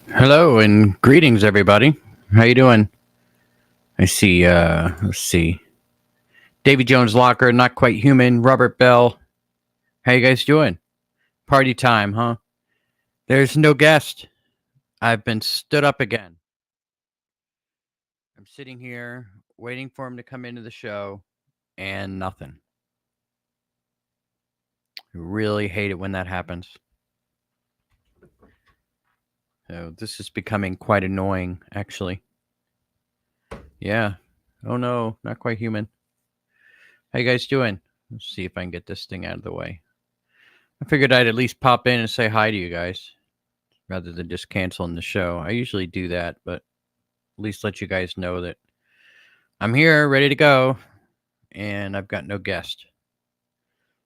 Hello and greetings, everybody. How you doing? I see. Let's see. Davy Jones Locker, not quite human. Robert Bell. How you guys doing? Party time, huh? There's no guest. I've been stood up again. I'm sitting here waiting for him to come into the show, and nothing. I really hate it when that happens. So this is becoming quite annoying, actually. Yeah. Oh no, not quite human. How you guys doing? Let's see if I can get this thing out of the way. I figured I'd at least pop in and say hi to you guys rather than just canceling the show. I usually do that, but at least let you guys know that I'm here, ready to go, and I've got no guest.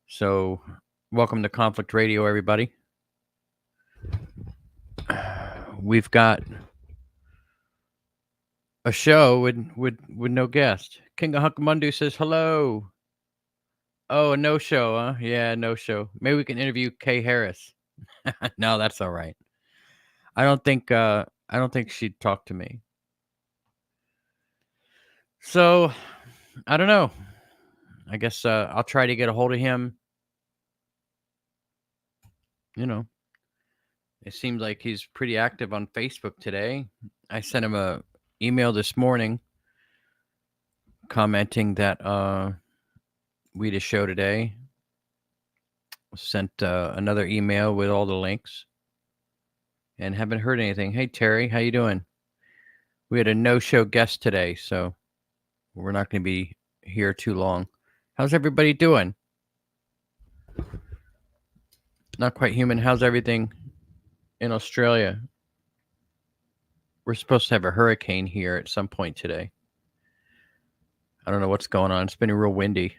So, welcome to Conflict Radio, everybody. We've got a show with no guest. King of Hunkamundu says hello. Oh, a no show, huh? Yeah, no show. Maybe we can interview Kay Harris. No, that's all right. I don't think she'd talk to me. So, I don't know. I guess I'll try to get a hold of him. You know, it seems like he's pretty active on Facebook today. I sent him a email this morning commenting that we had a show today. Sent another email with all the links and haven't heard anything. Hey Terry, how you doing? We had a no-show guest today, so we're not going to be here too long. How's everybody doing? Not quite human. How's everything in Australia? We're supposed to have a hurricane here at some point today. I don't know what's going on. It's been real windy.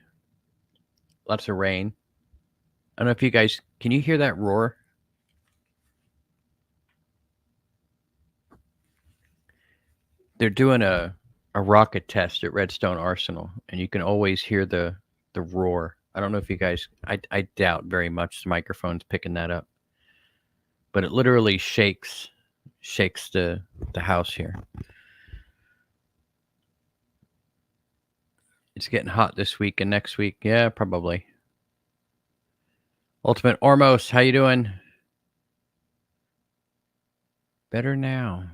Lots of rain. I don't know if you guys can you hear that roar? They're doing a rocket test at Redstone Arsenal, and you can always hear the roar. I don't know if you guys. I doubt very much the microphone's picking that up, but it literally shakes the house here. It's getting hot this week and next week. Yeah, probably. Ultimate Ormos, how you doing? Better now.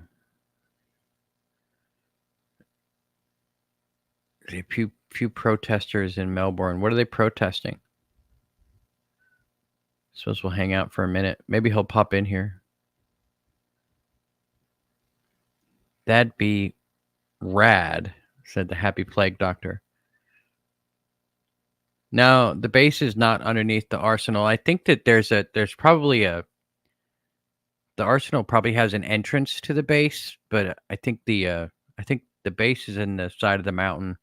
There's a few protesters in Melbourne. What are they protesting? Suppose we'll hang out for a minute. Maybe he'll pop in here. That'd be rad, said the Happy Plague Doctor. No, the base is not underneath the arsenal. I think that there's probably the arsenal probably has an entrance to the base, but I think the base is in the side of the mountain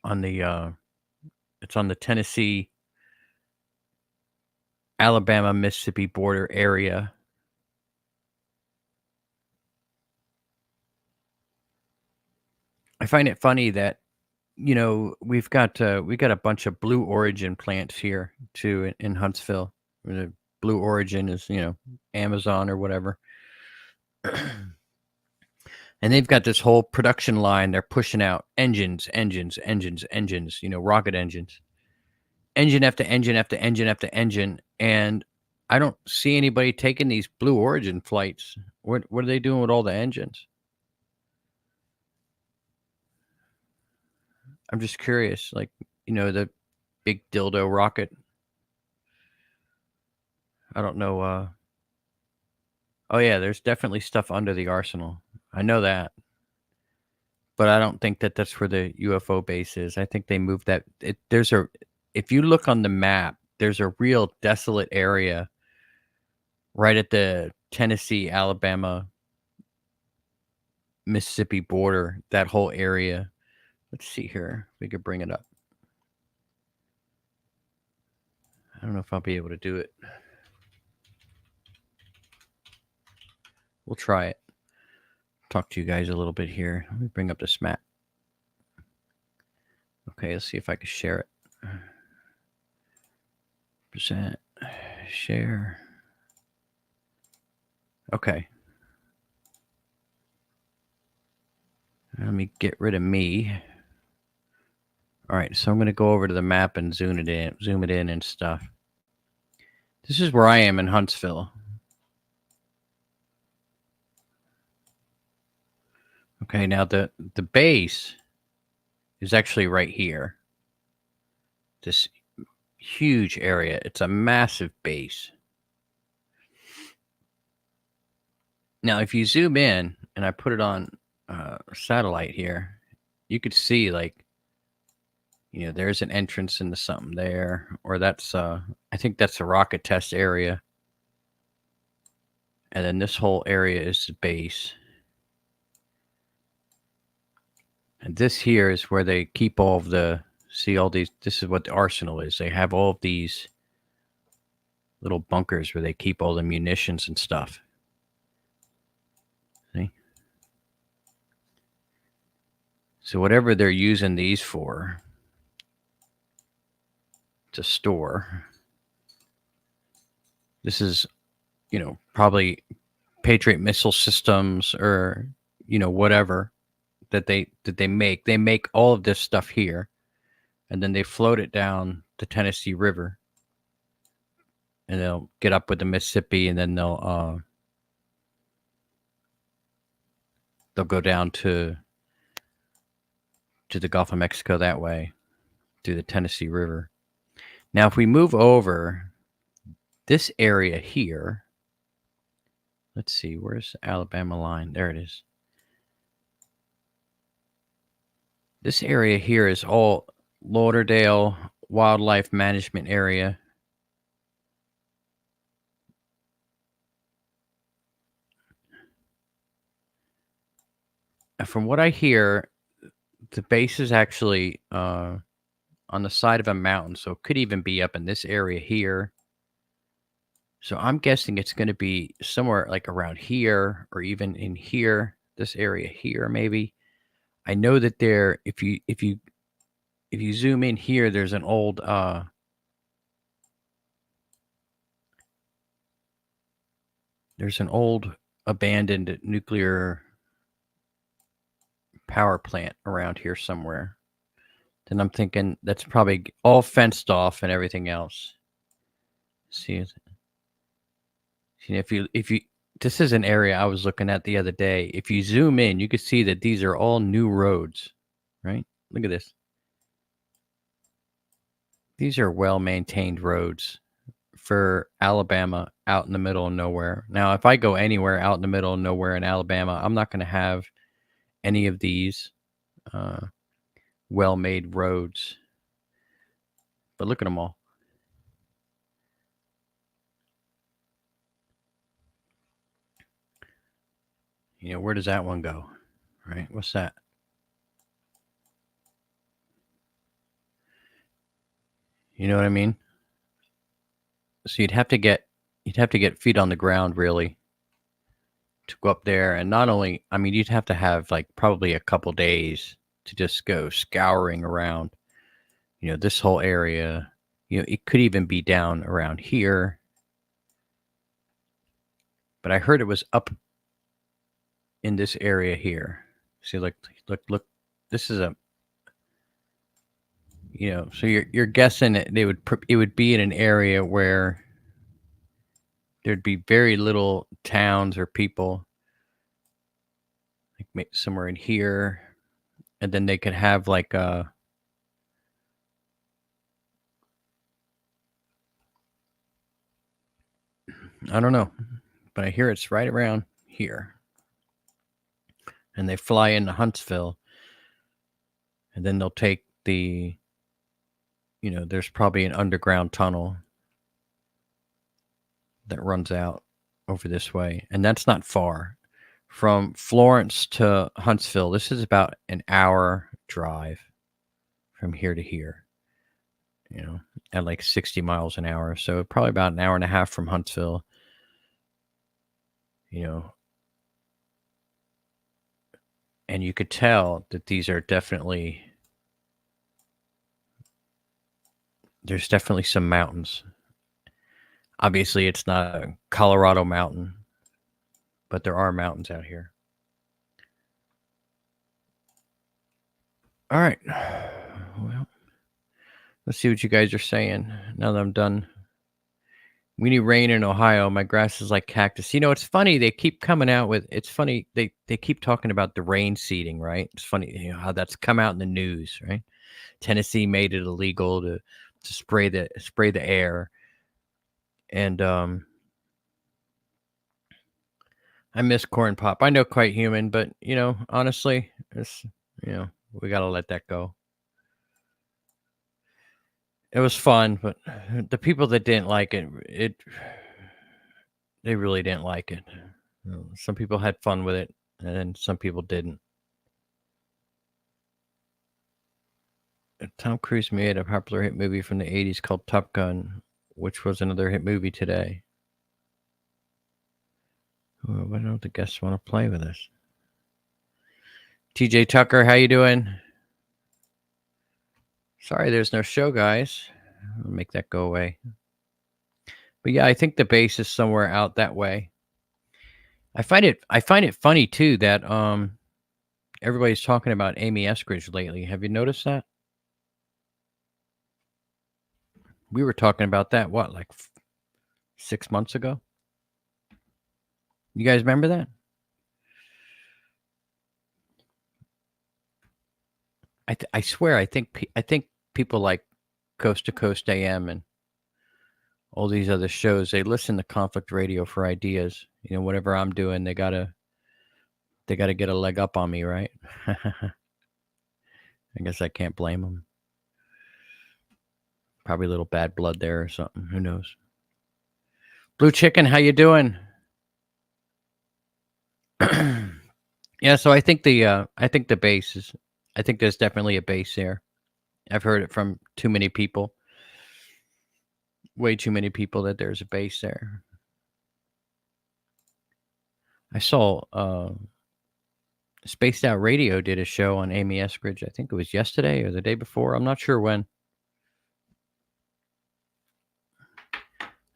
on the it's on the Tennessee Alabama Mississippi border area. I find it funny that we've got a bunch of Blue Origin plants here too in Huntsville. The Blue Origin is Amazon or whatever, and they've got this whole production line. They're pushing out engines, rocket engines, engine after engine after engine after engine, and I don't see anybody taking these Blue Origin flights. What are they doing with all the engines? I'm just curious, like, the big dildo rocket. I don't know. Oh, yeah, there's definitely stuff under the arsenal. I know that. But I don't think that that's where the UFO base is. I think they moved that. If you look on the map, there's a real desolate area right at the Tennessee, Alabama, Mississippi border, that whole area. Let's see here. We could bring it up. I don't know if I'll be able to do it. We'll try it. Talk to you guys a little bit here. Let me bring up this map. Okay, let's see if I can share it. Present, share. Okay. Let me get rid of me. All right, so I'm going to go over to the map and zoom it in and stuff. This is where I am in Huntsville. Okay, now the base is actually right here. This huge area. It's a massive base. Now, if you zoom in and I put it on satellite here, you could see like, you know, there's an entrance into something there, or that's I think that's a rocket test area. And then this whole area is the base. And this here is where they keep all of the, see all these, this is what the arsenal is. They have all of these little bunkers where they keep all the munitions and stuff. See? So whatever they're using these for to store, this is, you know, probably Patriot missile systems or, you know, whatever that they make. They make all of this stuff here, and then they float it down the Tennessee River, and they'll get up with the Mississippi, and then they'll go down to the Gulf of Mexico that way through the Tennessee River. Now, if we move over this area here, let's see, where's the Alabama line? There it is. This area here is all Lauderdale Wildlife Management Area. And from what I hear, the base is actually on the side of a mountain, so it could even be up in this area here. So I'm guessing it's going to be somewhere like around here, or even in here, this area here, maybe. I know that there, if you zoom in here, there's an old abandoned nuclear power plant around here somewhere. Then I'm thinking that's probably all fenced off and everything else. See, if you this is an area I was looking at the other day. If you zoom in, you can see that these are all new roads, right? Look at this. These are well-maintained roads for Alabama out in the middle of nowhere. Now, if I go anywhere out in the middle of nowhere in Alabama, I'm not going to have any of these well-made roads. But look at them all. You know, where does that one go? Right? What's that? You know what I mean? So you'd have to get feet on the ground really to go up there. And not only, I mean, you'd have to have like probably a couple days to just go scouring around, you know, this whole area. You know, it could even be down around here. But I heard it was up in this area here. See, look, this is a, you know, so you're guessing that it would be in an area where there'd be very little towns or people, like somewhere in here, and then they could have like a, I don't know, but I hear it's right around here. And they fly into Huntsville, and then they'll take the, you know, there's probably an underground tunnel that runs out over this way, and that's not far. From Florence to Huntsville, this is about an hour drive from here to here, you know, at like 60 miles an hour. So probably about an hour and a half from Huntsville, you know. And you could tell that these are definitely, there's definitely some mountains. Obviously, it's not a Colorado mountain, but there are mountains out here. All right. Well, let's see what you guys are saying now that I'm done. We need rain in Ohio. My grass is like cactus. You know, it's funny. They keep coming out with. It's funny. They keep talking about the rain seeding, right? It's funny, how that's come out in the news, right? Tennessee made it illegal to spray the air, and I miss corn pop. I know Quite Human, but honestly, it's we gotta let that go. It was fun, but the people that didn't like it, they really didn't like it. Some people had fun with it, and then some people didn't. Tom Cruise made a popular hit movie from the 80s called Top Gun, which was another hit movie today. Why don't the guests want to play with us? TJ Tucker, how you doing? Sorry, there's no show, guys. I'll make that go away. But yeah, I think the base is somewhere out that way. I find it funny too that everybody's talking about Amy Eskridge lately. Have you noticed that? We were talking about that like 6 months ago. You guys remember that? I swear I think people like Coast to Coast AM and all these other shows, they listen to Conflict Radio for ideas. Whatever I'm doing, they gotta get a leg up on me, right? I guess I can't blame them. Probably a little bad blood there or something. Who knows? Blue Chicken, how you doing? Yeah, so I think the base is. I think there's definitely a base there. I've heard it from too many people. Way too many people that there's a base there. I saw Spaced Out Radio did a show on Amy Eskridge. I think it was yesterday or the day before. I'm not sure when.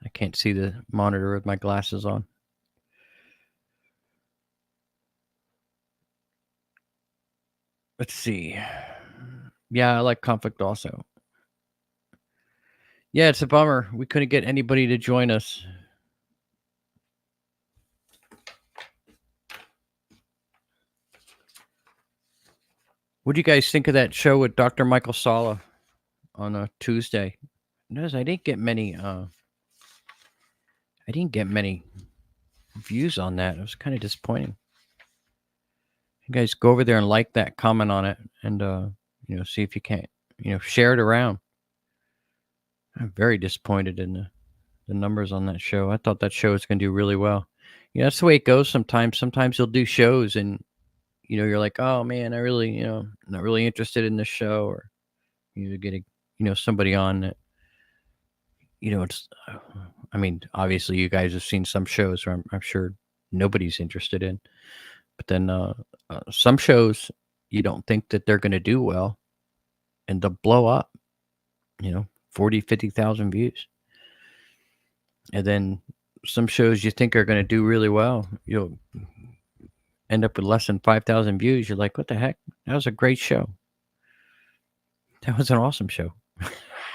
I can't see the monitor with my glasses on. Let's see. Yeah, I like Conflict also. Yeah, it's a bummer. We couldn't get anybody to join us. What do you guys think of that show with Dr. Michael Salla on a Tuesday? Notice I didn't get many views on that. It was kind of disappointing. You guys go over there and like that, comment on it, and see if you can't share it around. I'm very disappointed in the numbers on that show. I thought that show was going to do really well. That's the way it goes sometimes. Sometimes you'll do shows and you're like, oh man, I really not really interested in this show, or getting somebody on that it's I mean, obviously you guys have seen some shows where I'm sure nobody's interested in, but then some shows you don't think that they're going to do well and they'll blow up, 40, 50,000 views. And then some shows you think are going to do really well, you'll end up with less than 5,000 views. You're like, what the heck? That was a great show. That was an awesome show.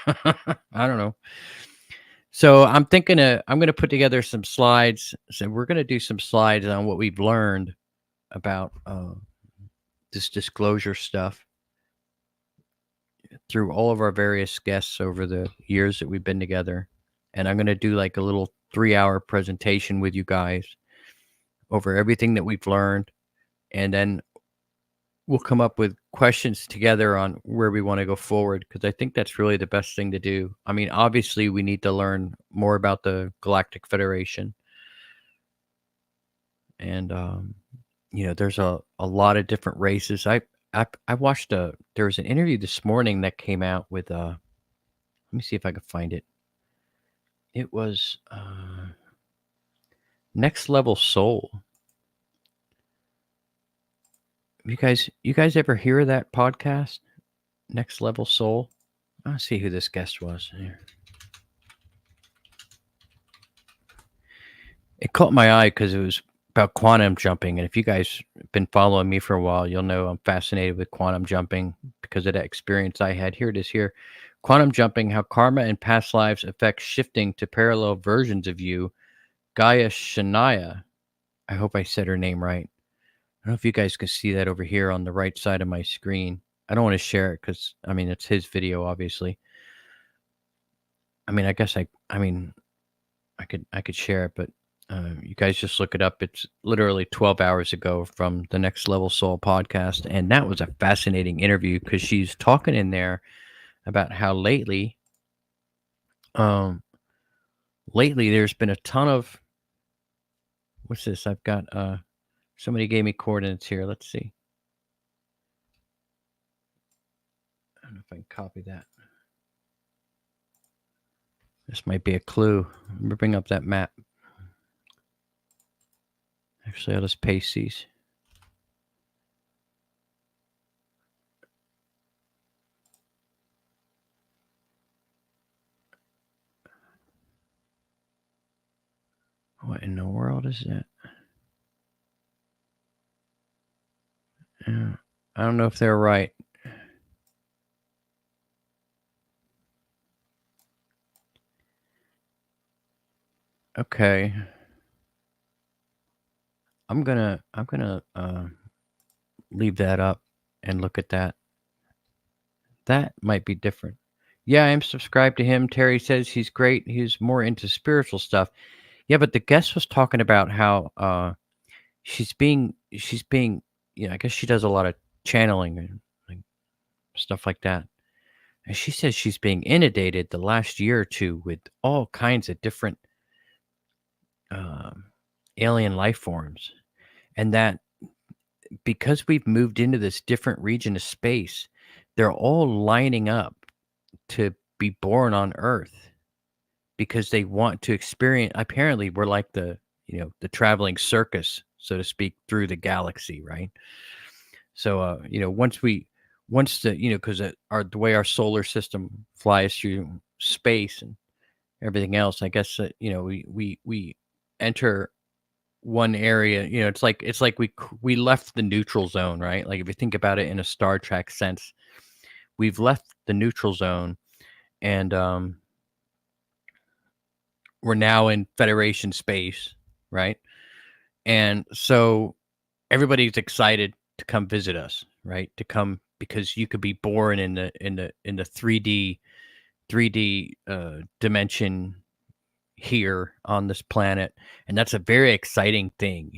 I don't know. So I'm thinking I'm going to put together some slides. So we're going to do some slides on what we've learned about this disclosure stuff through all of our various guests over the years that we've been together. And I'm going to do like a little 3-hour presentation with you guys over everything that we've learned. And then we'll come up with questions together on where we want to go forward, because I think that's really the best thing to do. I mean, obviously, we need to learn more about the Galactic Federation. And, there's a lot of different races. I watched there was an interview this morning that came out with, let me see if I can find it. It was Next Level Soul. You guys ever hear of that podcast? Next Level Soul? I'll see who this guest was here. It caught my eye because it was about quantum jumping. And if you guys have been following me for a while, you'll know I'm fascinated with quantum jumping because of that experience I had. Here it is here. Quantum jumping, how karma and past lives affect shifting to parallel versions of you. Gaia Shania. I hope I said her name right. I don't know if you guys can see that over here on the right side of my screen. I don't want to share it because, I mean, it's his video, obviously. I mean, I guess I could share it, but you guys just look it up. It's literally 12 hours ago from the Next Level Soul podcast. And that was a fascinating interview because she's talking in there about how um, lately there's been a ton of, what's this? I've got, somebody gave me coordinates here. Let's see. I don't know if I can copy that. This might be a clue. Let me bring up that map. Actually, I'll just paste these. What in the world is that? Yeah, I don't know if they're right. Okay. I'm gonna leave that up and look at that. That might be different. Yeah, I am subscribed to him. Terry says he's great. He's more into spiritual stuff. Yeah, but the guest was talking about how she's being I guess she does a lot of channeling and like, stuff like that. And she says she's being inundated the last year or two with all kinds of different um, alien life forms, and that because we've moved into this different region of space, they're all lining up to be born on Earth because they want to experience. Apparently, we're like the traveling circus, so to speak, through the galaxy, right? So, once because the way our solar system flies through space and everything else, I guess that we enter one area. It's like we left the neutral zone, right? Like if you think about it in a Star Trek sense, we've left the neutral zone, and we're now in Federation space, right? And so everybody's excited to come visit us, right? To come because you could be born in the 3D dimension here on this planet, and that's a very exciting thing,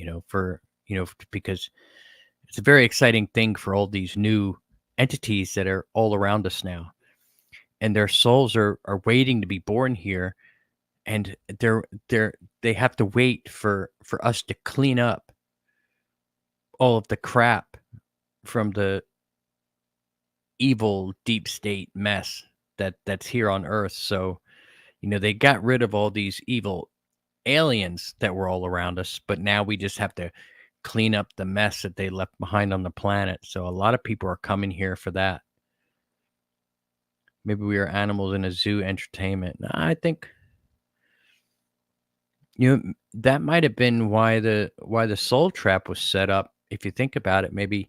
because it's a very exciting thing for all these new entities that are all around us now, and their souls are waiting to be born here, and they have to wait for us to clean up all of the crap from the evil deep state mess that's here on Earth. So, they got rid of all these evil aliens that were all around us, but now we just have to clean up the mess that they left behind on the planet. So a lot of people are coming here for that. Maybe we are animals in a zoo entertainment. I think that might have been why the soul trap was set up. If you think about it, maybe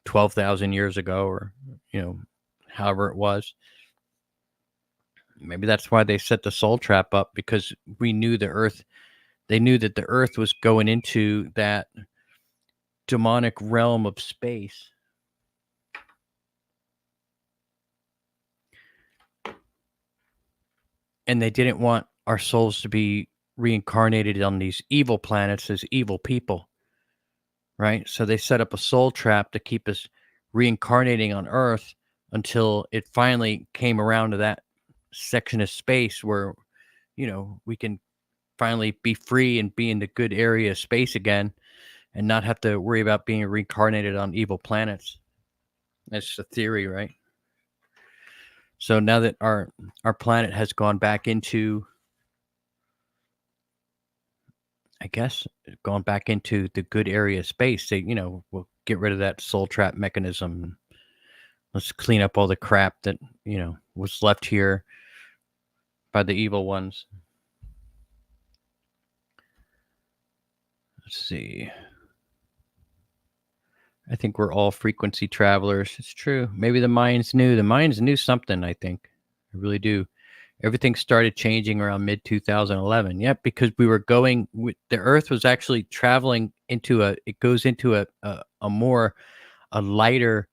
12,000 years ago, or however it was. Maybe that's why they set the soul trap up, because we knew the Earth. They knew that the Earth was going into that demonic realm of space. And they didn't want our souls to be reincarnated on these evil planets as evil people, right? So they set up a soul trap to keep us reincarnating on Earth until it finally came around to that section of space where, we can finally be free and be in the good area of space again and not have to worry about being reincarnated on evil planets. That's the theory, right? So now that our planet has gone back into, I guess, gone back into the good area of space, they, we'll get rid of that soul trap mechanism. Let's clean up all the crap that, was left here by the evil ones. Let's see. I think we're all frequency travelers. It's true. Maybe the Mayans knew. The Mayans knew something, I think. I really do. Everything started changing around mid 2011. Yep, because we were going, the Earth was actually traveling into it goes into a more, a lighter,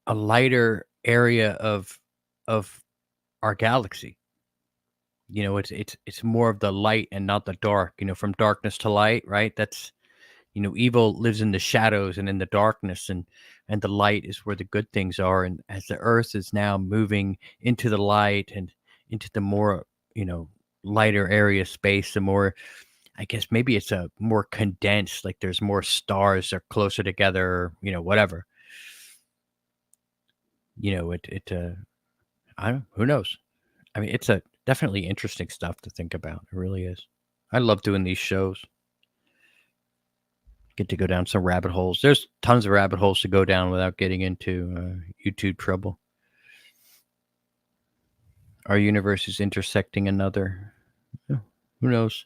a lighter area of our galaxy. It's more of the light and not the dark, from darkness to light, right? That's, evil lives in the shadows and in the darkness, and the light is where the good things are. And as the earth is now moving into the light and into the more, lighter area space, the more, I guess maybe it's a more condensed, like there's more stars, they're closer together, whatever. I don't, who knows? I mean, it's a definitely interesting stuff to think about. It really is. I love doing these shows. Get to go down some rabbit holes. There's tons of rabbit holes to go down without getting into YouTube trouble. Our universe is intersecting another. Who knows?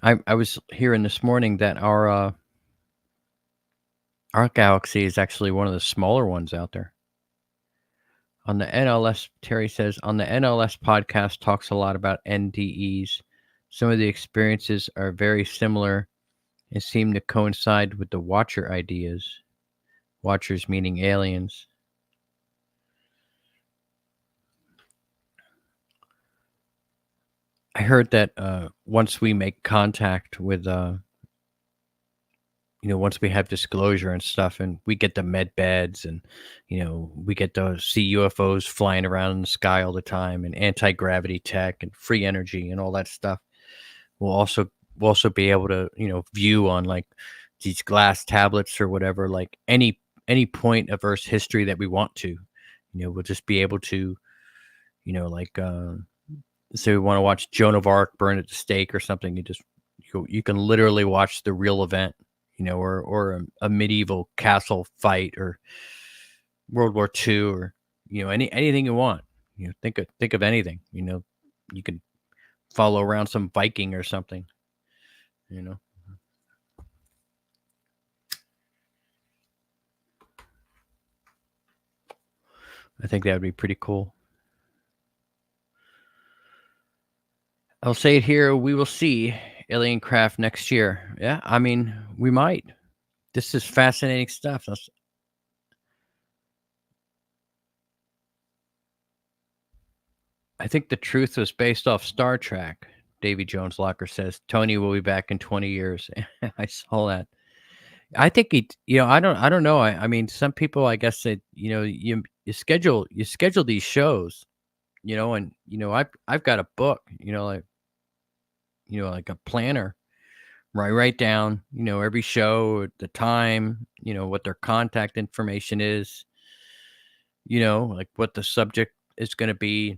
I was hearing this morning that our galaxy is actually one of the smaller ones out there. On the NLS, Terry says, on the NLS podcast talks a lot about NDEs. Some of the experiences are very similar and seem to coincide with the Watcher ideas. Watchers meaning aliens. I heard that once we make contact with, once we have disclosure and stuff, and we get the med beds, and we get to see UFOs flying around in the sky all the time, and anti-gravity tech and free energy and all that stuff, we'll also be able to view on like these glass tablets or whatever, like any point of Earth's history that we want to. We'll just be able to, like say we want to watch Joan of Arc burn at the stake or something. You can literally watch the real event, or a medieval castle fight, or World War II, or anything you want. Think of anything. You can follow around some Viking or something. I think that would be pretty cool. I'll say it here. We will see alien craft next year. Yeah, I mean, we might. This is fascinating stuff. I think the truth was based off Star Trek. Davy Jones Locker says Tony will be back in 20 years. I saw that. I think I don't know. I mean, some people, I guess, that you schedule these shows, and I've got a book, like a planner where I write down, every show, the time, what their contact information is, like what the subject is going to be.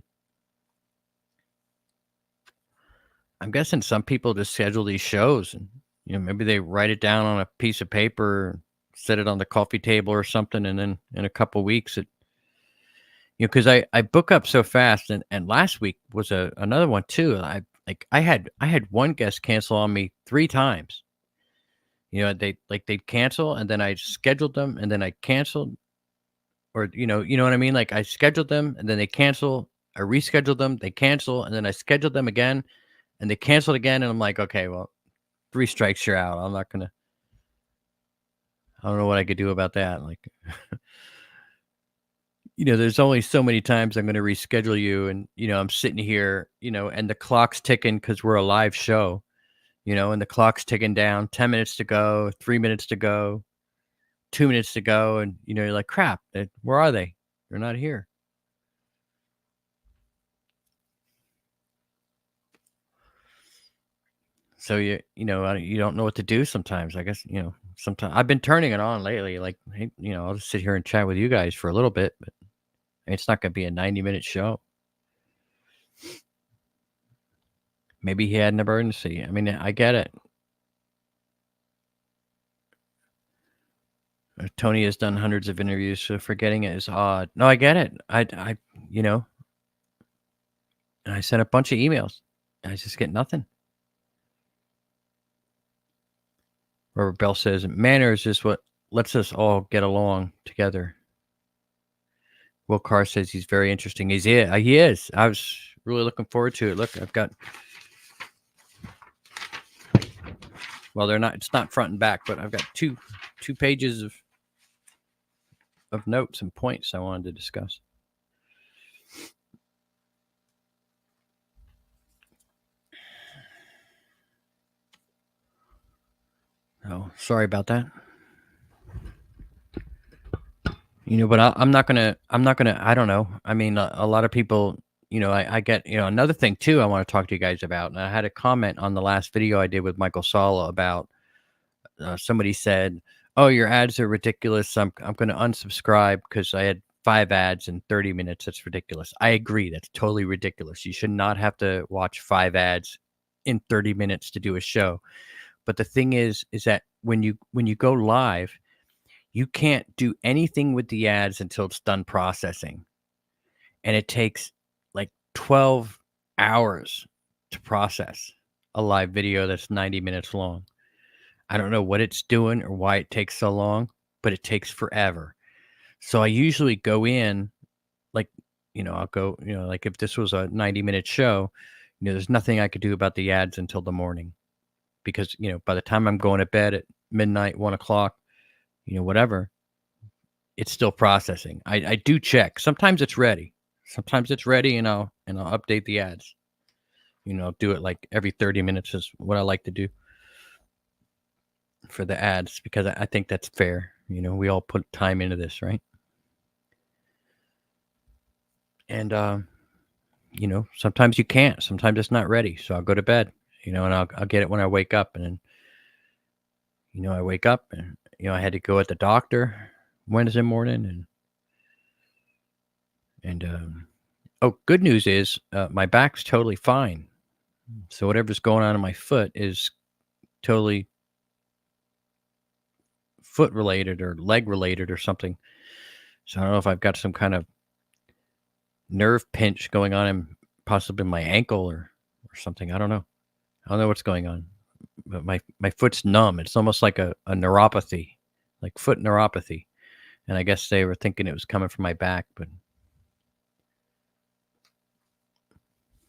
I'm guessing some people just schedule these shows, and maybe they write it down on a piece of paper, set it on the coffee table or something, and then in a couple weeks because I book up so fast, and last week was another one too. I had one guest cancel on me 3 times. They'd cancel, and then I scheduled them, and then I canceled, or you know what I mean? Like I scheduled them, and then they cancel. I rescheduled them, they cancel, and then I scheduled them again, and they canceled again, and I'm like, okay, well, 3 strikes, you're out. I don't know what I could do about that. Like, there's only so many times I'm going to reschedule you, and I'm sitting here, and the clock's ticking because we're a live show, and the clock's ticking down. 10 minutes to go, 3 minutes to go, 2 minutes to go, and you're like, crap, where are they? They're not here. So you don't know what to do sometimes. I guess sometimes I've been turning it on lately. Like, hey, I'll just sit here and chat with you guys for a little bit, but it's not going to be a 90-minute show. Maybe he had an emergency. I mean, I get it. Tony has done hundreds of interviews, so forgetting it is odd. No, I get it. I. And I sent a bunch of emails. And I just get nothing. Robert Bell says, manners is what lets us all get along together. Will Carr says he's very interesting. He is. I was really looking forward to it. Look, I've got... Well, they're not. It's not front and back, but I've got two pages of notes and points I wanted to discuss. Oh, sorry about that. But I'm not gonna. I don't know. I mean, a lot of people. I get. Another thing too. I want to talk to you guys about. And I had a comment on the last video I did with Michael Salla about. Somebody said, "Oh, your ads are ridiculous. I'm going to unsubscribe because I had 5 ads in 30 minutes. That's ridiculous." I agree. That's totally ridiculous. You should not have to watch 5 ads in 30 minutes to do a show. But the thing is that when you go live, you can't do anything with the ads until it's done processing. And it takes like 12 hours to process a live video that's 90 minutes long. I don't know what it's doing or why it takes so long, but it takes forever. So I usually go in like, I'll go, like if this was a 90-minute show, there's nothing I could do about the ads until the morning. Because, by the time I'm going to bed at midnight, 1 o'clock, whatever, it's still processing. I do check. Sometimes it's ready. And I'll update the ads. Do it like every 30 minutes is what I like to do for the ads, because I think that's fair. We all put time into this, right? And, sometimes you can't. Sometimes it's not ready. So I'll go to bed, and I'll get it when I wake up. And then, I wake up and, I had to go at the doctor Wednesday morning. Oh, good news is my back's totally fine. So whatever's going on in my foot is totally foot related or leg related or something. So I don't know if I've got some kind of nerve pinch going on in possibly my ankle or something. I don't know. I don't know what's going on. But my foot's numb. It's almost like a neuropathy, like foot neuropathy. And I guess they were thinking it was coming from my back, but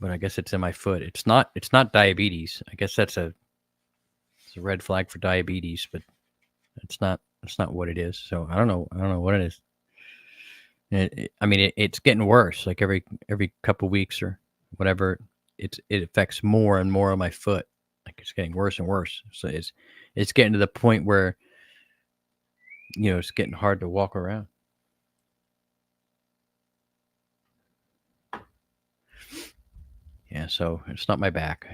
I guess it's in my foot. It's not diabetes. I guess it's a red flag for diabetes, but it's not what it is. So I don't know what it is. It's getting worse. Like every couple weeks or whatever, it affects more and more of my foot. Like it's getting worse and worse. So it's getting to the point where it's getting hard to walk around. Yeah, so it's not my back,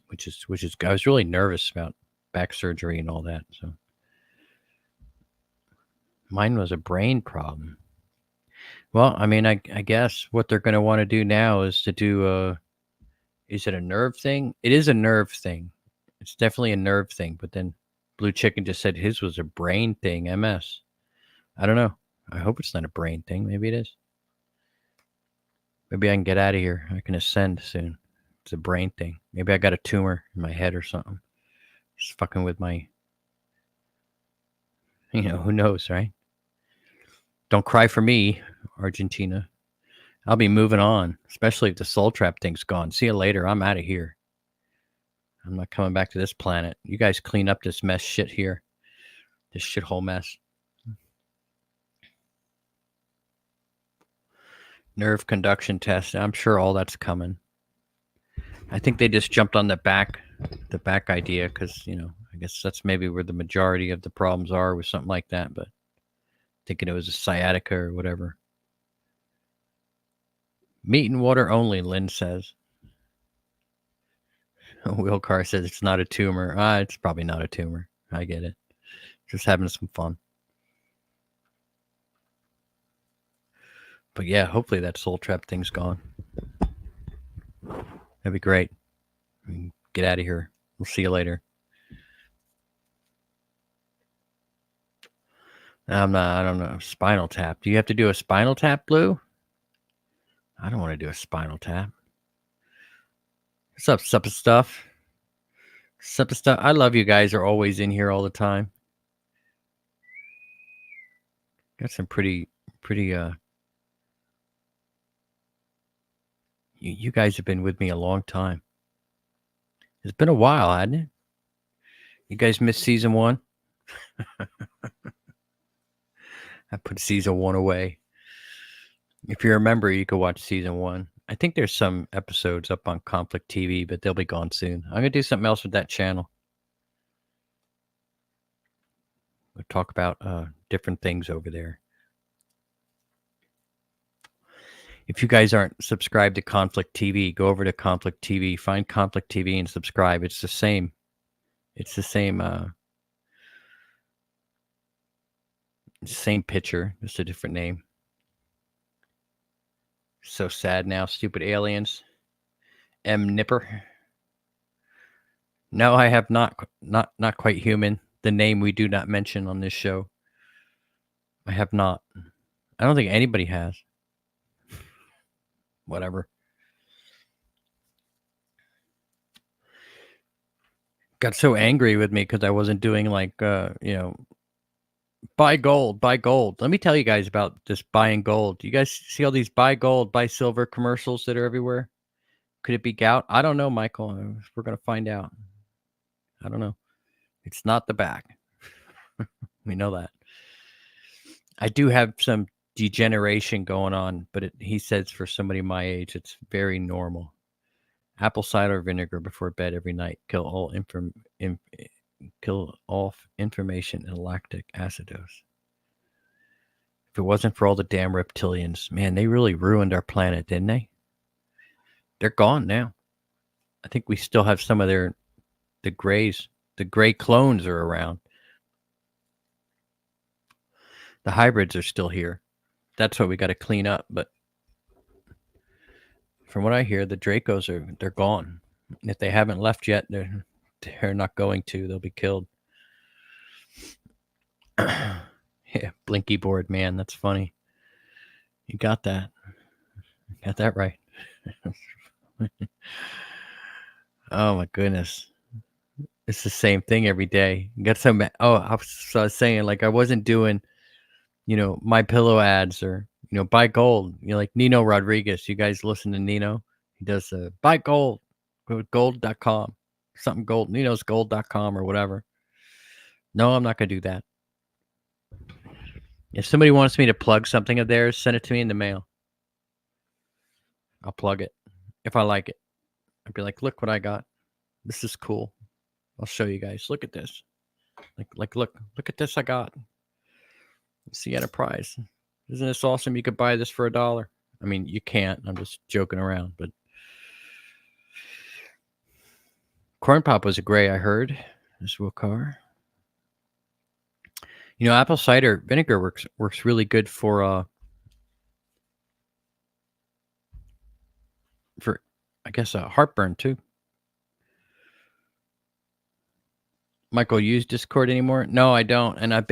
which is I was really nervous about back surgery and all that. So mine was a brain problem. Well, I guess what they're going to want to do now is to do is it a nerve thing? It is a nerve thing. It's definitely a nerve thing. But then Blue Chicken just said his was a brain thing, MS. I don't know. I hope it's not a brain thing. Maybe it is. Maybe I can get out of here. I can ascend soon. It's a brain thing. Maybe I got a tumor in my head or something. Just fucking with my... who knows, right? Don't cry for me, Argentina. I'll be moving on, especially if the soul trap thing's gone. See you later. I'm out of here. I'm not coming back to this planet. You guys clean up this mess shit here. This shithole mess. Nerve conduction test. I'm sure all that's coming. I think they just jumped on the back idea because, I guess that's maybe where the majority of the problems are with something like that, but thinking it was a sciatica or whatever. Meat and water only, Lynn says. Will Carr says it's not a tumor. It's probably not a tumor. I get it. Just having some fun. But yeah, hopefully that soul trap thing's gone. That'd be great. Get out of here. We'll see you later. I don't know. Spinal tap. Do you have to do a spinal tap, Blue? I don't want to do a spinal tap. What's up, sup stuff? Sup stuff. I love you guys are always in here all the time. Got some pretty you guys have been with me a long time. It's been a while, hasn't it? You guys missed season 1? I put season 1 away. If you remember, you could watch season 1. I think there's some episodes up on Conflict TV, but they'll be gone soon. I'm going to do something else with that channel. We'll talk about different things over there. If you guys aren't subscribed to Conflict TV, go over to Conflict TV, find Conflict TV and subscribe. It's the same. It's the same picture, just a different name. So sad now, stupid aliens. M. Nipper. No, I have not quite human. The name we do not mention on this show. I have not. I don't think anybody has. Whatever. Got so angry with me because I wasn't doing like, buy gold, buy gold. Let me tell you guys about this buying gold. You guys see all these buy gold, buy silver commercials that are everywhere? Could it be gout? I don't know, Michael. We're going to find out. I don't know. It's not the back. We know that. I do have some degeneration going on, but he says for somebody my age, it's very normal. Apple cider vinegar before bed every night. Kill all information in lactic acidosis. If it wasn't for all the damn reptilians, man, they really ruined our planet, didn't they? They're gone now. I think we still have some of the grays. The gray clones are around. The hybrids are still here. That's what we got to clean up. But from what I hear, the Dracos they're gone. And if they haven't left yet, they're not going to. They'll be killed. Yeah, blinky board, man. That's funny. You got that. Got that right. Oh my goodness. It's the same thing every day. You got some. I was saying, like, I wasn't doing, My Pillow ads or, buy gold. Like Nino Rodrigues. You guys listen to Nino? He does buy gold. Go to gold.com. Something gold. Nino's gold.com or whatever. No, I'm not going to do that. If somebody wants me to plug something of theirs, send it to me in the mail. I'll plug it. If I like it. I'd be like, look what I got. This is cool. I'll show you guys. Look at this. Look at this I got. See Enterprise. Isn't this awesome? You could buy this for $1. I mean, you can't. I'm just joking around, but Corn Pop was a gray, I heard. This Wilcar. Apple cider vinegar works really good for I guess heartburn too. Michael, use Discord anymore? No, I don't, and I'm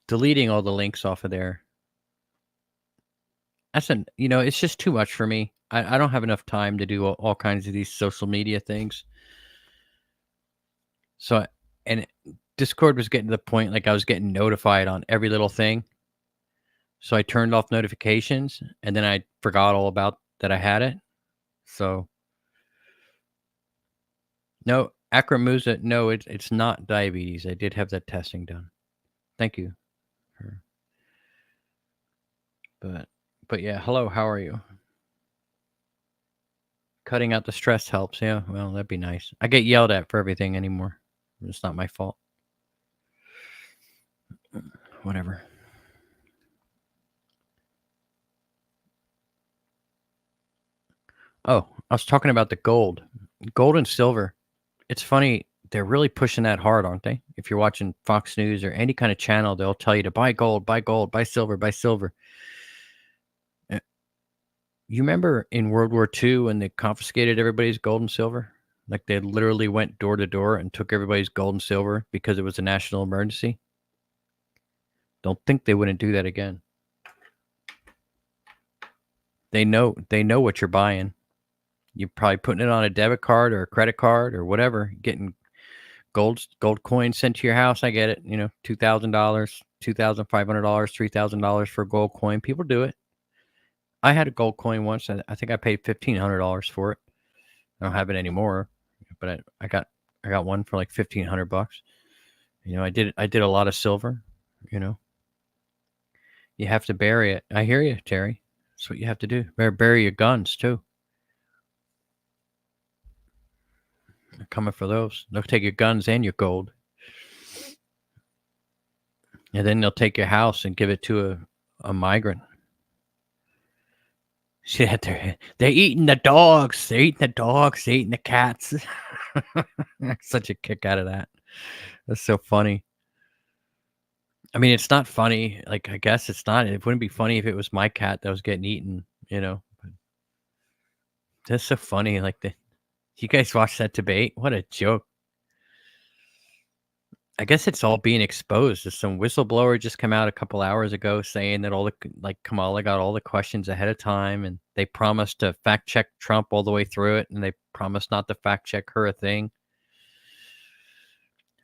deleting all the links off of there. It's just too much for me. I don't have enough time to do all kinds of these social media things. So, and Discord was getting to the point like I was getting notified on every little thing. So I turned off notifications, and then I forgot all about that I had it. So, no, Acromusa, no, it's not diabetes. I did have that testing done. Thank you. But yeah, hello, how are you? Cutting out the stress helps. Yeah, well, that'd be nice. I get yelled at for everything anymore. It's not my fault. Whatever. Oh, I was talking about the gold and silver. It's funny. They're really pushing that hard, aren't they? If you're watching Fox News or any kind of channel, they'll tell you to buy gold, buy silver, buy silver. You remember in World War II when they confiscated everybody's gold and silver? Like they literally went door to door and took everybody's gold and silver because it was a national emergency? Don't think they wouldn't do that again. They know what you're buying. You're probably putting it on a debit card or a credit card or whatever, getting gold coins sent to your house. I get it. $2,000, $2,500, $3,000 for a gold coin. People do it. I had a gold coin once. I think I paid $1,500 for it. I don't have it anymore, but I got one for like $1,500. I did a lot of silver. You have to bury it. I hear you, Terry. That's what you have to do. Bury your guns too. They're coming for those. They'll take your guns and your gold. And then they'll take your house and give it to a migrant. Yeah, they're eating the dogs. They're eating the dogs. They're eating the cats. Such a kick out of that. That's so funny. I mean, it's not funny. Like, I guess it's not. It wouldn't be funny if it was my cat that was getting eaten, But that's so funny. Like, you guys watch that debate? What a joke. I guess it's all being exposed. There's some whistleblower just come out a couple hours ago saying that Kamala got all the questions ahead of time, and they promised to fact check Trump all the way through it, and they promised not to fact check her a thing.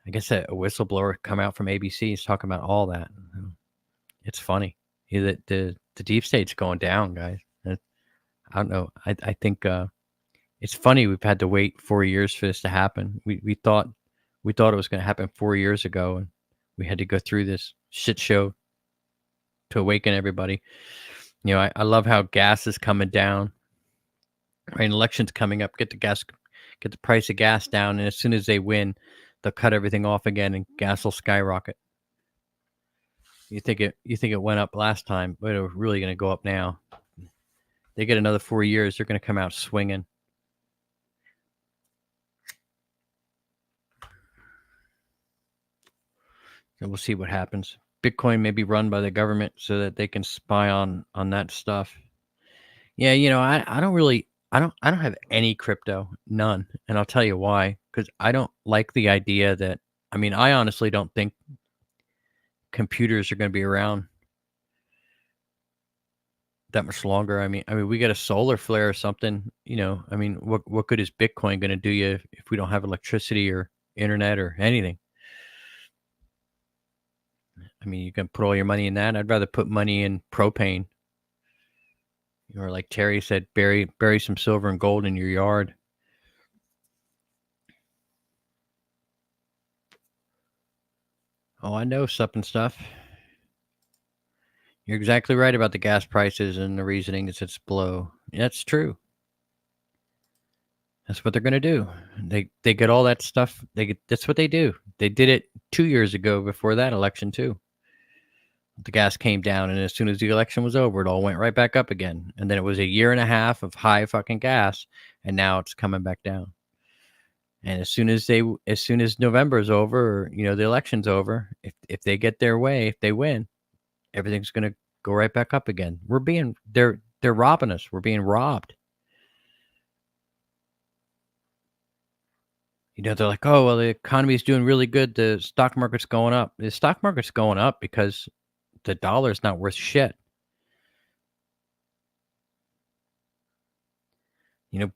I guess a whistleblower come out from ABC is talking about all that. It's funny. The deep state's going down, guys. I don't know. I think it's funny we've had to wait 4 years for this to happen. We thought it was going to happen 4 years ago, and we had to go through this shit show to awaken everybody. I love how gas is coming down. Right, election's coming up. Get the price of gas down, and as soon as they win, they'll cut everything off again, and gas will skyrocket. You think it went up last time, but it's really going to go up now. They get another 4 years, they're going to come out swinging. And we'll see what happens. Bitcoin may be run by the government so that they can spy on that stuff. Yeah, I don't have any crypto, none, and I'll tell you why. Because I don't like the idea that. I honestly don't think computers are going to be around that much longer. I mean, we get a solar flare or something. What good is Bitcoin going to do you if we don't have electricity or internet or anything? You can put all your money in that. I'd rather put money in propane. Or like Terry said, bury some silver and gold in your yard. Oh, I know something stuff. You're exactly right about the gas prices, and the reasoning is it's below. Yeah, that's true. That's what they're going to do. They get all that stuff. That's what they do. They did it 2 years ago before that election too. The gas came down, and as soon as the election was over, it all went right back up again. And then it was a year and a half of high fucking gas, and now it's coming back down. And as soon as November is over, or, the election's over, if they get their way, if they win, everything's going to go right back up again. They're robbing us. We're being robbed. They're like, oh, well, the economy's doing really good. The stock market's going up. The stock market's going up because the dollar's not worth shit.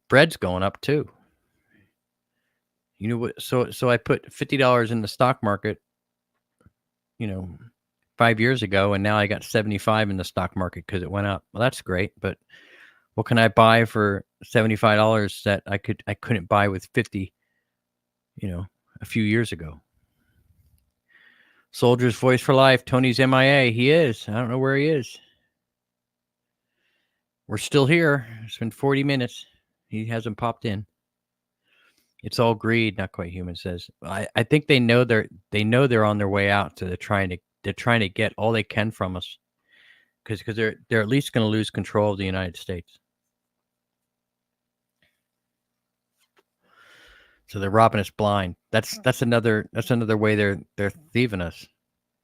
Bread's going up too. What? So I put $50 in the stock market, 5 years ago, and now I got 75 in the stock market because it went up. Well, that's great, but what can I buy for $75 that I couldn't buy with 50, a few years ago? Soldier's voice for life. Tony's MIA. He is. I don't know where he is. We're still here. It's been 40 minutes. He hasn't popped in. It's all greed, not quite human. Says I think they know they're on their way out. So they're trying to get all they can from us, because they're at least going to lose control of the United States. So they're robbing us blind. That's another way they're thieving us.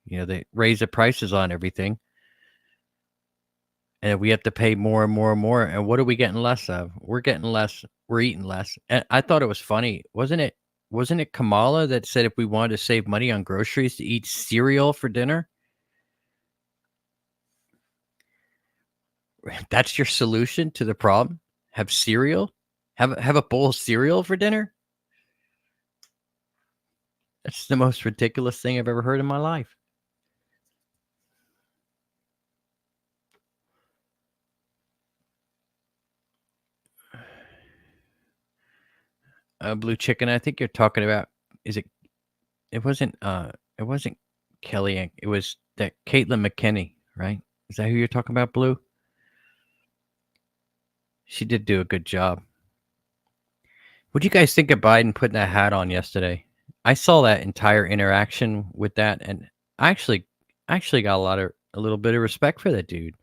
They raise the prices on everything, and we have to pay more and more and more. And what are we getting less of? We're getting less. We're eating less. And I thought it was funny, wasn't it? Wasn't it Kamala that said if we wanted to save money on groceries, to eat cereal for dinner? That's your solution to the problem? Have cereal? Have a bowl of cereal for dinner? That's the most ridiculous thing I've ever heard in my life. Blue chicken. I think you're talking about. Is it? It wasn't. It wasn't Kellyanne. It was that Caitlin McKinney, right? Is that who you're talking about, Blue? She did do a good job. What do you guys think of Biden putting that hat on yesterday? I saw that entire interaction with that, and I actually got a little bit of respect for that dude.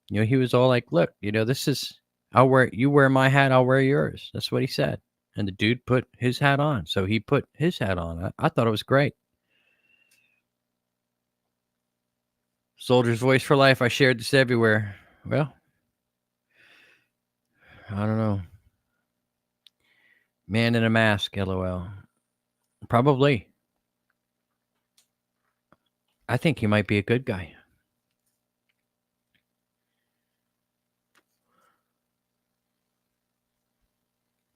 You know, he was all like, "Look, you know, this is you wear my hat, I'll wear yours." That's what he said, and the dude put his hat on, so he put his hat on. I thought it was great. Soldier's voice for life. I shared this everywhere. Well, I don't know. Man in a mask, LOL. Probably. I think he might be a good guy.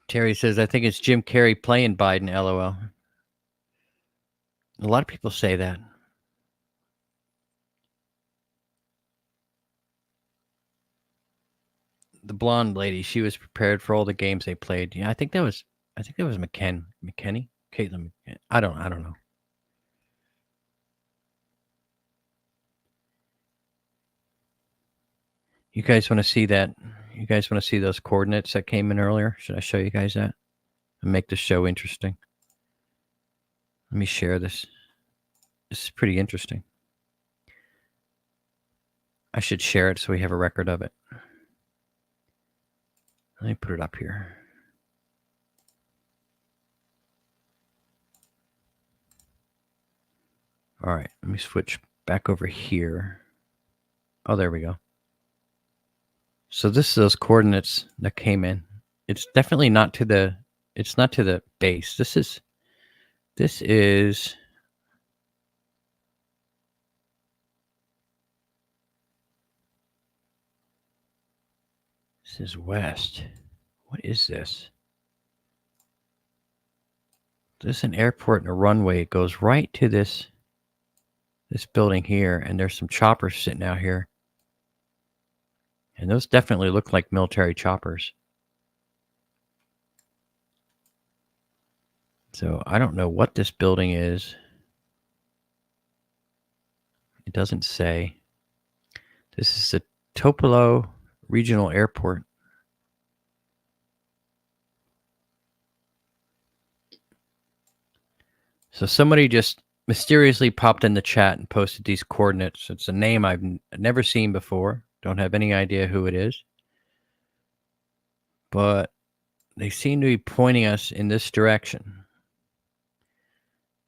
Terry says, I think it's Jim Carrey playing Biden, LOL. A lot of people say that. The blonde lady, she was prepared for all the games they played. Yeah, I think that was McKinney? Caitlin McKinney. I don't know. You guys want to see that? You guys want to see those coordinates that came in earlier? Should I show you guys that? And make the show interesting. Let me share this. This is pretty interesting. I should share it so we have a record of it. Let me put it up here. All right, let me switch back over here. Oh, there we go. So this is those coordinates that came in. It's definitely not to the. It's not to the base. This is. This is west. What is this? This is an airport and a runway. It goes right to this building here, and there's some choppers sitting out here. And those definitely look like military choppers. So I don't know what this building is. It doesn't say. This is the Tupelo Regional Airport. So somebody just mysteriously popped in the chat and posted these coordinates. It's a name I've never seen before. Don't have any idea who it is. But they seem to be pointing us in this direction.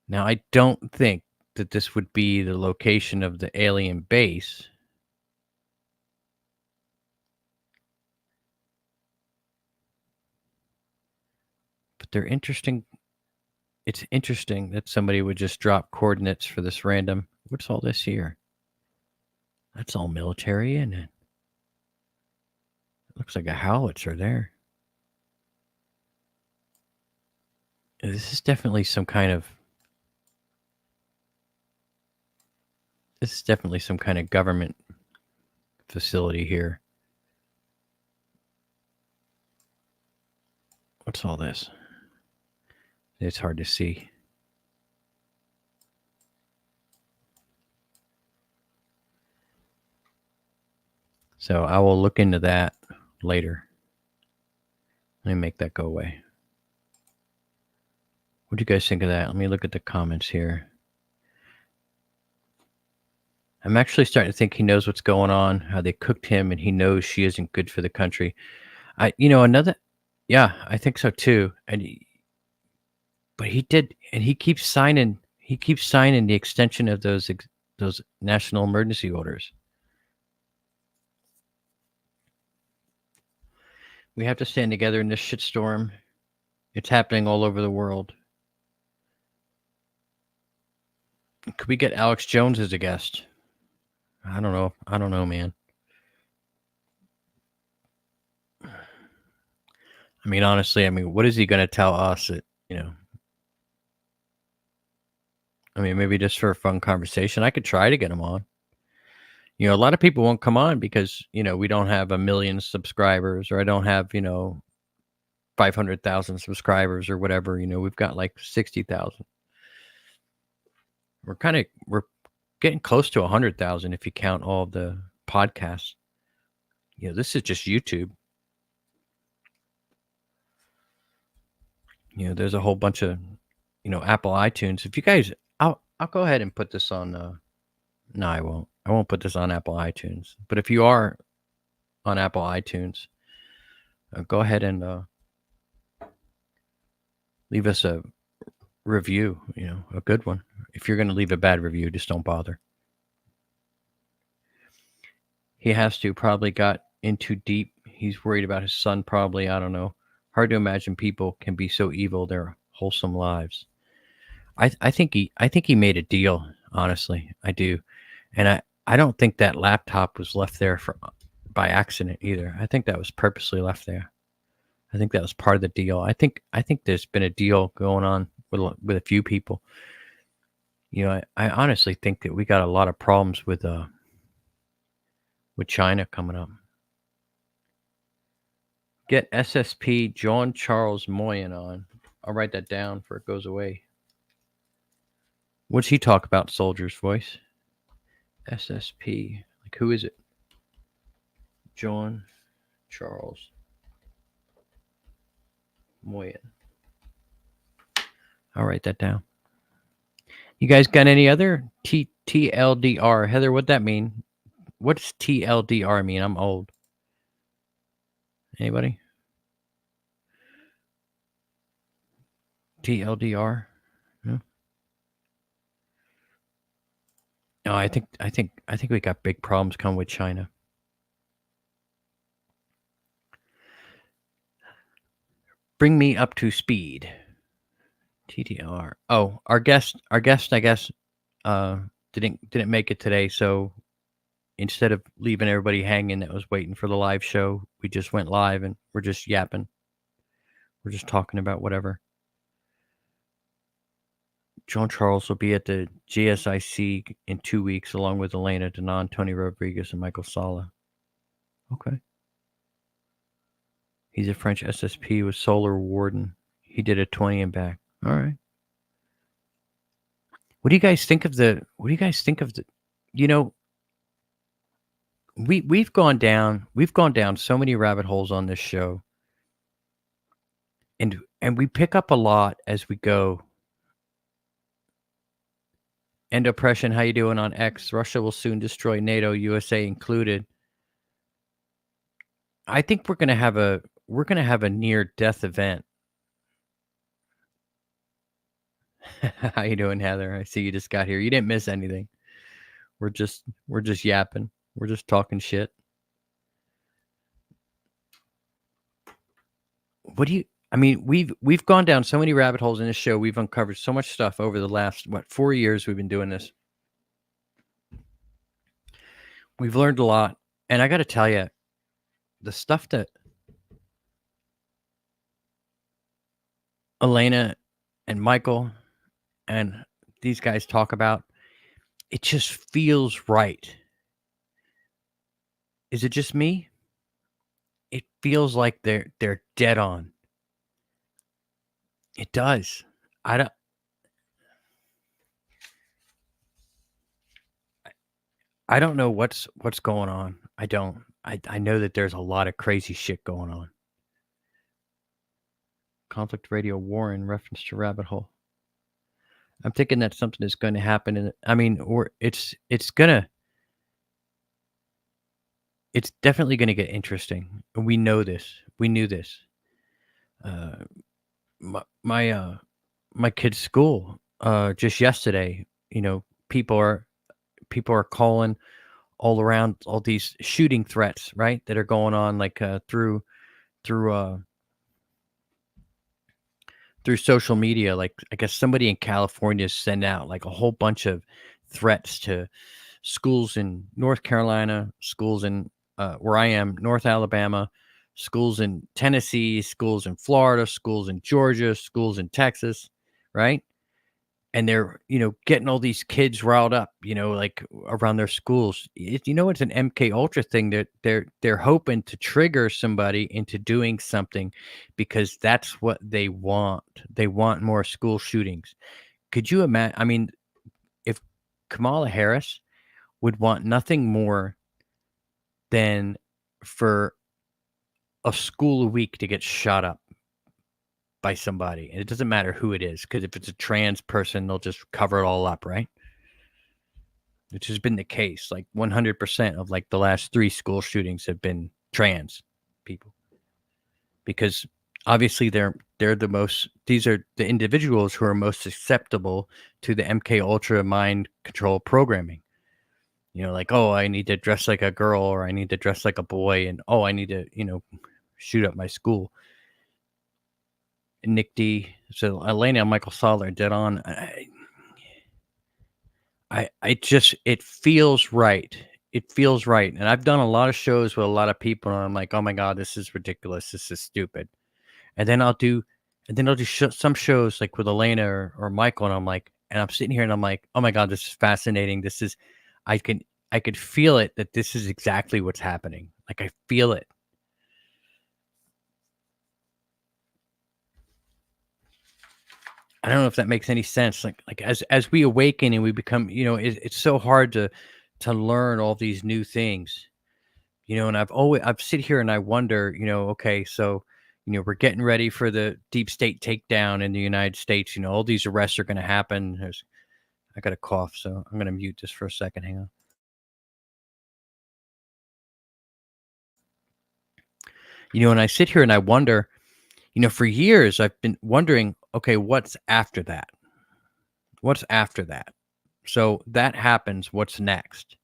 Now, I don't think that this would be the location of the alien base. But they're interesting. It's interesting that somebody would just drop coordinates for this random. What's all this here? That's all military, isn't it? It looks like a howitzer there. This is definitely some kind of. This is definitely some kind of government facility here. What's all this? It's hard to see. So I will look into that later. Let me make that go away. What do you guys think of that? Let me look at the comments here. I'm actually starting to think he knows what's going on, how they cooked him, and he knows she isn't good for the country. Yeah, I think so too. But he did, and he keeps signing the extension of those national emergency orders. We have to stand together in this shitstorm. It's happening all over the world. Could we get Alex Jones as a guest? I don't know, man. I'm I mean, honestly, what is he going to tell us that, maybe just for a fun conversation, I could try to get him on. A lot of people won't come on because, we don't have 1 million subscribers, or I don't have, 500,000 subscribers or whatever. We've got like 60,000. We're getting close to 100,000 if you count all of the podcasts. This is just YouTube. There's a whole bunch of, Apple iTunes. If you guys, I'll go ahead and put this on. No, I won't. I won't put this on Apple iTunes. But if you are on Apple iTunes, go ahead and leave us a review. A good one. If you're going to leave a bad review, just don't bother. He has to. Probably got in too deep. He's worried about his son. Probably. I don't know. Hard to imagine people can be so evil their wholesome lives. I think he made a deal. Honestly, I do, and I don't think that laptop was left there by accident either. I think that was purposely left there. I think that was part of the deal. I think there's been a deal going on with a few people. I honestly think that we got a lot of problems with China coming up. Get SSP John Charles Moyen on. I'll write that down before it goes away. What's he talk about? Soldier's voice. SSP. Like, who is it? John Charles Moyen. I'll write that down. You guys got any other TLDR? Heather, what'd that mean? What does TLDR mean? I'm old. Anybody? TLDR? No. No, I think we got big problems coming with China. Bring me up to speed. TTR. Oh, our guest, I guess, didn't make it today. So instead of leaving everybody hanging that was waiting for the live show, we just went live and we're just yapping. We're just talking about whatever. John Charles will be at the GSIC in 2 weeks, along with Elena, Danaan, Toni, Rodrigues, and Michael Salla. Okay. He's a French SSP with Solar Warden. He did a 20 and back. All right. What do you guys think of the? We've gone down so many rabbit holes on this show, and we pick up a lot as we go. End oppression. How you doing on X? Russia will soon destroy NATO, USA included. I think we're gonna have a near death event. How you doing, Heather? I see you just got here. You didn't miss anything. We're just yapping. We're just talking shit. We've gone down so many rabbit holes in this show. We've uncovered so much stuff over the last 4 years we've been doing this. We've learned a lot, and I got to tell you, the stuff that Elena and Michael and these guys talk about, it just feels right. Is it just me? It feels like they're dead on. It does. I don't know what's going on. I don't. I know that there's a lot of crazy shit going on. Conflict Radio War in reference to Rabbit Hole. I'm thinking that something is going to happen, it's definitely going to get interesting. We know this. We knew this. My kid's school, just yesterday, people are calling all around, all these shooting threats, right, that are going on, like through social media. Like, I guess somebody in California sent out like a whole bunch of threats to schools in North Carolina, schools in where I am, North Alabama, schools in Tennessee, schools in Florida, schools in Georgia, schools in Texas, right? And they're, getting all these kids riled up, like around their schools. It's an MK Ultra thing that they're hoping to trigger somebody into doing something because that's what they want. They want more school shootings. Could you imagine? I mean, if Kamala Harris would want nothing more than for a school a week to get shot up by somebody. And it doesn't matter who it is, because if it's a trans person, they'll just cover it all up, right? Which has been the case. Like 100% of like the last 3 school shootings have been trans people. Because obviously they're the most, these are the individuals who are most susceptible to the MK Ultra mind control programming. Like, oh, I need to dress like a girl, or I need to dress like a boy, and oh, I need to, shoot up my school. Nick D. So Elena and Michael Salla are dead on. It feels right. It feels right. And I've done a lot of shows with a lot of people, and I'm like, oh my God, this is ridiculous. This is stupid. And then I'll do some shows like with Elena or Michael, and I'm sitting here and I'm like, oh my God, this is fascinating. I could feel it, that this is exactly what's happening. Like, I feel it. I don't know if that makes any sense. Like as we awaken and we become, it's so hard to learn all these new things, and I've sit here and I wonder, okay, so, we're getting ready for the deep state takedown in the United States. All these arrests are going to happen. I got a cough, so I'm going to mute this for a second. Hang on. And I sit here and I wonder, for years I've been wondering, okay, what's after that? What's after that? So that happens. What's next?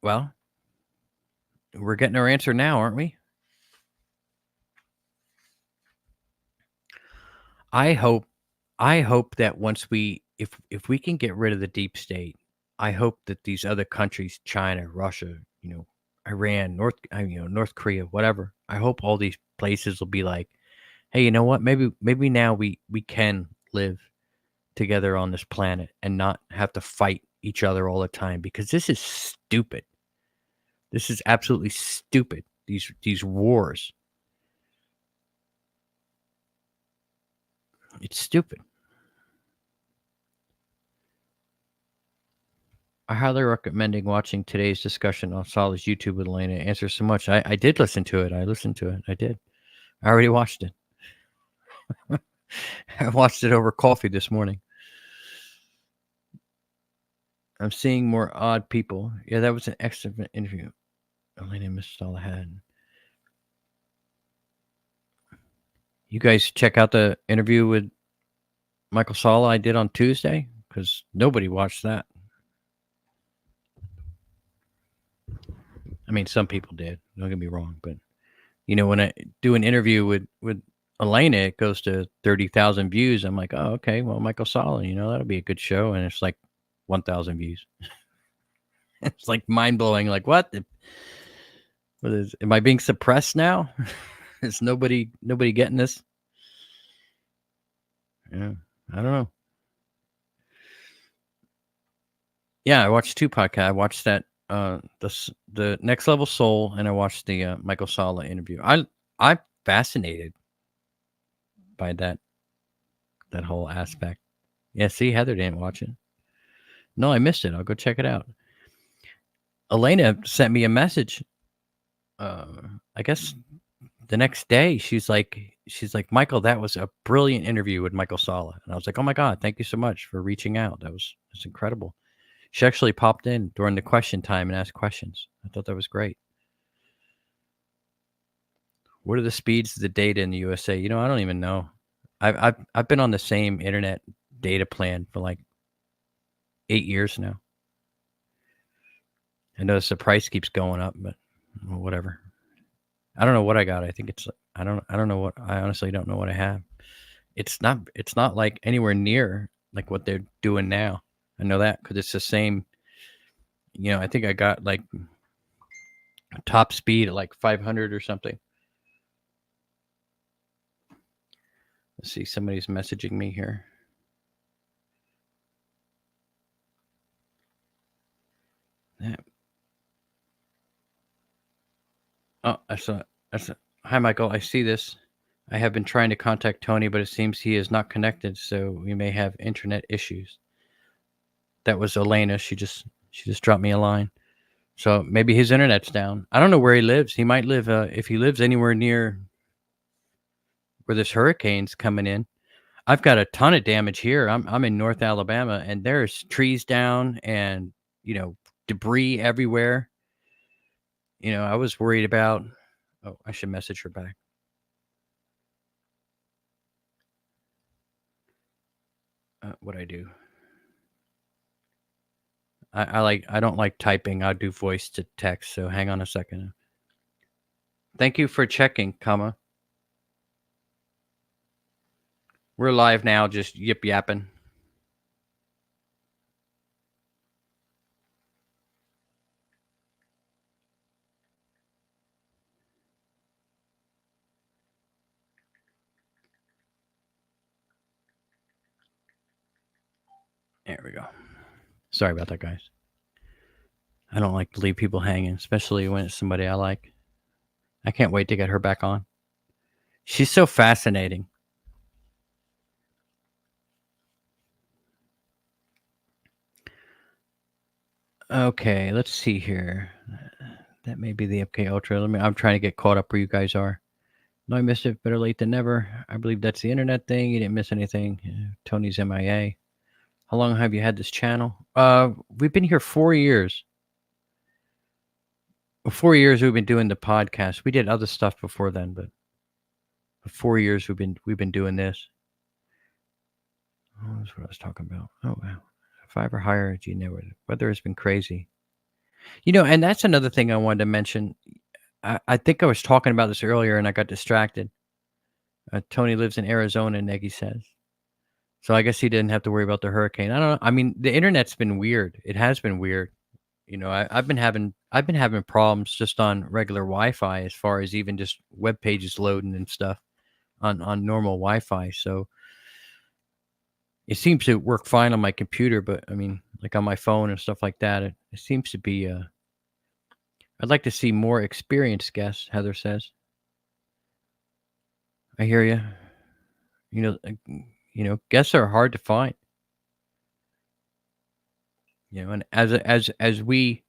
Well, we're getting our answer now, aren't we? I hope that once if we can get rid of the deep state, I hope that these other countries, China, Russia, Iran, North Korea, whatever, I hope all these places will be like, hey, you know what? Maybe now we can live together on this planet and not have to fight each other all the time, because this is stupid. This is absolutely stupid. These wars. It's stupid. I highly recommending watching today's discussion on Salla's YouTube with Elena. It answers so much. I did listen to it. I listened to it. I did. I already watched it. I watched it over coffee this morning. I'm seeing more odd people. Yeah, that was an excellent interview. Elena and Mr. Salla had. You guys check out the interview with Michael Salla I did on Tuesday, because nobody watched that. I mean, some people did. Don't get me wrong, but when I do an interview with Elena, it goes to 30,000 views. I'm like, oh, okay, well, Michael Salla, that'll be a good show, and it's like 1,000 views. It's like mind blowing. Like, what? Am I being suppressed now? Is nobody getting this? Yeah, I don't know. Yeah, I watched 2 podcasts. I watched that the Next Level Soul, and I watched the Michael Salla interview. I'm fascinated by that whole aspect. Yeah, see, Heather didn't watch it. No, I missed it. I'll go check it out. Elena sent me a message. I guess the next day, she's like, Michael, that was a brilliant interview with Michael Salla. And I was like, oh my God, thank you so much for reaching out. That's incredible. She actually popped in during the question time and asked questions. I thought that was great. What are the speeds of the data in the USA? I don't even know. I've been on the same internet data plan for like 8 years now. I notice the price keeps going up, but whatever. I don't know what I got. I think it's I don't know what I honestly don't know what I have. It's not like anywhere near like what they're doing now. I know that because it's the same. I think I got like top speed at like 500 or something. Let's see, somebody's messaging me here. Oh, hi, Michael. I see this. I have been trying to contact Toni, but it seems he is not connected, so we may have internet issues. That was Elena. She just dropped me a line. So maybe his internet's down. I don't know where he lives. He might live if he lives anywhere near where this hurricane's coming in. I've got a ton of damage here. I'm in North Alabama, and there's trees down and debris everywhere. I was worried about. Oh, I should message her back. What I do? I don't like typing. I do voice to text. So hang on a second. Thank you for checking, comma. We're live now, just yip yapping. There we go. Sorry about that, guys. I don't like to leave people hanging, especially when it's somebody I like. I can't wait to get her back on. She's so fascinating. Okay, let's see here. That may be the MK Ultra. I'm trying to get caught up where you guys are. No, I missed it. Better late than never. I believe that's the internet thing. You didn't miss anything. Tony's MIA. How long have you had this channel? We've been here 4 years. 4 years we've been doing the podcast. We did other stuff before then, but for 4 years we've been doing this. Oh, that's what I was talking about. Oh wow. 5 or higher, weather has been crazy. And that's another thing I wanted to mention. I think I was talking about this earlier and I got distracted. Tony lives in Arizona, Negi says. So I guess he didn't have to worry about the hurricane. I don't know. I mean, the internet's been weird. It has been weird. I've been having problems just on regular Wi-Fi as far as even just web pages loading and stuff on normal Wi-Fi. So it seems to work fine on my computer, but I mean, like on my phone and stuff like that, it seems to be. I'd like to see more experienced guests. Heather says. I hear you. Guests are hard to find. And as we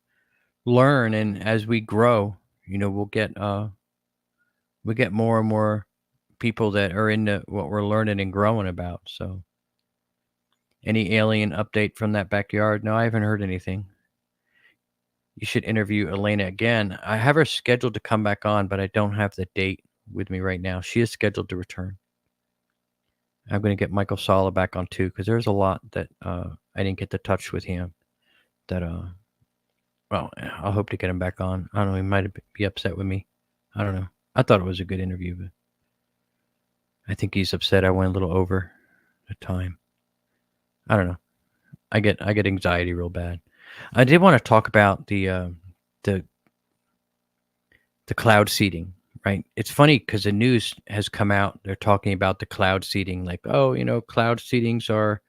learn and as we grow, we'll get more and more people that are into what we're learning and growing about. So, any alien update from that backyard? No, I haven't heard anything. You should interview Elena again. I have her scheduled to come back on, but I don't have the date with me right now. She is scheduled to return. I'm going to get Michael Salla back on too, because there's a lot that I didn't get to touch with him. That well, I'll hope to get him back on. I don't know. He might be upset with me. I don't know. I thought it was a good interview, but I think he's upset. I went a little over the time. I don't know. I get anxiety real bad. I did want to talk about the cloud seeding, right? It's funny because the news has come out. They're talking about the cloud seeding, like, oh, cloud seedings are.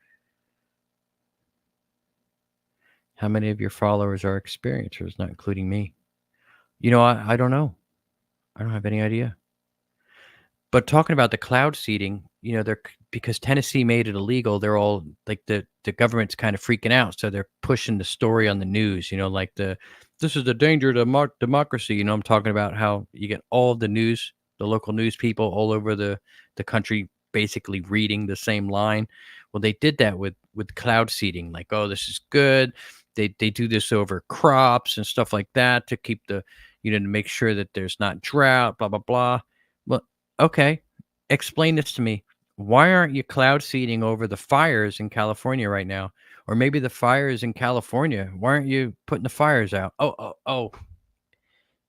How many of your followers are experiencers, not including me? I don't know. I don't have any idea. But talking about the cloud seeding, they're because Tennessee made it illegal. They're all like the government's kind of freaking out, so they're pushing the story on the news. Like this is the danger to democracy. I'm talking about how you get all of the news, the local news people all over the country, basically reading the same line. Well, they did that with cloud seeding. Like, oh, this is good. They do this over crops and stuff like that to keep the to make sure that there's not drought. Blah blah blah. Well, okay, explain this to me. Why aren't you cloud seeding over the fires in California right now? Or maybe the fires in California. Why aren't you putting the fires out? Oh.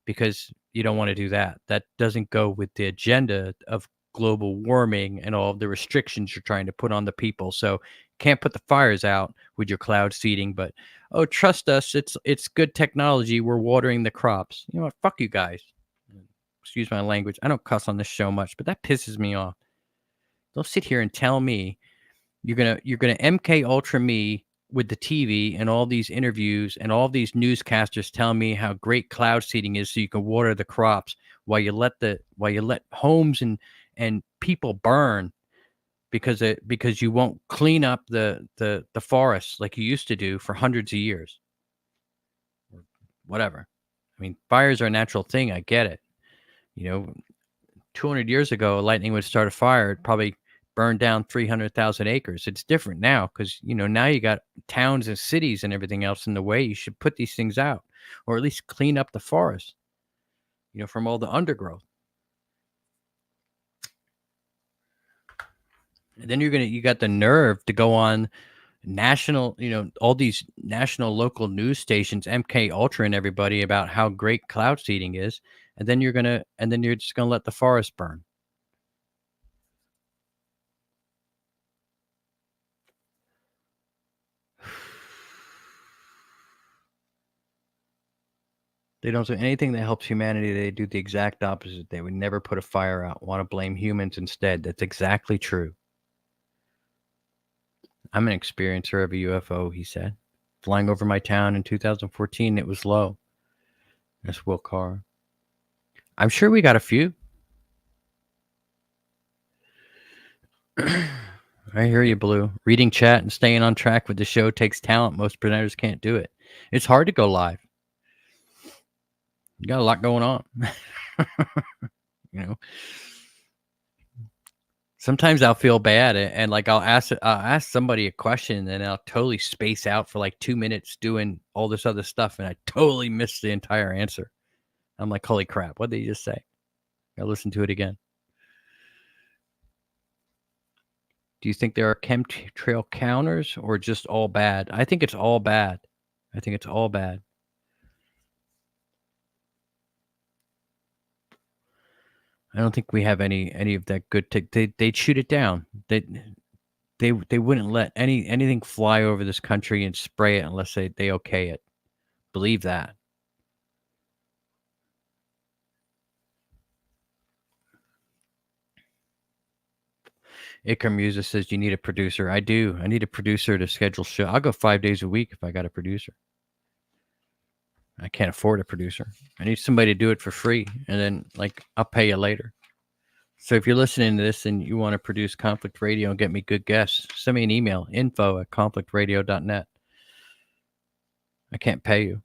Because you don't want to do that. That doesn't go with the agenda of global warming and all of the restrictions you're trying to put on the people. So can't put the fires out with your cloud seeding, but oh, trust us, it's good technology. We're watering the crops. You know what? Fuck you guys. Excuse my language. I don't cuss on this show much, but that pisses me off. Don't sit here and tell me you're gonna MK Ultra me with the TV and all these interviews and all these newscasters tell me how great cloud seeding is so you can water the crops while you let homes and people burn because you won't clean up the forests like you used to do for hundreds of years. Or whatever. I mean, fires are a natural thing. I get it. 200 years ago, lightning would start a fire. It probably burned down 300,000 acres. It's different now because, now you got towns and cities and everything else in the way. You should put these things out or at least clean up the forest, from all the undergrowth. And then you got the nerve to go on national, all these national local news stations, MK Ultra and everybody about how great cloud seeding is. And then you're just going to let the forest burn. They don't do anything that helps humanity. They do the exact opposite. They would never put a fire out, want to blame humans instead. That's exactly true. I'm an experiencer of a UFO, he said. Flying over my town in 2014, it was low. That's Will Carr. I'm sure we got a few. I hear you, Blue. Reading chat and staying on track with the show takes talent. Most presenters can't do it. It's hard to go live. You got a lot going on. Sometimes I'll feel bad and like I'll ask somebody a question and I'll totally space out for like 2 minutes doing all this other stuff and I totally miss the entire answer. I'm like, holy crap, what did he just say? I'll listen to it again. Do you think there are chemtrail counters or just all bad? I think it's all bad. I don't think we have any of that good they'd shoot it down. They wouldn't let anything fly over this country and spray it unless they okay it. Believe that. Ikram Musa says you need a producer. I do. I need a producer to schedule show. I'll go 5 days a week if I got a producer. I can't afford a producer. I need somebody to do it for free, and then I'll pay you later. So if you're listening to this and you want to produce Conflict Radio and get me good guests, send me an email, info@conflictradio.net. I can't pay you,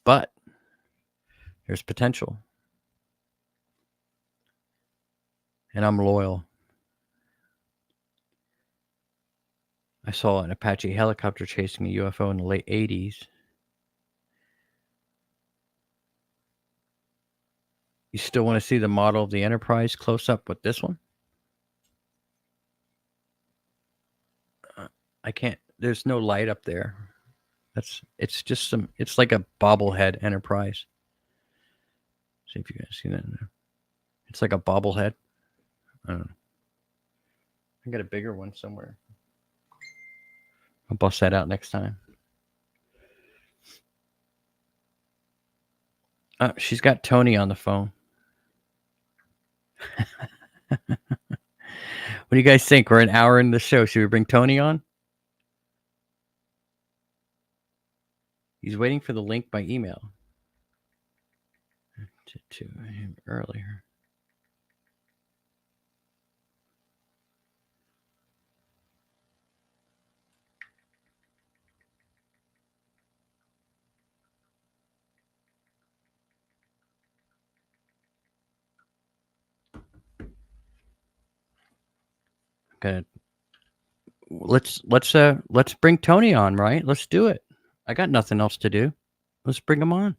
but there's potential. And I'm loyal. I saw an Apache helicopter chasing a UFO in the late 80s. You still want to see the model of the Enterprise close up with this one? I can't. There's no light up there. It's just it's like a bobblehead Enterprise. See if you guys see that in there. It's like a bobblehead. I don't know. I got a bigger one somewhere. I'll bust that out next time. She's got Toni on the phone. What do you guys think? We're an hour in the show. Should we bring Toni on? He's waiting for the link by email. To him earlier. Let's bring Toni on, right? Let's do it. I got nothing else to do. Let's bring him on.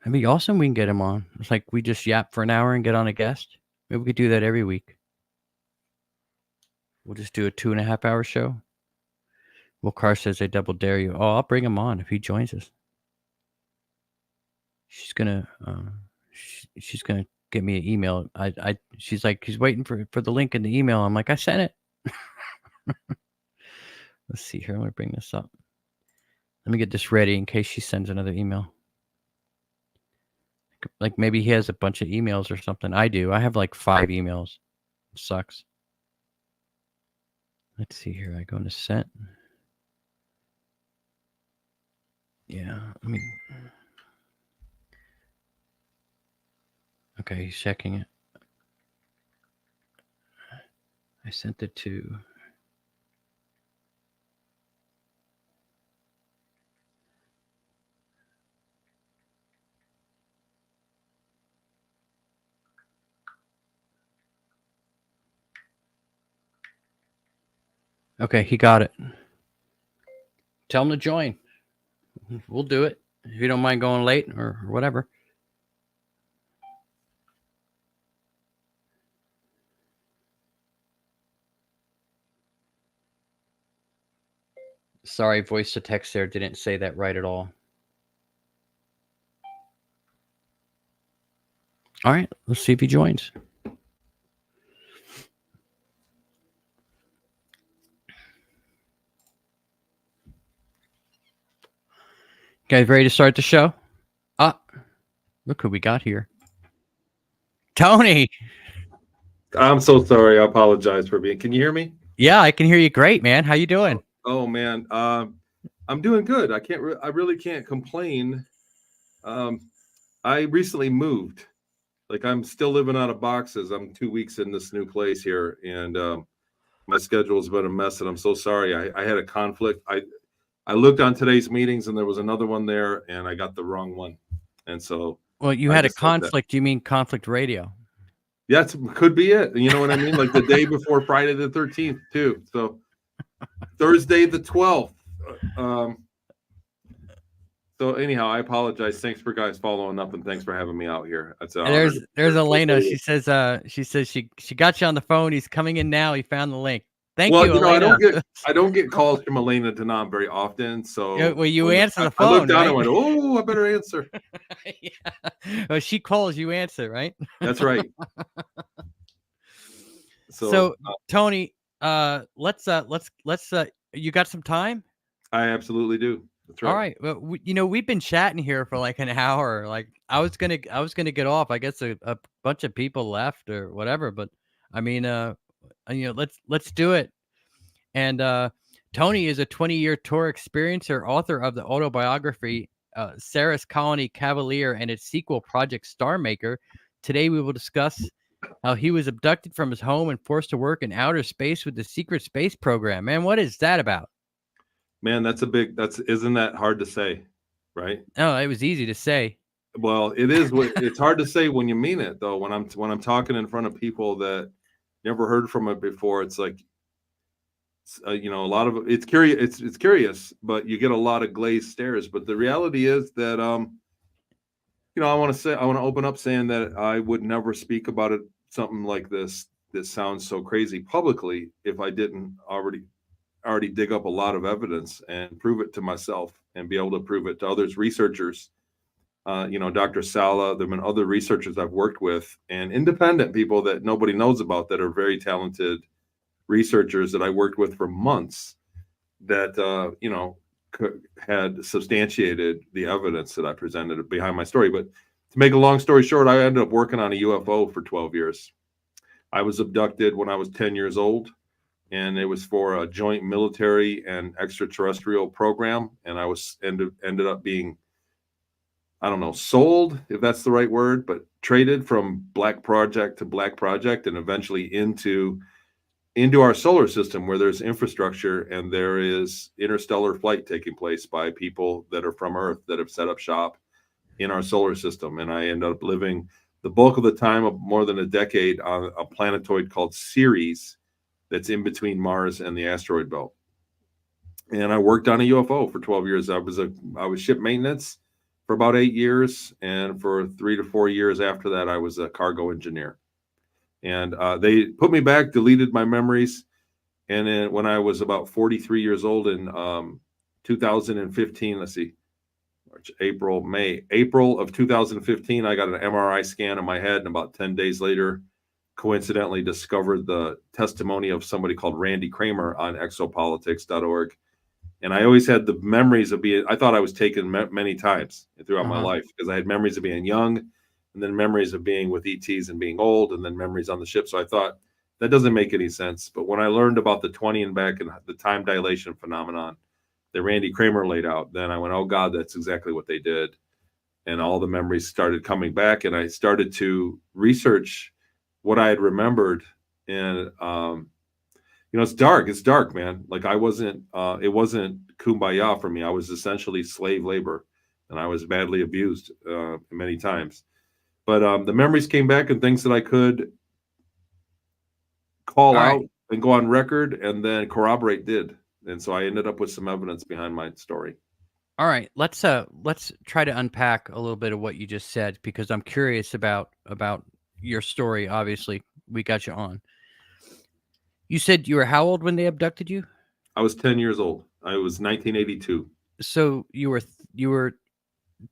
It'd be awesome. We can get him on. It's like we just yap for an hour and get on a guest. Maybe we could do that every week. We'll just do a 2.5 hour show. Will Carr says I double dare you. Oh, I'll bring him on if he joins us. She's gonna get me an email. She's like, he's waiting for the link in the email. I'm like, I sent it. Let's see here. Let me bring this up. Let me get this ready in case she sends another email. Like maybe he has a bunch of emails or something. I do. I have like 5 emails. It sucks. Let's see here. I go into sent. Yeah. Let me. Okay, he's checking it. I sent it to. Okay, he got it. Tell him to join. We'll do it. If you don't mind going late or whatever. Sorry, voice to text there didn't say that right at all. All right, let's see if he joins. Guys, ready to start the show? Look who we got here. Toni! I'm so sorry. I apologize for being. Can you hear me? Yeah, I can hear you great, man. How you doing? Oh man, I'm doing good. I really can't complain. I recently moved. Like I'm still living out of boxes. I'm 2 weeks in this new place here, and my schedule's been a mess. And I'm so sorry. I had a conflict. I looked on today's meetings, and there was another one there, and I got the wrong one. And so, well, you had a conflict. You mean conflict radio? Yeah, could be it. You know what I mean? Like the day before Friday the 13th, too. So Thursday the 12th. So anyhow, I apologize. Thanks for guys following up, and thanks for having me out here. There's Elena. She says she got you on the phone. He's coming in now. He found the link. Thank you, Elena. I don't get calls from Elena Danaan very often. So well, you answer the phone. I looked down right? and went, "Oh, I better answer." Yeah. Well, she calls, you answer, right? That's right. So Toni, let's you got some time? I absolutely do. That's right. All right. Well, we've been chatting here for like an hour. Like I was gonna get off. I guess a bunch of people left or whatever. But I mean, let's do it. And Toni is a 20-year tour experiencer, author of the autobiography Ceres Colony Cavalier and its sequel project Starmaker. Today we will discuss how he was abducted from his home and forced to work in outer space with the secret space program. Man, what is that about? Man, isn't that hard to say, right? No, it was easy to say. Well, it is. It's hard to say when you mean it, though. When I'm talking in front of people that never heard from it before, it's like, a lot of it's curious. It's curious, but you get a lot of glazed stares. But the reality is that, I want to open up saying that I would never speak about it, something like this that sounds so crazy publicly, if I didn't already dig up a lot of evidence and prove it to myself and be able to prove it to others, researchers. Dr. Salla, there have been other researchers I've worked with and independent people that nobody knows about that are very talented researchers that I worked with for months that, had substantiated the evidence that I presented behind my story. But to make a long story short, I ended up working on a UFO for 12 years. I was abducted when I was 10 years old, and it was for a joint military and extraterrestrial program. And I ended up being, I don't know, sold, if that's the right word, but traded from black project to black project and eventually into our solar system where there's infrastructure and there is interstellar flight taking place by people that are from Earth that have set up shop in our solar system. And I ended up living the bulk of the time of more than a decade on a planetoid called Ceres that's in between Mars and the asteroid belt. And I worked on a UFO for 12 years. I was ship maintenance for about 8 years. And for 3 to 4 years after that, I was a cargo engineer. And they put me back, deleted my memories. And then when I was about 43 years old in 2015, March, April, May, April of 2015, I got an MRI scan of my head, and about 10 days later, coincidentally discovered the testimony of somebody called Randy Kramer on exopolitics.org. And I always had the memories of being, I thought I was taken many times throughout my life, because I had memories of being young, and then memories of being with ETs and being old, and then memories on the ship. So I thought, that doesn't make any sense. But when I learned about the 20 and back and the time dilation phenomenon that Randy Kramer laid out, then I went, oh God, that's exactly what they did. And all the memories started coming back, and I started to research what I had remembered. And, it's dark, man. Like it wasn't kumbaya for me. I was essentially slave labor, and I was badly abused many times. But the memories came back, and things that I could call out and go on record and then corroborate did. And so I ended up with some evidence behind my story. All right, let's try to unpack a little bit of what you just said, because I'm curious about your story. Obviously, we got you on. You said you were how old when they abducted you? I was 10 years old. I was 1982. So you were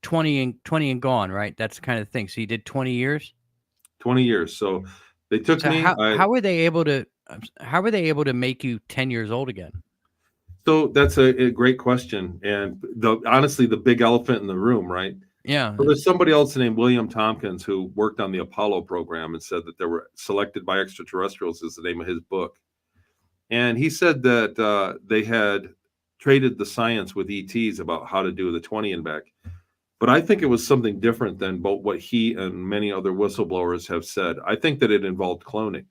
20 and gone, right? That's the kind of thing. So you did 20 years? 20 years. So they took me. How were they able to make you 10 years old again? So that's a great question. And honestly, the big elephant in the room, right? Yeah. So there's somebody else named William Tompkins who worked on the Apollo program and said that they were selected by extraterrestrials, is the name of his book. And he said that they had traded the science with ETs about how to do the 20 and back. But I think it was something different than both what he and many other whistleblowers have said. I think that it involved cloning.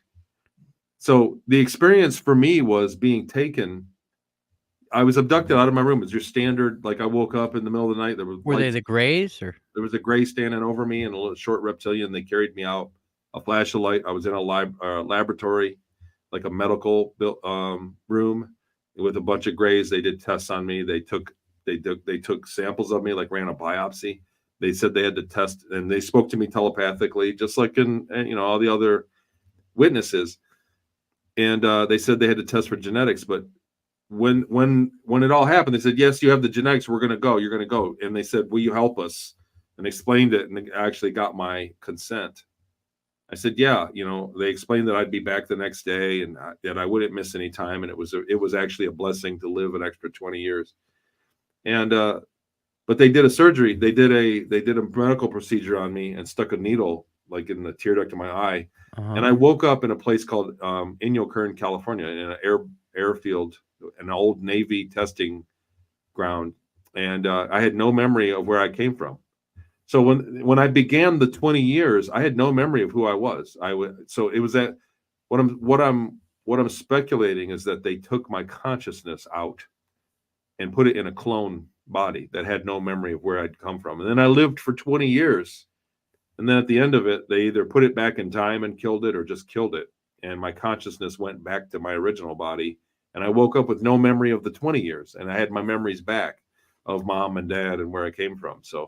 So the experience for me was being taken. I was abducted out of my room. It's your standard, like I woke up in the middle of the night. Were they the Greys, or there was a Gray standing over me and a little short reptilian. They carried me out, a flash of light. I was in a laboratory, like a medical room with a bunch of Grays. They did tests on me. They took samples of me, like ran a biopsy. They said they had to test, and they spoke to me telepathically, just like in all the other witnesses. And they said they had to test for genetics, but when it all happened, they said, yes, you have the genetics. We're going to go. You're going to go. And they said, will you help us? And explained it, and they actually got my consent. I said, yeah. They explained that I'd be back the next day, and that I wouldn't miss any time. And it was actually a blessing to live an extra 20 years. And but they did a surgery. They did a medical procedure on me and stuck a needle like in the tear duct of my eye. And I woke up in a place called Inyokern, California, in an airfield, an old Navy testing ground. And I had no memory of where I came from. So when I began the 20 years, I had no memory of who I was. So it was that what I'm speculating is that they took my consciousness out and put it in a clone body that had no memory of where I'd come from. And then I lived for 20 years. And then at the end of it, they either put it back in time and killed it or just killed it. And my consciousness went back to my original body. And I woke up with no memory of the 20 years. And I had my memories back of mom and dad and where I came from. So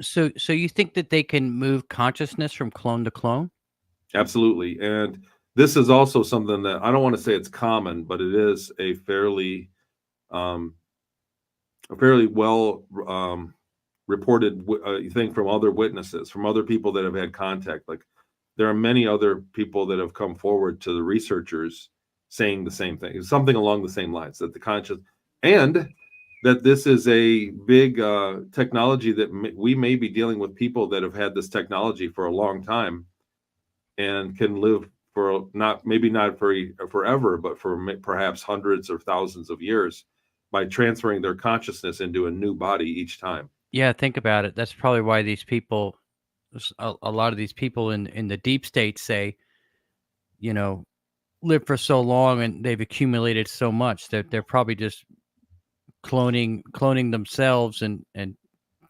you think that they can move consciousness from clone to clone? Absolutely. And this is also something that I don't want to say it's common, but it is a fairly well reported thing from other witnesses, from other people that have had contact. Like there are many other people that have come forward to the researchers saying the same thing, something along the same lines, that the conscious, and that this is a big technology that we may be dealing with people that have had this technology for a long time and can live for maybe not forever, but for perhaps hundreds or thousands of years by transferring their consciousness into a new body each time. Yeah, think about it. That's probably why these people, a lot of these people in the deep state say, live for so long and they've accumulated so much that they're probably just cloning themselves and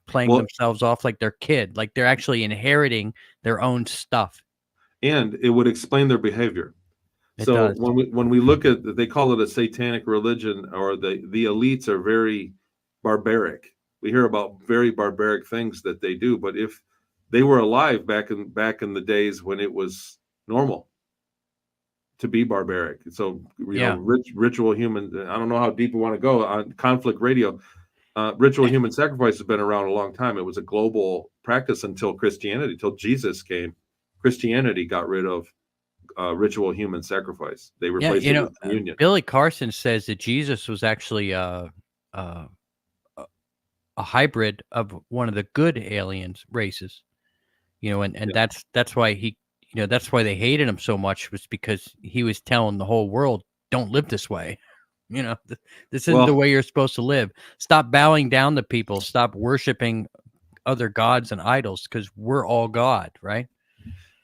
playing themselves off like their kid, like they're actually inheriting their own stuff. And it would explain their behavior. So when we look at, they call it a satanic religion, or the elites are very barbaric. We hear about very barbaric things that they do, but if they were alive back in the days when it was normal to be barbaric, so ritual human. I don't know how deep we want to go on conflict radio. ritual human sacrifice has been around a long time. It was a global practice until Christianity, till Jesus came. Christianity got rid of ritual human sacrifice. They Yeah, replaced it with communion. Billy Carson says that Jesus was actually a hybrid of one of the good aliens races. And Yeah. that's why that's why they hated him so much, was because he was telling the whole world, don't live this way. This isn't the Well, way you're supposed to live. Stop bowing down to people. Stop worshiping other gods and idols, because we're all God, right?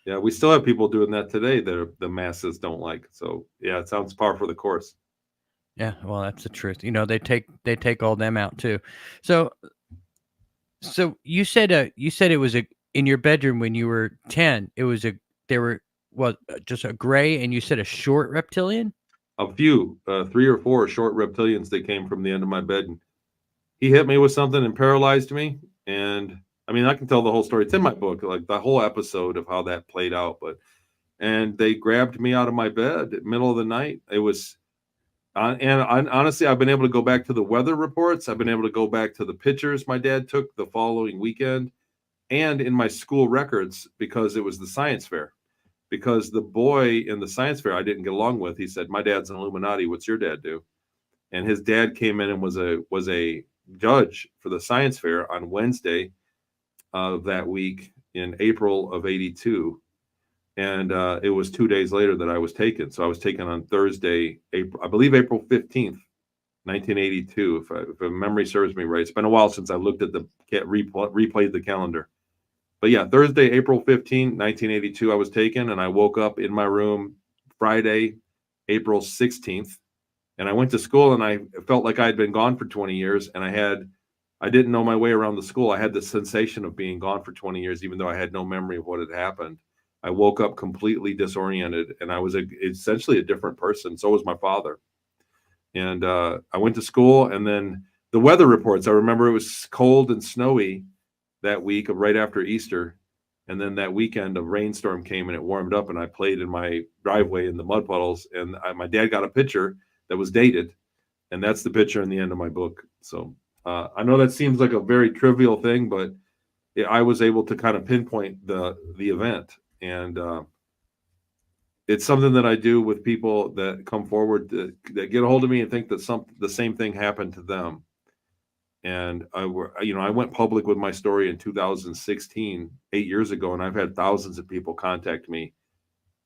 yeah, we still have people doing that today that the masses don't like. So yeah, it sounds par for the course. Yeah, well, that's the truth. They take all them out too. So you said it was in your bedroom when you were 10. It was there were just a gray, and you said a short reptilian. A few, 3 or 4 short reptilians that came from the end of my bed. And he hit me with something and paralyzed me. And I mean, I can tell the whole story. It's in my book, like the whole episode of how that played out. And they grabbed me out of my bed at middle of the night. It was, honestly, I've been able to go back to the weather reports. I've been able to go back to the pictures my dad took the following weekend, and in my school records, because it was the science fair. Because the boy in the science fair I didn't get along with, he said, "My dad's an Illuminati. What's your dad do?" And his dad came in and was a judge for the science fair on Wednesday of that week in April of '82. And it was 2 days later that I was taken. So I was taken on Thursday, I believe April 15th, 1982, if memory serves me right. It's been a while since I looked at replayed the calendar. But yeah, Thursday, April 15, 1982, I was taken, and I woke up in my room Friday, April 16th. And I went to school, and I felt like I had been gone for 20 years. And I didn't know my way around the school. I had the sensation of being gone for 20 years, even though I had no memory of what had happened. I woke up completely disoriented, and I was essentially a different person. So was my father. And I went to school, and then the weather reports, I remember it was cold and snowy that week of right after Easter. And then that weekend a rainstorm came and it warmed up, and I played in my driveway in the mud puddles. And my dad got a picture that was dated, and that's the picture in the end of my book. So I know that seems like a very trivial thing, but I was able to kind of pinpoint the event. And it's something that I do with people that come forward that get a hold of me and think that the same thing happened to them. And I went public with my story in 2016, 8 years ago, and I've had thousands of people contact me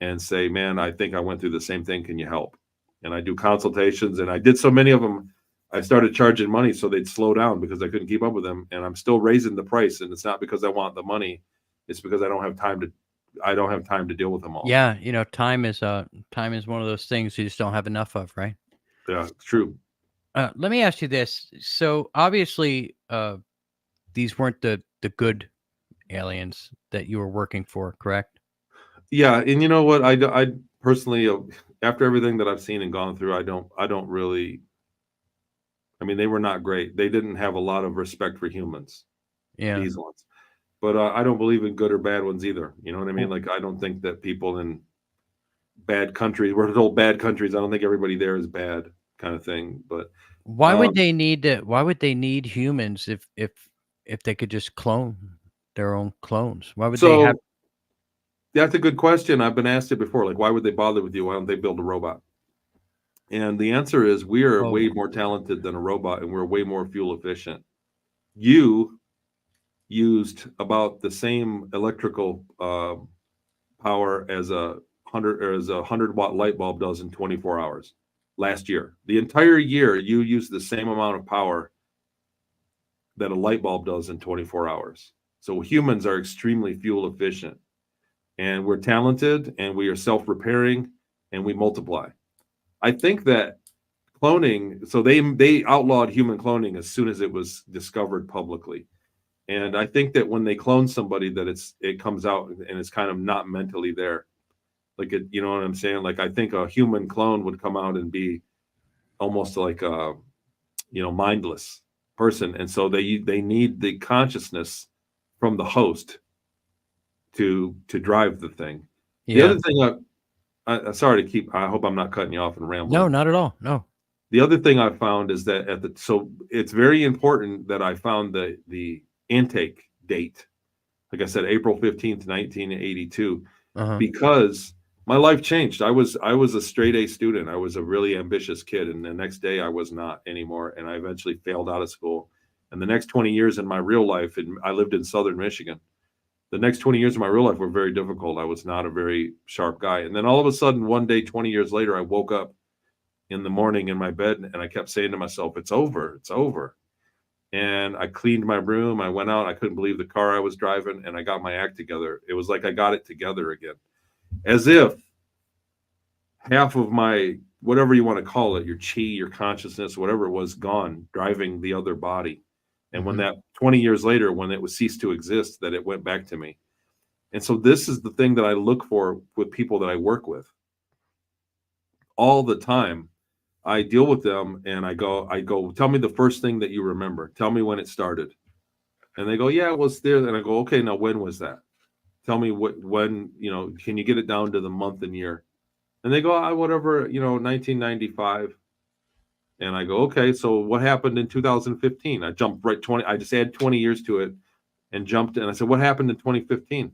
and say, "Man, I think I went through the same thing. Can you help?" And I do consultations, and I did so many of them, I started charging money so they'd slow down because I couldn't keep up with them. And I'm still raising the price, and it's not because I want the money; it's because I don't have time to deal with them all. Yeah, time is one of those things you just don't have enough of, right? Yeah, it's true. Let me ask you this. So obviously, these weren't the good aliens that you were working for, correct? Yeah, and you know what? I personally, after everything that I've seen and gone through, I don't really. I mean, they were not great. They didn't have a lot of respect for humans. Yeah. These ones, but I don't believe in good or bad ones either. You know what I mean? Like, I don't think that people in bad countries, we're told bad countries, I don't think everybody there is bad, kind of thing. But Why would they need to? Why would they need humans if they could just clone their own clones? Why would they have? so that's a good question. I've been asked it before. Like, why would they bother with you? Why don't they build a robot? And the answer is we are Oh, way more talented than a robot, and we're way more fuel efficient. You used about the same electrical power as a 100-watt light bulb does in 24 hours last year. The entire year, you used the same amount of power that a light bulb does in 24 hours. So humans are extremely fuel efficient, and we're talented, and we are self-repairing, and we multiply. I think that cloning, so they outlawed human cloning as soon as it was discovered publicly. And I think that when they clone somebody, that it comes out and it's kind of not mentally there. Like, you know what I'm saying? Like, I think a human clone would come out and be almost like a, mindless person. And so they need the consciousness from the host to drive the thing. The yeah. other thing, sorry to keep, I hope I'm not cutting you off and rambling. No, not at all. No. The other thing I found is that so it's very important that I found the intake date. Like I said, April 15th, 1982, because my life changed. I was a straight A student. I was a really ambitious kid, and the next day I was not anymore, and I eventually failed out of school. And the next 20 years in my real life, and I lived in Southern Michigan. The next 20 years of my real life were very difficult. I was not a very sharp guy. And then all of a sudden, one day, 20 years later, I woke up in the morning in my bed, and I kept saying to myself, it's over, it's over. And I cleaned my room. I went out. I couldn't believe the car I was driving, and I got my act together. It was like I got it together again, as if half of my, whatever you want to call it, your chi, your consciousness, whatever it was, gone, driving the other body. And when that 20 years later, when it was ceased to exist, that it went back to me. And so this is the thing that I look for with people that I work with all the time. I deal with them and I go, tell me the first thing that you remember. Tell me when it started. And they go, yeah, it was there. And I go, okay, now when was that? Tell me when, can you get it down to the month and year? And they go, whatever, 1995. And I go, okay, so what happened in 2015? I jumped right 20. I just add 20 years to it and jumped. And I said, what happened in 2015?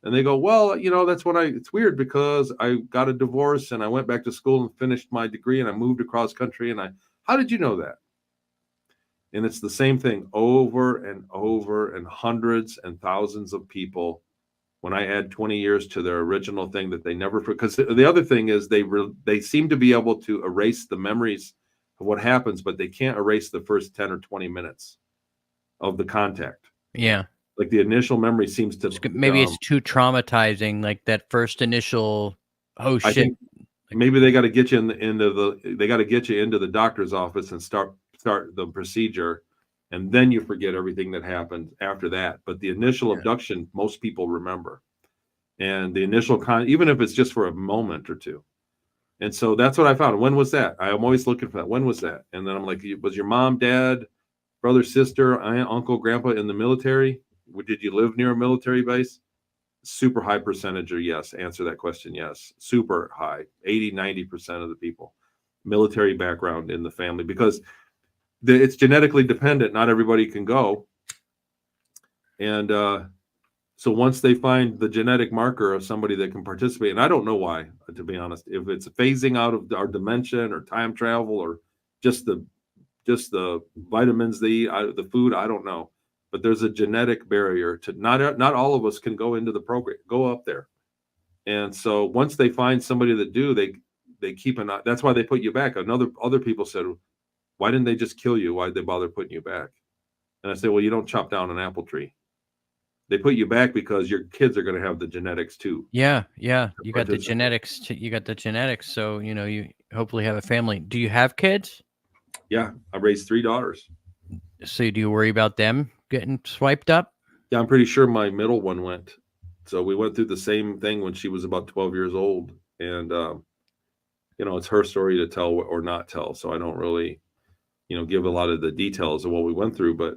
And they go, well, that's when it's weird because I got a divorce and I went back to school and finished my degree and I moved across country. And how did you know that? And it's the same thing over and over, and hundreds and thousands of people. When I add 20 years to their original thing that they never, because the other thing is they seem to be able to erase the memories of what happens, but they can't erase the first 10 or 20 minutes of the contact. Yeah. Like the initial memory seems to maybe it's too traumatizing, like that first initial shit. I think maybe they got to get you into the doctor's office and start the procedure, and then you forget everything that happened after that. But the initial abduction, most people remember, and the initial even if it's just for a moment or two. And so that's what I found. When was that? I'm always looking for that. When was that? And then I'm like, was your mom, dad, brother, sister, aunt, uncle, grandpa in the military? Did you live near a military base? Super high percentage or yes. Answer that question, yes. Super high, 80-90% of the people. Military background in the family, because it's genetically dependent. Not everybody can go. And so once they find the genetic marker of somebody that can participate, and I don't know why, to be honest, if it's phasing out of our dimension or time travel or just the vitamins they eat, the food, I don't know. But there's a genetic barrier to not all of us can go into the program, go up there. And so once they find somebody that do, they keep an eye. That's why they put you back. Other people said, why didn't they just kill you? Why'd they bother putting you back? And I say, well, you don't chop down an apple tree. They put you back because your kids are going to have the genetics too. Yeah. You got the genetics. So, you hopefully have a family. Do you have kids? Yeah, I raised 3 daughters. So do you worry about them getting swiped up? Yeah, I'm pretty sure my middle one went. So we went through the same thing when she was about 12 years old. And, it's her story to tell or not tell. So I don't really, give a lot of the details of what we went through. But,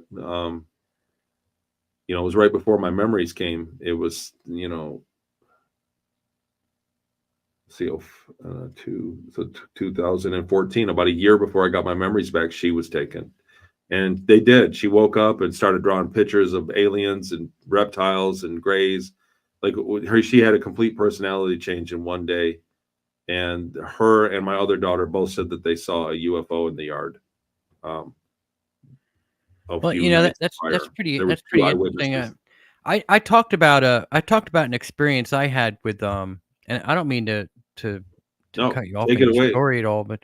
it was right before my memories came. It was, 2014, about a year before I got my memories back, she was taken. And they did. She woke up and started drawing pictures of aliens and reptiles and grays. Like she had a complete personality change in one day. And her and my other daughter both said that they saw a UFO in the yard. Well, that's pretty interesting. I talked about an experience I had with and I don't mean to cut you off in your story at all, but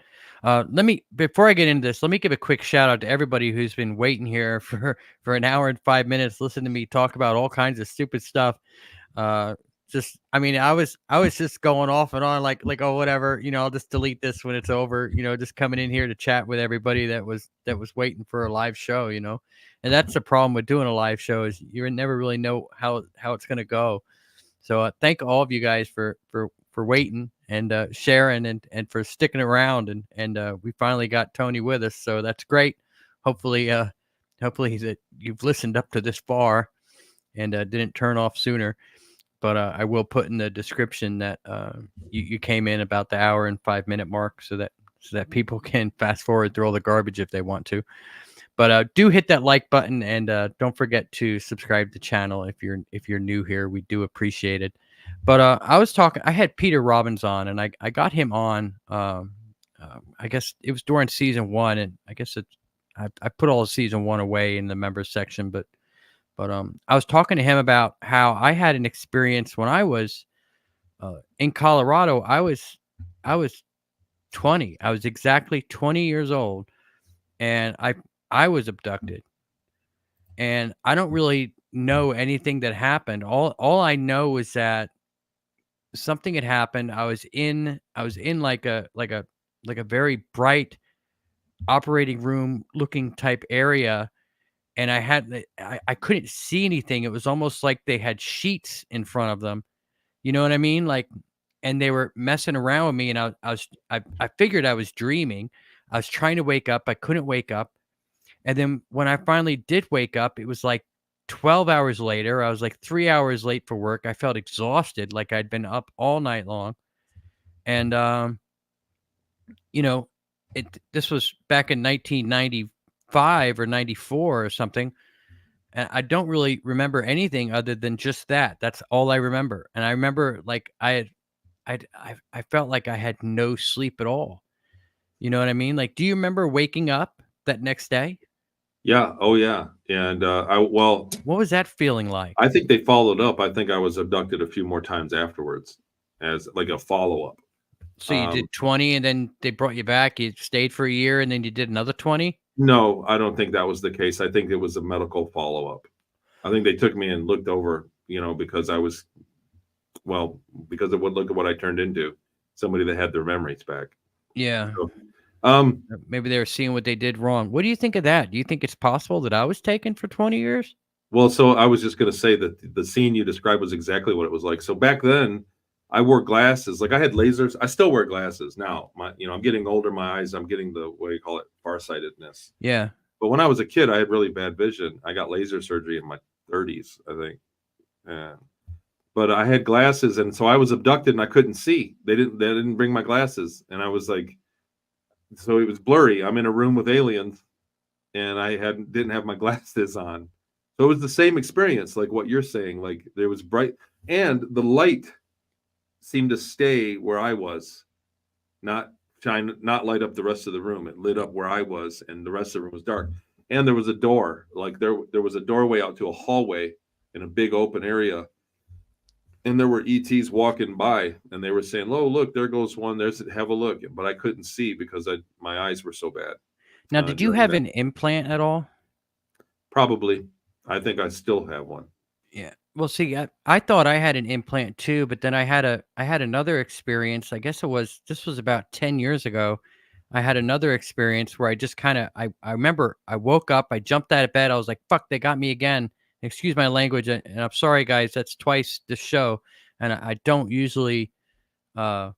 before I get into this, let me give a quick shout out to everybody who's been waiting here for an hour and 5 minutes, listening to me talk about all kinds of stupid stuff. I was just going off and on like, oh, whatever, I'll just delete this when it's over, just coming in here to chat with everybody that was waiting for a live show, and that's the problem with doing a live show is you never really know how it's going to go. So thank all of you guys for waiting and sharing and for sticking around. And we finally got Toni with us. So that's great. Hopefully that you've listened up to this far and didn't turn off sooner. But I will put in the description that you came in about the hour and 5 minute mark. So so that people can fast forward through all the garbage if they want to. But do hit that like button, and don't forget to subscribe to the channel if you're new here. We do appreciate it. But I had Peter Robbins on, and I got him on. I guess it was during season 1, and I guess I put all of season 1 away in the members section, but I was talking to him about how I had an experience when I was in Colorado. I was 20. I was exactly 20 years old, and I was abducted, and I don't really know anything that happened. All I know is that something had happened. I was in like a very bright operating room looking type area, and I couldn't see anything. It was almost like they had sheets in front of them. You know what I mean? Like, and they were messing around with me, and I figured I was dreaming. I was trying to wake up. I couldn't wake up. And then when I finally did wake up, it was like 12 hours later. I was like 3 hours late for work. I felt exhausted, like I'd been up all night long. And, this was back in 1995 or 94 or something. And I don't really remember anything other than just that. That's all I remember. And I remember like I felt like I had no sleep at all. You know what I mean? Like, do you remember waking up that next day? Yeah. Oh, yeah. And what was that feeling like? I think they followed up. I think I was abducted a few more times afterwards as like a follow up. So you did 20, and then they brought you back. You stayed for a year, and then you did another 20. No, I don't think that was the case. I think it was a medical follow up. I think they took me and looked over, because because it would look at what I turned into, somebody that had their memories back. Yeah. So, maybe they were seeing what they did wrong. What do you think of that? Do you think it's possible that I was taken for 20 years? Well, so I was just going to say that the scene you described was exactly what it was like. So back then, I wore glasses. Like I had lasers. I still wear glasses now. I'm getting older. My eyes. I'm getting the what do you call it? Farsightedness. Yeah. But when I was a kid, I had really bad vision. I got laser surgery in my 30s, I think. But I had glasses, and so I was abducted, and I couldn't see. They didn't bring my glasses, and I was like, so it was blurry. I'm in a room with aliens, and I didn't have my glasses on. So it was the same experience, like what you're saying. Like there was bright, and the light seemed to stay where I was, not light up the rest of the room. It lit up where I was, and the rest of the room was dark. And there was a door, like there was a doorway out to a hallway in a big open area. And there were ETs walking by, and they were saying, "Oh, look, there goes one. Have a look." But I couldn't see because my eyes were so bad. Now, did you have an implant at all? Probably. I think I still have one. Yeah. Well, see, I thought I had an implant too, but then I had another experience. I guess this was about 10 years ago. I had another experience where I just I remember I woke up, I jumped out of bed. I was like, fuck, they got me again. Excuse my language. And I'm sorry, guys. That's twice this show. And I don't usually, I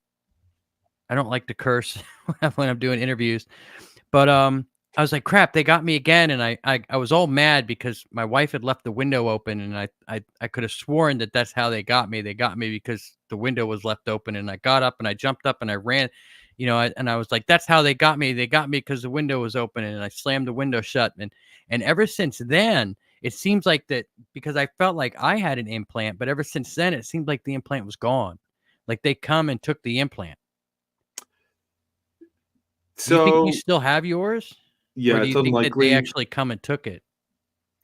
don't like to curse when I'm doing interviews, but, I was like, crap, they got me again. And I was all mad because my wife had left the window open, and I could have sworn that that's how they got me. They got me because the window was left open, and I got up and I jumped up and I ran, and I was like, that's how they got me. They got me because the window was open, and I slammed the window shut. And ever since then, it seems like that because I felt like I had an implant, but ever since then, it seemed like the implant was gone. Like they come and took the implant. So you think you still have yours? Yeah, it's unlikely that they actually come and took it.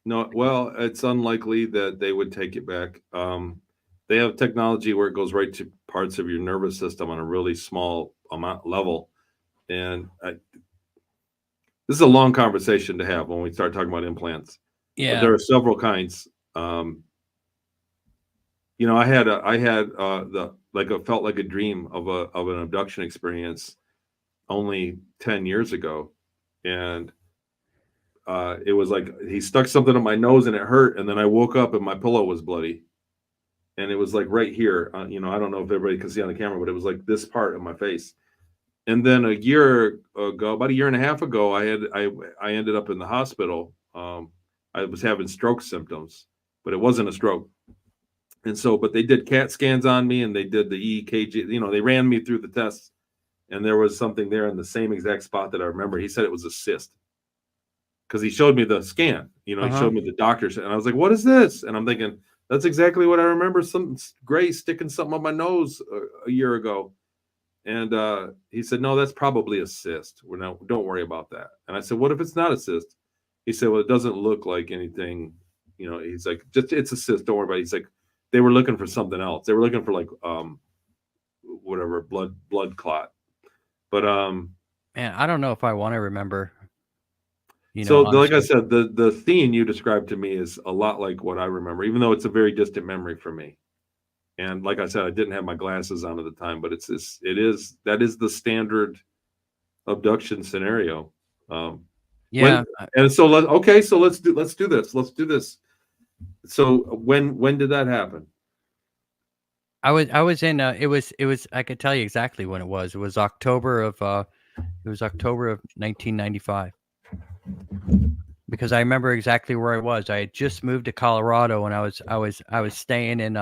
No, well, it's unlikely that they would take it back. They have technology where it goes right to parts of your nervous system on a really small level. And this is a long conversation to have when we start talking about implants. Yeah, but there are several kinds. I had it felt like a dream of an abduction experience only 10 years ago. And it was like he stuck something in my nose and it hurt, and then I woke up and my pillow was bloody, and it was like right here. I don't know if everybody can see on the camera, but it was like this part of my face. And then about a year and a half ago, I ended up in the hospital. I was having stroke symptoms, but it wasn't a stroke. And so, but they did CAT scans on me, and they did the EKG. They ran me through the tests. and there was something there in the same exact spot that I remember. He said it was a cyst because he showed me the scan. He showed me the doctor's, and I was like, "What is this?" And I'm thinking, that's exactly what I remember. Some gray sticking something up my nose a year ago. And he said, "No, that's probably a cyst. Don't worry about that." And I said, "What if it's not a cyst?" He said, "Well, it doesn't look like anything. He's like, just it's a cyst. Don't worry about it." He's like, they were looking for something else. They were looking for like whatever blood clot. But man, I don't know if I want to remember. So like I said, the scene you described to me is a lot like what I remember, even though it's a very distant memory for me. And like I said, I didn't have my glasses on at the time, but that is the standard abduction scenario. Yeah. And so let's do this. So when did that happen? I was in it was I could tell you exactly when it was. It was October of 1995. Because I remember exactly where I was. I had just moved to Colorado, and I was staying in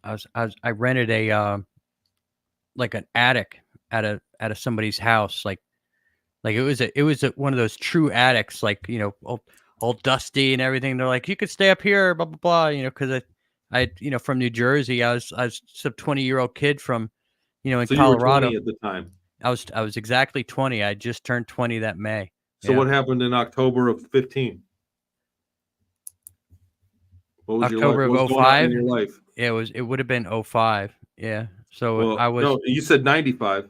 I rented a like an attic at a somebody's house, like it was one of those true attics, like all dusty and everything. They're like, you could stay up here, blah blah blah, because I from New Jersey. I was some 20-year-old kid from in so Colorado. You were 20 at the time. I was exactly 20. I just turned 20 that May. So what happened in October of 15? What was October your life? of 05? In your life? It would have been 05. Yeah. So I was. No, you said 95.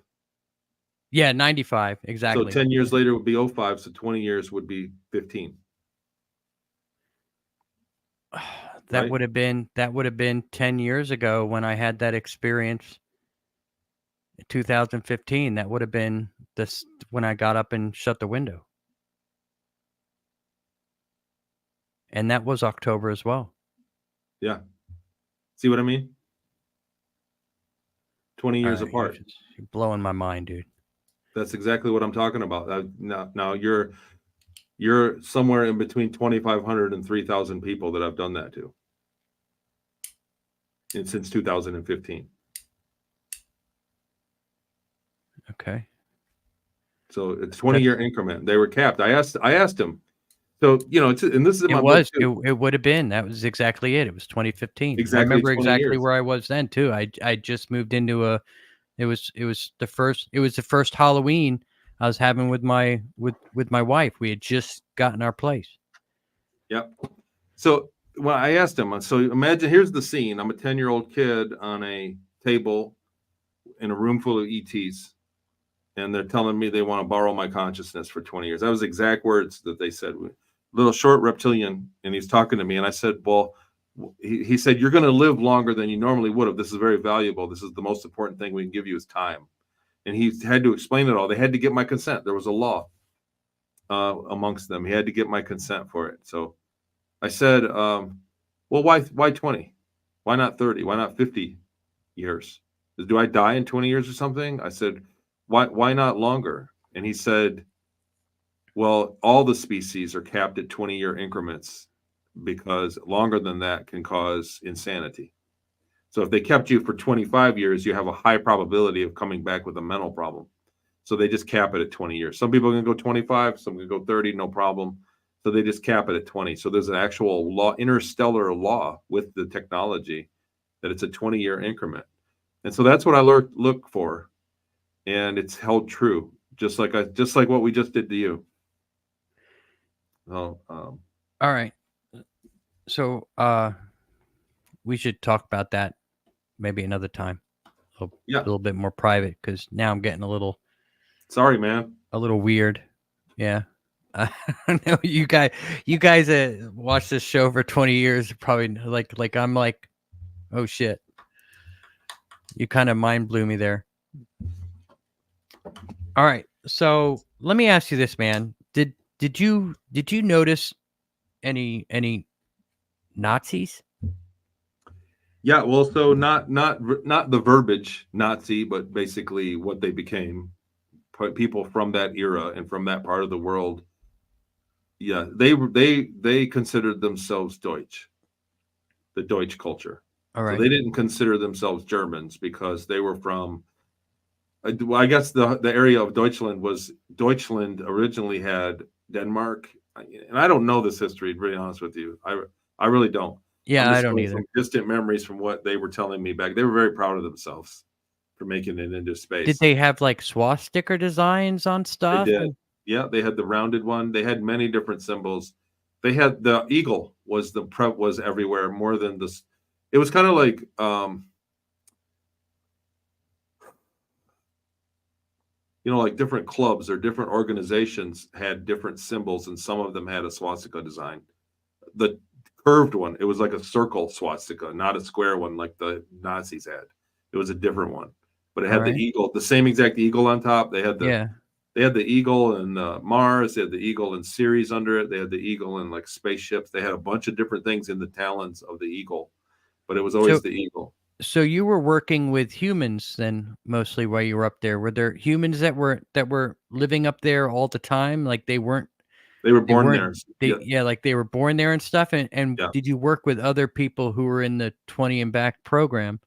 Yeah, 95 exactly. So 10 years later would be 05. So 20 years would be 15. That right? would have been 10 years ago when I had that experience. 2015. That would have been this when I got up and shut the window. And that was October as well. Yeah. See what I mean? 20 years apart. You're blowing my mind, dude. That's exactly what I'm talking about. Now you're somewhere in between 2,500 and 3,000 people that I've done that to. And since 2015. Okay. So it's 20-year increment. They were capped. I asked him. So, and this is in my book too. It would have been. That was exactly it. It was 2015. Exactly. I remember exactly where I was then too. I just moved into it was the first Halloween I was having with my wife. We had just gotten our place. Yep. So when I asked him, so imagine, here's the scene. I'm a 10-year-old kid on a table in a room full of ETs. And they're telling me they want to borrow my consciousness for 20 years. That was exact words that they said. Little short reptilian, and he's talking to me. And I said, well, he said, you're going to live longer than you normally would have. This is very valuable. This is the most important thing we can give you is time. And he had to explain it all. They had to get my consent. There was a law amongst them. He had to get my consent for it. So I said, well, why 20? Why not 30? Why not 50 years? Do I die in 20 years or something? I said, why not longer? And he said, well, all the species are capped at 20-year increments because longer than that can cause insanity. So if they kept you for 25 years, you have a high probability of coming back with a mental problem. So they just cap it at 20 years. Some people can go 25, some can go 30, no problem. So they just cap it at 20. So there's an actual law, interstellar law with the technology that it's a 20-year increment. And so that's what I look for. And it's held true, just like what we just did to you. All right. So we should talk about that maybe another time. A little bit more private, because now I'm getting a little. Sorry, man. A little weird. Yeah. I know you guys watched this show for 20 years, probably like I'm like, oh shit. You kind of mind blew me there. All right, so let me ask you this, man. Did you notice any Nazis? Yeah, well, so not the verbiage Nazi, but basically what they became, people from that era and from that part of the world. Yeah, they considered themselves Deutsch, the Deutsch culture. All right. So they didn't consider themselves Germans because they were from Well, I guess the area of Deutschland originally had Denmark, and I don't know this history, to be honest with you. I really don't. Yeah, I don't either. From distant memories from what they were telling me back. They were very proud of themselves for making it into space. Did they have like swastika designs on stuff? They did. Yeah, they had the rounded one. They had many different symbols. They had the eagle was everywhere more than this. It was kind of like like different clubs or different organizations had different symbols, and some of them had a swastika design. The curved one, it was like a circle swastika, not a square one like the Nazis had. It was a different one, but it had the eagle, the same exact eagle on top. They had the eagle in Mars. They had the eagle in Ceres under it. They had the eagle in like spaceships. They had a bunch of different things in the talons of the eagle, but it was always the eagle. So you were working with humans then mostly while you were up there. Were there humans that were living up there all the time? Like they were born there. Like they were born there and stuff. And did you work with other people who were in the 20 and back program?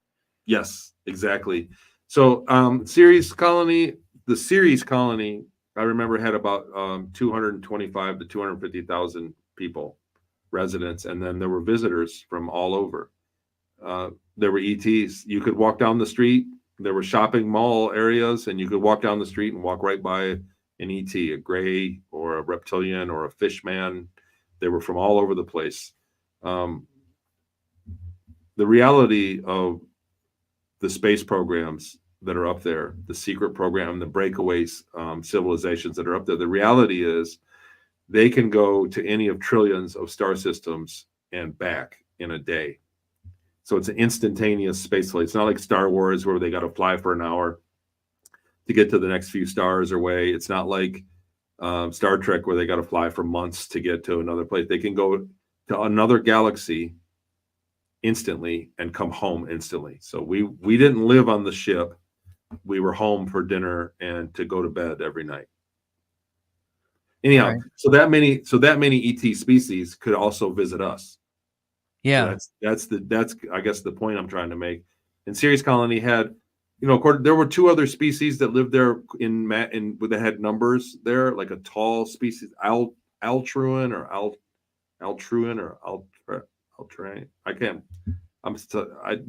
Yes, exactly. So Ceres Colony, the Ceres Colony, I remember had about 225 to 250,000 people, residents, and then there were visitors from all over. There were ETs. You could walk down the street. There were shopping mall areas, and you could walk down the street and walk right by an ET, a gray or a reptilian or a fish man. They were from all over the place. The reality of the space programs that are up there, the secret program, the breakaways, civilizations that are up there, the reality is they can go to any of trillions of star systems and back in a day. So it's an instantaneous space flight. It's not like Star Wars where they got to fly for an hour to get to the next few stars away. It's not like Star Trek where they got to fly for months to get to another place. They can go to another galaxy instantly and come home instantly. So we didn't live on the ship. We were home for dinner and to go to bed every night. Anyhow, so that many ET species could also visit us. Yeah, so that's I guess the point I'm trying to make. And Ceres Colony had, there were two other species that lived there that had numbers there, like a tall species, Altruan or Altrain.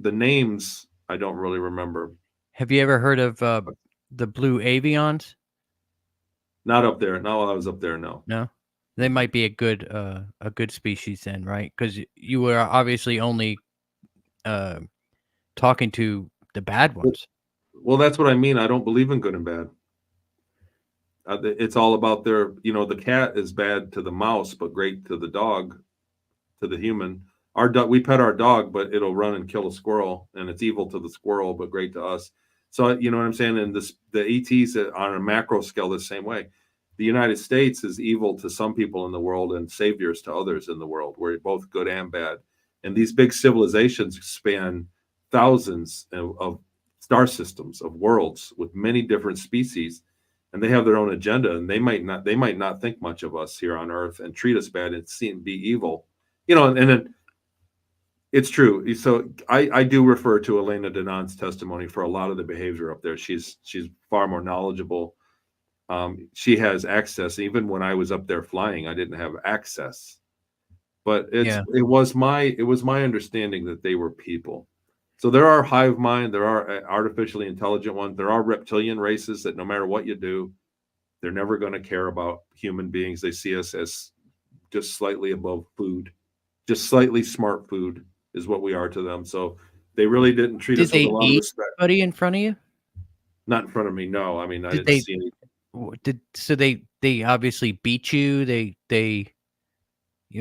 The names I don't really remember. Have you ever heard of the blue avians? Not up there. Not while I was up there. No. No. They might be a good species then, right? Because you were obviously only talking to the bad ones. Well, that's what I mean. I don't believe in good and bad. It's all about the cat is bad to the mouse, but great to the dog, to the human. We pet our dog, but it'll run and kill a squirrel, and it's evil to the squirrel, but great to us. So you know what I'm saying? And the ETs on a macro scale the same way. The United States is evil to some people in the world and saviors to others in the world. We're both good and bad. And these big civilizations span thousands of star systems, of worlds with many different species, and they have their own agenda. And they might not think much of us here on Earth and treat us bad and be evil. And then it's true. So I do refer to Elena Danaan's testimony for a lot of the behavior up there. She's far more knowledgeable. She has access. Even when I was up there flying, I didn't have access. But it was my understanding that they were people. So there are hive mind, there are artificially intelligent ones, there are reptilian races that no matter what you do, they're never going to care about human beings. They see us as just slightly above food, just slightly smart food is what we are to them. So they really didn't treat us with a lot of respect. Did they eat anybody in front of you? Not in front of me, no. I mean, I didn't see any. So they obviously beat you.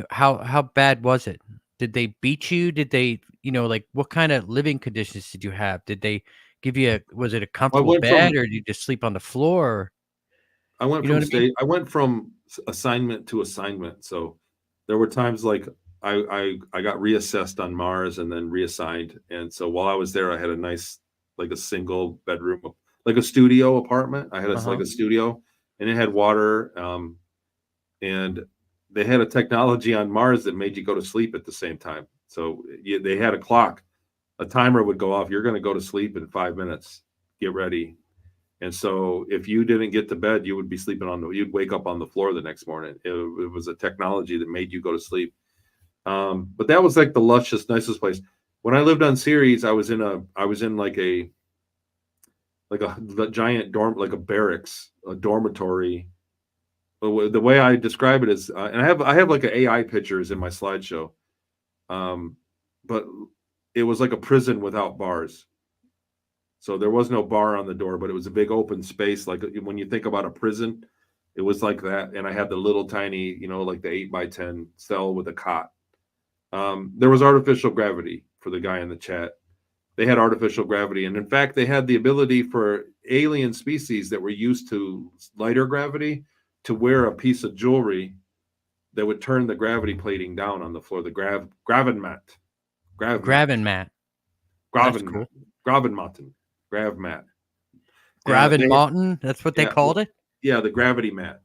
How bad was it? Did they beat you? Did they, like what kind of living conditions did you have? Did they give you was it a comfortable bed or did you just sleep on the floor? I went from assignment to assignment. So there were times like I got reassessed on Mars and then reassigned. And so while I was there, I had a nice, like a single bedroom, like a studio apartment. I had like a studio, and it had water. And they had a technology on Mars that made you go to sleep at the same time. So they had a clock, a timer would go off. You're going to go to sleep in 5 minutes. Get ready. And so if you didn't get to bed, you would be sleeping you'd wake up on the floor the next morning. It was a technology that made you go to sleep. But that was like the luscious, nicest place. When I lived on Ceres, I was in like a giant dorm, like a barracks, a dormitory. The way I describe it is, and I have like an AI pictures in my slideshow. But it was like a prison without bars. So there was no bar on the door, but it was a big open space. Like when you think about a prison, it was like that. And I had the little tiny, like the 8x10 cell with a cot. There was artificial gravity for the guy in the chat. They had artificial gravity. And in fact, they had the ability for alien species that were used to lighter gravity to wear a piece of jewelry that would turn the gravity plating down on the floor, the graven mat. Graven mat. That's what they called it. Yeah, the gravity mat.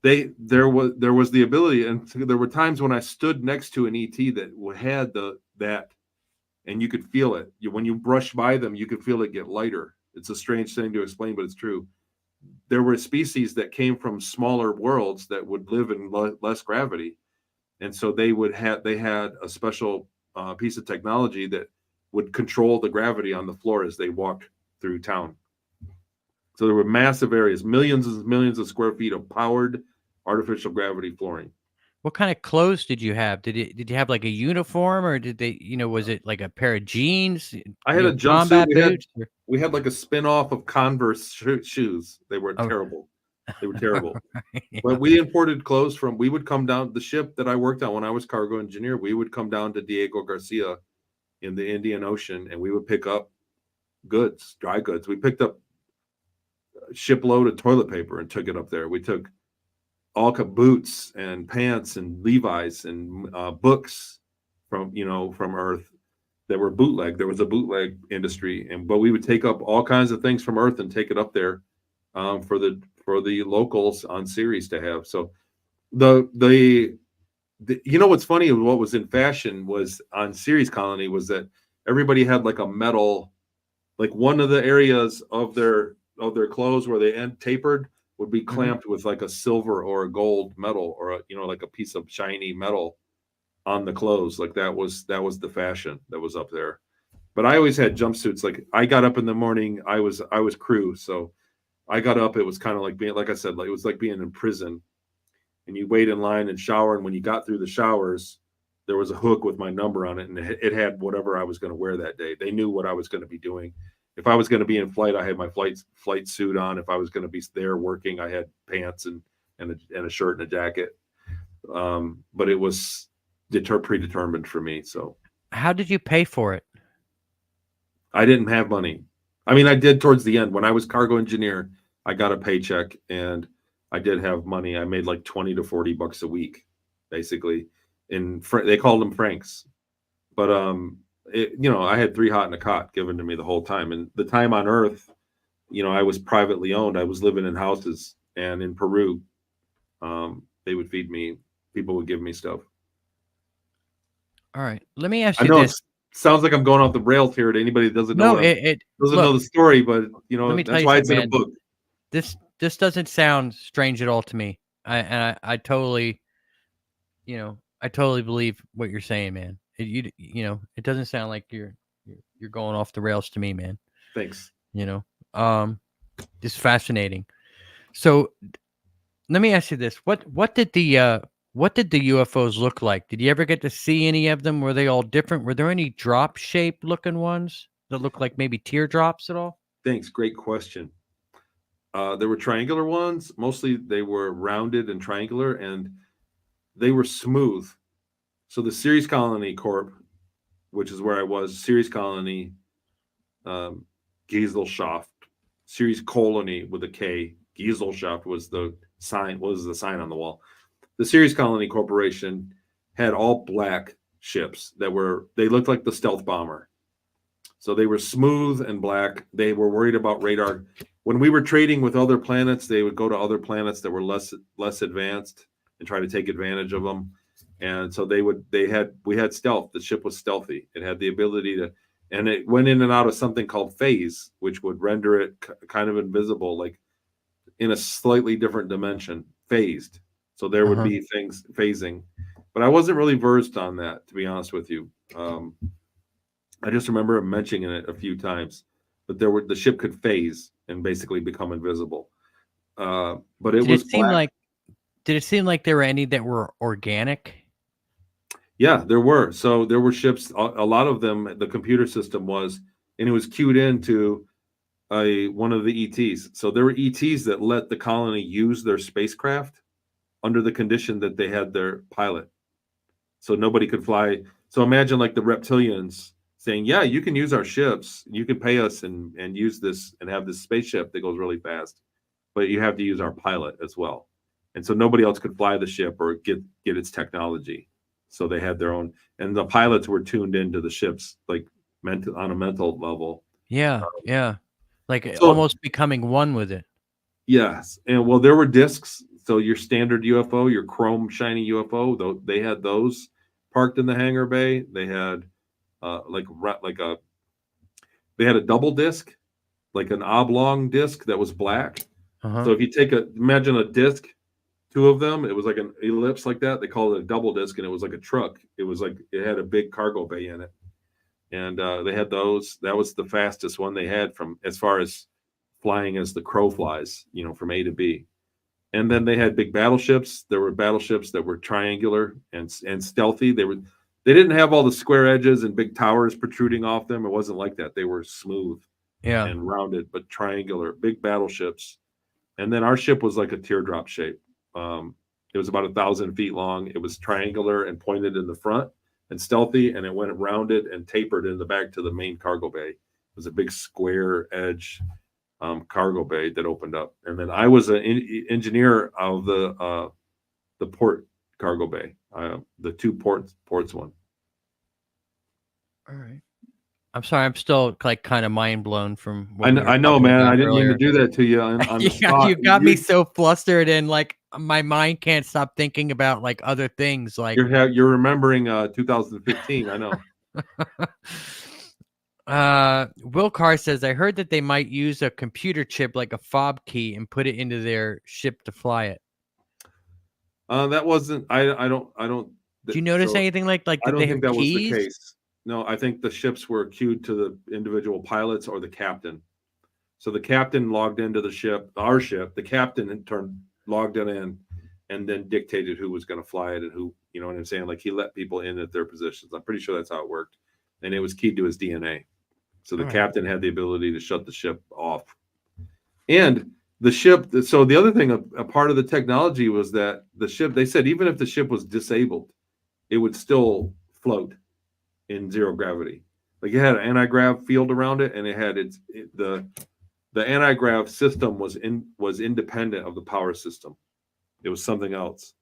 There was the ability, and there were times when I stood next to an ET that had that, and you could feel it. When you brush by them, you could feel it get lighter. It's a strange thing to explain, but it's true. There were species that came from smaller worlds that would live in less gravity, and so they had a special piece of technology that would control the gravity on the floor as they walked through town. So there were massive areas, millions and millions of square feet of powered artificial gravity flooring. What kind of clothes did you have? Did you have like a uniform, or did they, was it like a pair of jeans? I had a jumpsuit. We had like a spin-off of Converse shoes. They were terrible. They were terrible. Yeah. But we imported clothes we would come down the ship that I worked on when I was cargo engineer. We would come down to Diego Garcia in the Indian Ocean, and we would pick up goods, dry goods. We picked up a shipload of toilet paper and took it up there. We took all boots and pants and Levi's and books from Earth that were bootleg. There was a bootleg industry, but we would take up all kinds of things from Earth and take it up there for the locals on Ceres to have. So what's funny, what was in fashion was on Ceres Colony was that everybody had like a metal, like one of the areas of their clothes where they tapered would be clamped with like a silver or a gold metal, or like a piece of shiny metal on the clothes. Like that was the fashion that was up there. But I always had jumpsuits. Like I got up in the morning, I was crew, so I got up. It was kind of like being, like I said, like it was like being in prison. And you wait in line and shower, and when you got through the showers, there was a hook with my number on it, and it had whatever I was going to wear that day. They knew what I was going to be doing. If I was going to be in flight, I had my flight suit on. If I was going to be there working, I had pants and a shirt and a jacket. But it was predetermined for me. So, how did you pay for it? I didn't have money. I mean, I did towards the end when I was cargo engineer. I got a paycheck, and I did have money. I made like $20 to $40 a week, basically. They called them francs, but I had 3 hot and a cot given to me the whole time. And the time on Earth, I was privately owned. I was living in houses, and in Peru, they would feed me. People would give me stuff. All right, let me ask you this. It sounds like I'm going off the rails here to anybody that doesn't know. No, it doesn't know the story, but that's why it's in a book. This doesn't sound strange at all to me. I totally, I totally believe what you're saying, man. It doesn't sound like you're going off the rails to me, man. Thanks. It's fascinating. So let me ask you this: what did the UFOs look like? Did you ever get to see any of them? Were they all different? Were there any drop shaped looking ones that looked like maybe teardrops at all? Thanks. Great question. There were triangular ones. Mostly they were rounded and triangular, and they were smooth. So the Ceres Colony Corp, which is where I was, Ceres Colony, Gesellschaft, Ceres Colony with a K. Gesellschaft was the sign on the wall. The Ceres Colony Corporation had all black ships they looked like the stealth bomber. So they were smooth and black. They were worried about radar. When we were trading with other planets, they would go to other planets that were less advanced and try to take advantage of them. And so we had stealth. The ship was stealthy. It had the ability and it went in and out of something called phase, which would render it kind of invisible, like in a slightly different dimension, phased. So there would be things phasing, but I wasn't really versed on that, to be honest with you. I just remember mentioning it a few times, but the ship could phase and basically become invisible. But it was black. Did it seem like there were any that were organic? Yeah, there were. So there were ships, a lot of them, the computer system was, and it was queued into one of the ETs. So there were ETs that let the colony use their spacecraft under the condition that they had their pilot. So nobody could fly. So imagine like the reptilians saying, yeah, you can use our ships. You can pay us and use this and have this spaceship that goes really fast. But you have to use our pilot as well. And so nobody else could fly the ship or get its technology. So they had their own, and the pilots were tuned into the ships, like on a mental level. Yeah, yeah, like almost becoming one with it. Yes, and well, there were discs. So your standard UFO, your chrome shiny UFO, though, they had those parked in the hangar bay. They had they had a double disc, like an oblong disc that was black. So if you imagine a disc. Two of them, it was like an ellipse like that. They called it a double disc, and it was like a truck. It was like it had a big cargo bay in it, and they had those. That was the fastest one they had from as far as flying as the crow flies, from A to B. And then they had big battleships. There were battleships that were triangular and stealthy. They didn't have all the square edges and big towers protruding off them. It wasn't like that. They were smooth, and rounded, but triangular, big battleships. And then our ship was like a teardrop shape. It was about 1,000 feet long. It was triangular and pointed in the front and stealthy, and it went rounded and tapered in the back to the main cargo bay. It was a big square edge cargo bay that opened up. And then I was an engineer of the port cargo bay, the two ports one. All right. I'm sorry, I'm still like kind of mind blown from what I know, man. I didn't mean to do that to you. You got me so flustered, and like my mind can't stop thinking about like other things. Like you're remembering 2015. I know. Will Carr says, I heard that they might use a computer chip like a fob key and put it into their ship to fly it. That wasn't. I don't. Do you notice anything like that? I don't think that keys? Was the case. No, I think the ships were queued to the individual pilots or the captain. So the captain logged into the ship, our ship. The captain in turn logged it in, and then dictated who was going to fly it and who. You know what I'm saying? Like he let people in at their positions. I'm pretty sure that's how it worked, and it was keyed to his DNA. So the captain had the ability to shut the ship off, and the ship. So the other thing, a part of the technology was that the ship. They said even if the ship was disabled, it would still float in zero gravity. Like it had an anti-grav field around it, and it had the anti-grav system was independent of the power system. It was something else.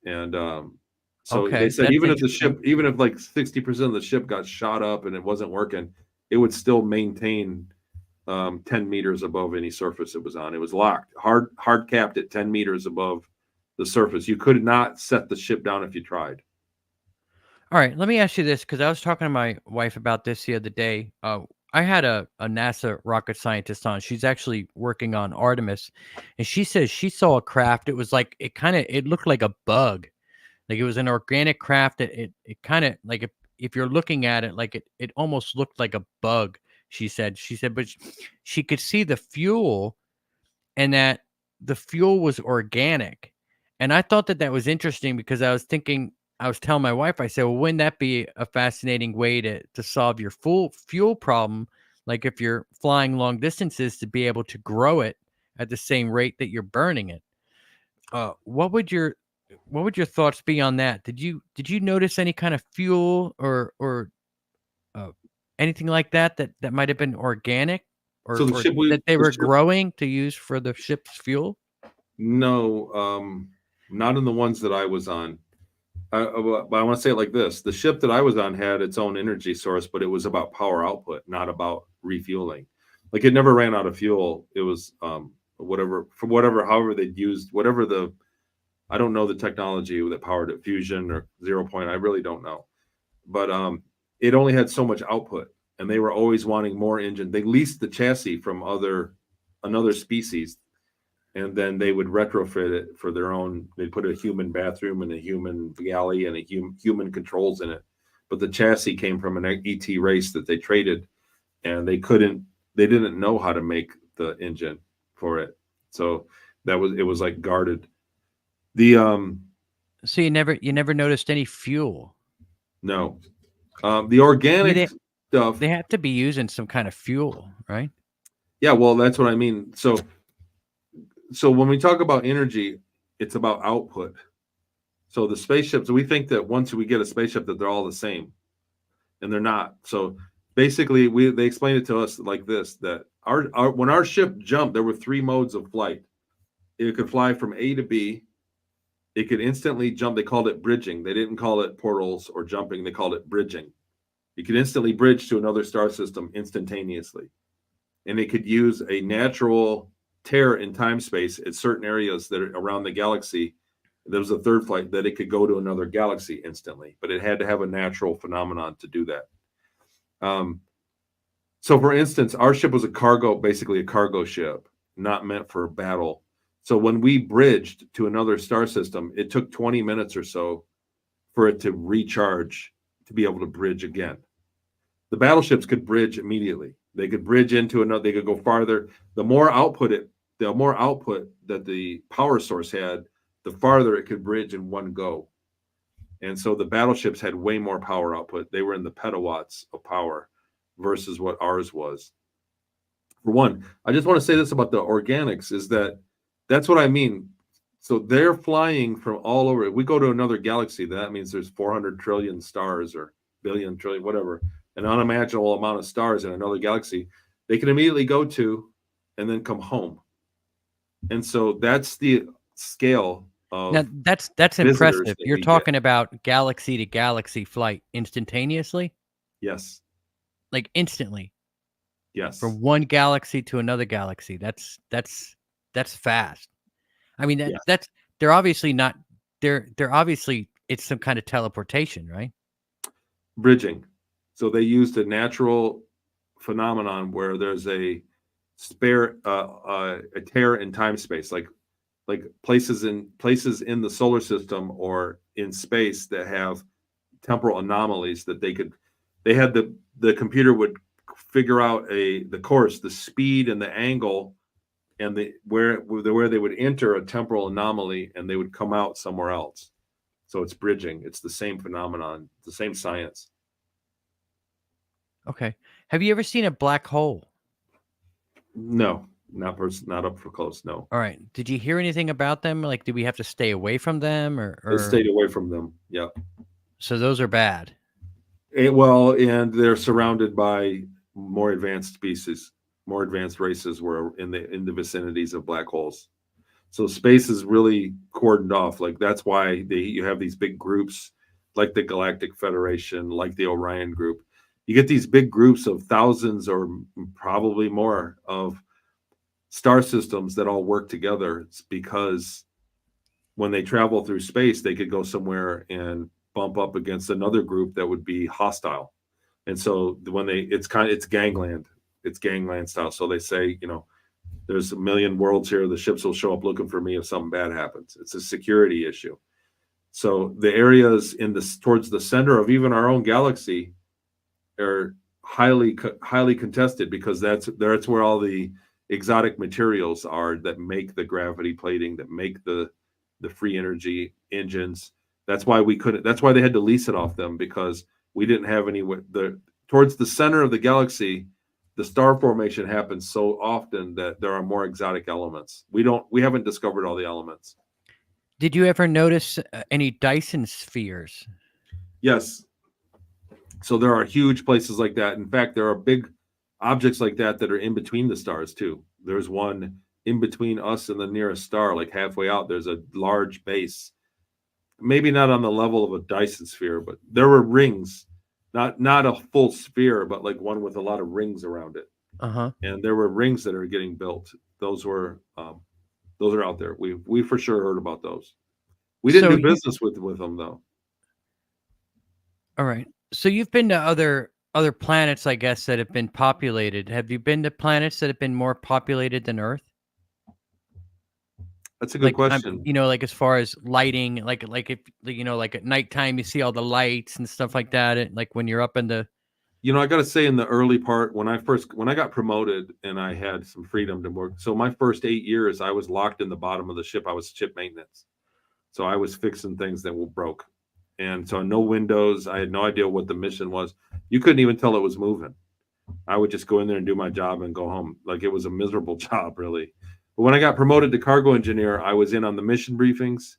And so they said even if like 60% of the ship got shot up and it wasn't working, it would still maintain 10 meters above any surface it was on. It was locked, hard capped at 10 meters above the surface. You could not set the ship down if you tried. All right, let me ask you this, because I was talking to my wife about this the other day. I had a NASA rocket scientist on. She's actually working on Artemis, and she says she saw a craft. It was like it looked like a bug, like it was an organic craft. It kind of like if you're looking at it, like it almost looked like a bug. She said, but she could see the fuel, and that the fuel was organic, and I thought that was interesting because I was telling my wife, I said, well, wouldn't that be a fascinating way to solve your fuel problem? Like if you're flying long distances, to be able to grow it at the same rate that you're burning it. What would your thoughts be on that? Did you notice any kind of fuel or anything like that might have been organic or that they were growing to use for the ship's fuel? No, not in the ones that I was on. I want to say it like this. The ship that I was on had its own energy source, but it was about power output, not about refueling. Like it never ran out of fuel. It was however they'd used, I don't know the technology that powered it, fusion or 0 point. I really don't know. But it only had so much output. and they were always wanting more engine. They leased the chassis from another species, and then they would retrofit it for their own. They'd put a human bathroom and a human galley and human controls in it. But the chassis came from an ET race that they traded, and they didn't know how to make the engine for it. So it was like guarded. So you never noticed any fuel? No. The organic stuff. They have to be using some kind of fuel, right? Yeah, well, that's what I mean. So when we talk about energy, it's about output. So the spaceships, we think that once we get a spaceship that they're all the same, and they're not. So basically, they explained it to us like this: that when our ship jumped, there were 3 modes of flight. It could fly from A to B. It could instantly jump. They called it bridging. They didn't call it portals or jumping. They called it bridging. You could instantly bridge to another star system instantaneously. And it could use a natural tear in time space at certain areas that are around the galaxy. There was a third flight that it could go to another galaxy instantly, but it had to have a natural phenomenon to do that. So for instance, our ship was basically a cargo ship, not meant for battle. So when we bridged to another star system, it took 20 minutes or so for it to recharge to be able to bridge again. The battleships could bridge immediately. They could bridge into another, they could go farther. The more output that the power source had, the farther it could bridge in one go. And so the battleships had way more power output. They were in the petawatts of power versus what ours was. For one, I just want to say this about the organics is that's what I mean. So they're flying from all over. If we go to another galaxy, that means there's 400 trillion stars or billion, trillion, whatever, an unimaginable amount of stars in another galaxy. They can immediately go to and then come home. And so that's the scale of. Now that's impressive. You're talking about galaxy to galaxy flight instantaneously? Yes. Like instantly. Yes. From one galaxy to another galaxy. That's fast. I mean that's they're obviously not they're obviously it's some kind of teleportation, right? Bridging. So they used a natural phenomenon where there's a spare a tear in time space, like places in the solar system or in space that have temporal anomalies that they had the computer would figure out the course, the speed and the angle and where they would enter a temporal anomaly and they would come out somewhere else. So it's bridging. It's the same phenomenon, the same science. Okay. Have you ever seen a black hole? No, not up for close. No. All right. Did you hear anything about them? Like, did we have to stay away from them or? They stayed away from them. Yeah. So those are bad. And they're surrounded by more advanced species, more advanced races were in the vicinities of black holes. So space is really cordoned off. Like that's why you have these big groups like the Galactic Federation, like the Orion group. You get these big groups of thousands or probably more of star systems that all work together. It's because when they travel through space, they could go somewhere and bump up against another group that would be hostile. And so when it's gangland. It's gangland style. So they say, there's a million worlds here. The ships will show up looking for me if something bad happens. It's a security issue. So the areas towards the center of even our own galaxy are highly contested because that's where all the exotic materials are that make the gravity plating, that make the free energy engines. That's why they had to lease it off them, because we didn't have any. Towards the center of the galaxy, the star formation happens so often that there are more exotic elements. We haven't discovered all the elements. Did you ever notice any Dyson spheres? Yes. So there are huge places like that. In fact, there are big objects like that are in between the stars too. There's one in between us and the nearest star, like halfway out. There's a large base, maybe not on the level of a Dyson sphere, but there were rings. Not a full sphere, but like one with a lot of rings around it. And there were rings that are getting built. Those are out there. We for sure heard about those. We didn't do business with them though. All right. So you've been to other other planets, I guess, that have been populated. Have you been to planets that have been more populated than Earth? That's a good question. You know, like as far as lighting, like if you know, like at nighttime, you see all the lights and stuff like that. And like when you're up in the, you know, I got to say, in the early part, when I got promoted and I had some freedom to work. So my first 8 years, I was locked in the bottom of the ship. I was ship maintenance, so I was fixing things that were broke, and so no windows. I had no idea what the mission was. You couldn't even tell it was moving. I would just go in there and do my job and go home. Like, it was a miserable job, really. But when I got promoted to cargo engineer, I was in on the mission briefings,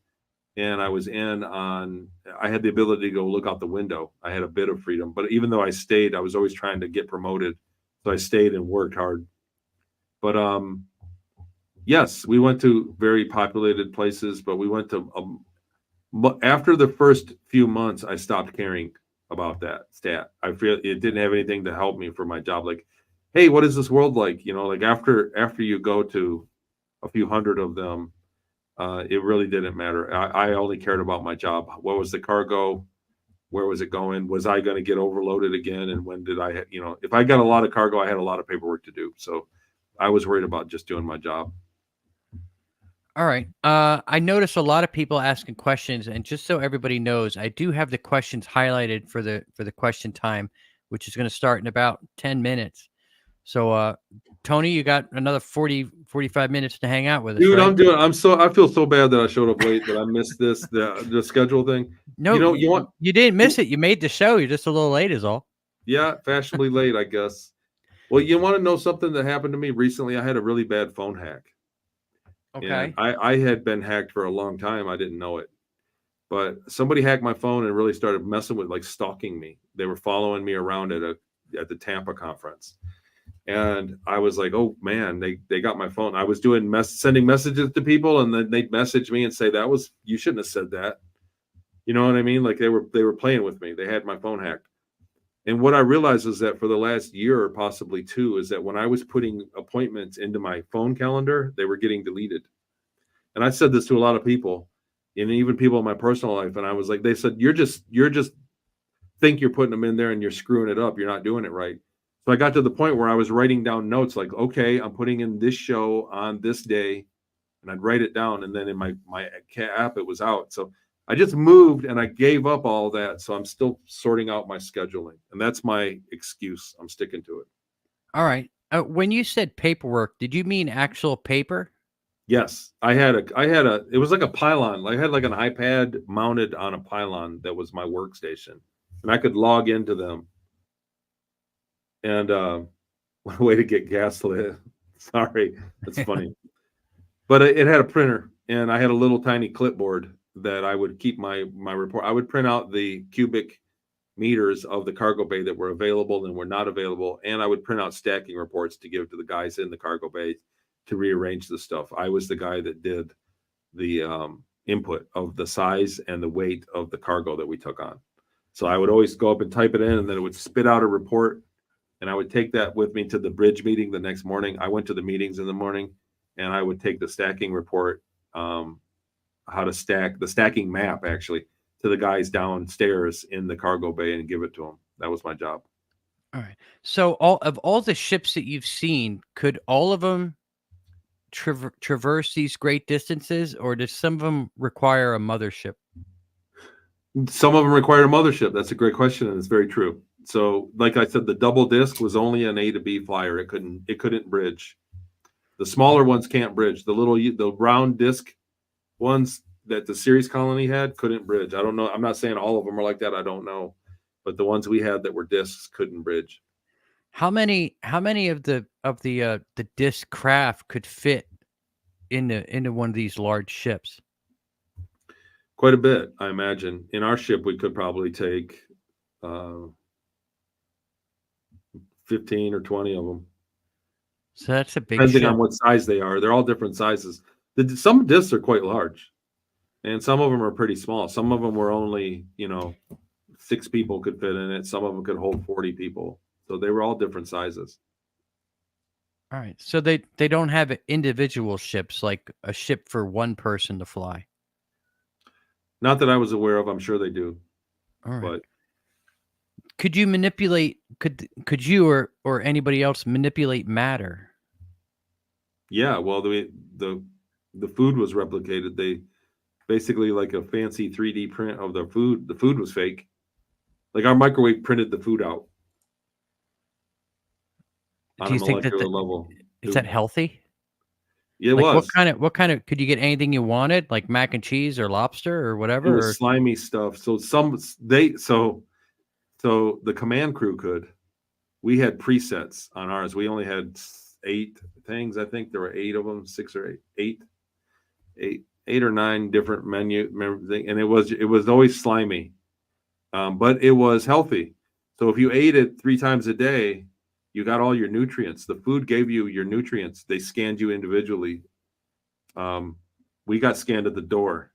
and I was in on, I had the ability to go look out the window. I had a bit of freedom, but even though I stayed, I was always trying to get promoted. So I stayed and worked hard. But yes, we went to very populated places, but we went to, after the first few months, I stopped caring about that stat. I feel it didn't have anything to help me for my job. Like, hey, what is this world like? You know, like after you go to a few hundred of them, it really didn't matter. I only cared about my job. What was the cargo? Where was it going? Was I going to get overloaded again? And when did I, you know, if I got a lot of cargo, I had a lot of paperwork to do. So I was worried about just doing my job. All right. I noticed a lot of people asking questions, and just so everybody knows, I do have the questions highlighted for the question time, which is going to start in about 10 minutes. So, Tony, you got another 45 minutes to hang out with us. Dude, right? I feel so bad that I showed up late, that I missed the schedule thing. No, you didn't miss it. You made the show. You're just a little late is all. Yeah, fashionably late, I guess. Well, you want to know something that happened to me recently? I had a really bad phone hack. Okay. And I had been hacked for a long time. I didn't know it. But somebody hacked my phone and really started messing with, like, stalking me. They were following me around at the Tampa conference. And I was like, oh man, they got my phone. I was sending messages to people, and then they'd message me and say, you shouldn't have said that. You know what I mean? Like, they were playing with me. They had my phone hacked. And what I realized is that for the last year or possibly two, is that when I was putting appointments into my phone calendar, they were getting deleted. And I said this to a lot of people, and even people in my personal life. And I was like, they said, you're just think you're putting them in there and you're screwing it up. You're not doing it right. So I got to the point where I was writing down notes like, okay, I'm putting in this show on this day, and I'd write it down. And then in my app, it was out. So I just moved and I gave up all that. So I'm still sorting out my scheduling, and that's my excuse. I'm sticking to it. All right. When you said paperwork, did you mean actual paper? Yes, it was like a pylon. I had like an iPad mounted on a pylon that was my workstation, and I could log into them. And what a way to get gaslit. Sorry, that's funny. But it had a printer, and I had a little tiny clipboard that I would keep my report. I would print out the cubic meters of the cargo bay that were available and were not available, and I would print out stacking reports to give to the guys in the cargo bay to rearrange the stuff. I was the guy that did the input of the size and the weight of the cargo that we took on. So I would always go up and type it in, and then it would spit out a report, and I would take that with me to the bridge meeting the next morning. I went to the meetings in the morning, and I would take the stacking report, how to stack the stacking map, actually, to the guys downstairs in the cargo bay and give it to them. That was my job. All right. So all the ships that you've seen, could all of them traverse these great distances, or does some of them require a mothership? Some of them require a mothership. That's a great question, and it's very true. So, like I said, the double disc was only an A to B flyer. It couldn't bridge. The smaller ones can't bridge. The round disc ones that the Ceres Colony had couldn't bridge. I don't know. I'm not saying all of them are like that. I don't know, but the ones we had that were discs couldn't bridge. How many of the disc craft could fit into one of these large ships? Quite a bit, I imagine. In our ship, we could probably take 15 or 20 of them. So that's a big depending ship. On what size they are. They're all different sizes. Some discs are quite large, and some of them are pretty small. Some of them were only, 6 people could fit in it. Some of them could hold 40 people. So they were all different sizes. All right. So they don't have individual ships, like a ship for one person to fly. Not that I was aware of. I'm sure they do. All right. But could you manipulate could you or anybody else manipulate matter? Yeah, well, the food was replicated. They basically like a fancy 3D print of the food. The food was fake. Like our microwave printed the food out on Do a you think molecular level. Is that healthy? Yeah, it Like was. what kind of could you get anything you wanted, like mac and cheese or lobster or whatever? It was slimy stuff. So so the command crew could. We had presets on ours. We only had 8 things. I think there were 8 of them, 6 or 8 or 9 different menu, and it was always slimy, but it was healthy. So if you ate it 3 times a day, you got all your nutrients. The food gave you your nutrients. They scanned you individually. We got scanned at the door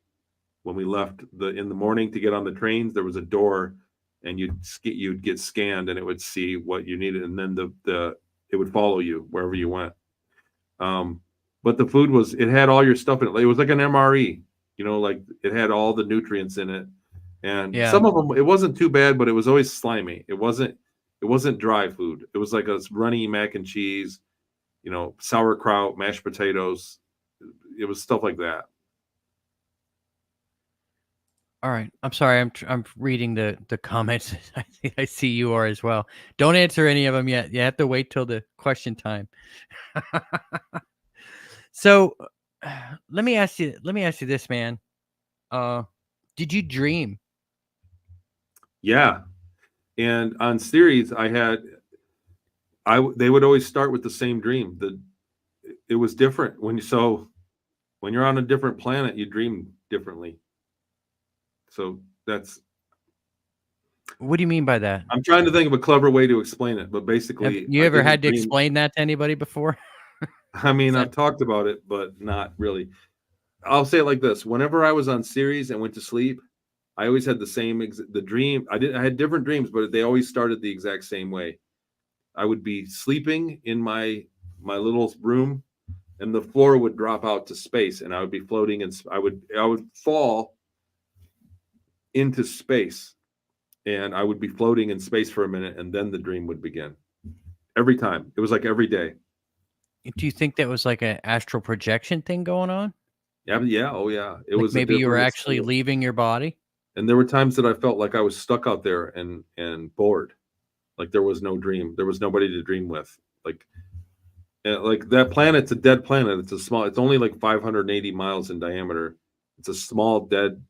when we left in the morning to get on the trains. There was a door, and you'd get scanned, and it would see what you needed, and then it would follow you wherever you went. But the food it had all your stuff in it. It was like an MRE, like it had all the nutrients in it. And some of them, it wasn't too bad, but it was always slimy. It wasn't dry food. It was like a runny mac and cheese, sauerkraut, mashed potatoes. It was stuff like that. All right. I'm sorry. I'm reading the comments. I see you are as well. Don't answer any of them yet. You have to wait till the question time. So let me ask you this, man. Did you dream? Yeah. And on Ceres, they would always start with the same dream. It was different when you're on a different planet, you dream differently. So what do you mean by that? I'm trying to think of a clever way to explain it, but basically, have you ever had to explain that to anybody before? I mean, I've talked about it, but not really. I'll say it like this: whenever I was on Ceres and went to sleep, I always had the dream. I had different dreams, but they always started the exact same way. I would be sleeping in my little room, and the floor would drop out to space, and I would be floating, and I would fall into space, and I would be floating in space for a minute, and then the dream would begin. Every time. It was like every day. Do you think that was like an astral projection thing going on? Yeah. Oh yeah. It was maybe you were actually leaving your body. And there were times that I felt like I was stuck out there and bored. Like there was no dream. There was nobody to dream with. Like that planet's a dead planet. It's only like 580 miles in diameter. It's a small dead,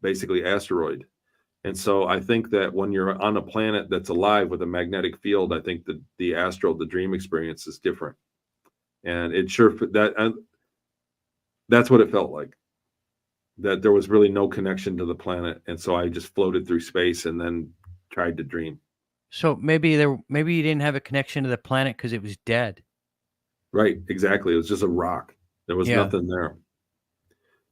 basically, asteroid. And so I think that when you're on a planet that's alive with a magnetic field, I think that the dream experience is different. And that's what it felt like. That there was really no connection to the planet. And so I just floated through space and then tried to dream. So maybe you didn't have a connection to the planet because it was dead. Right, exactly. It was just a rock. There was nothing there.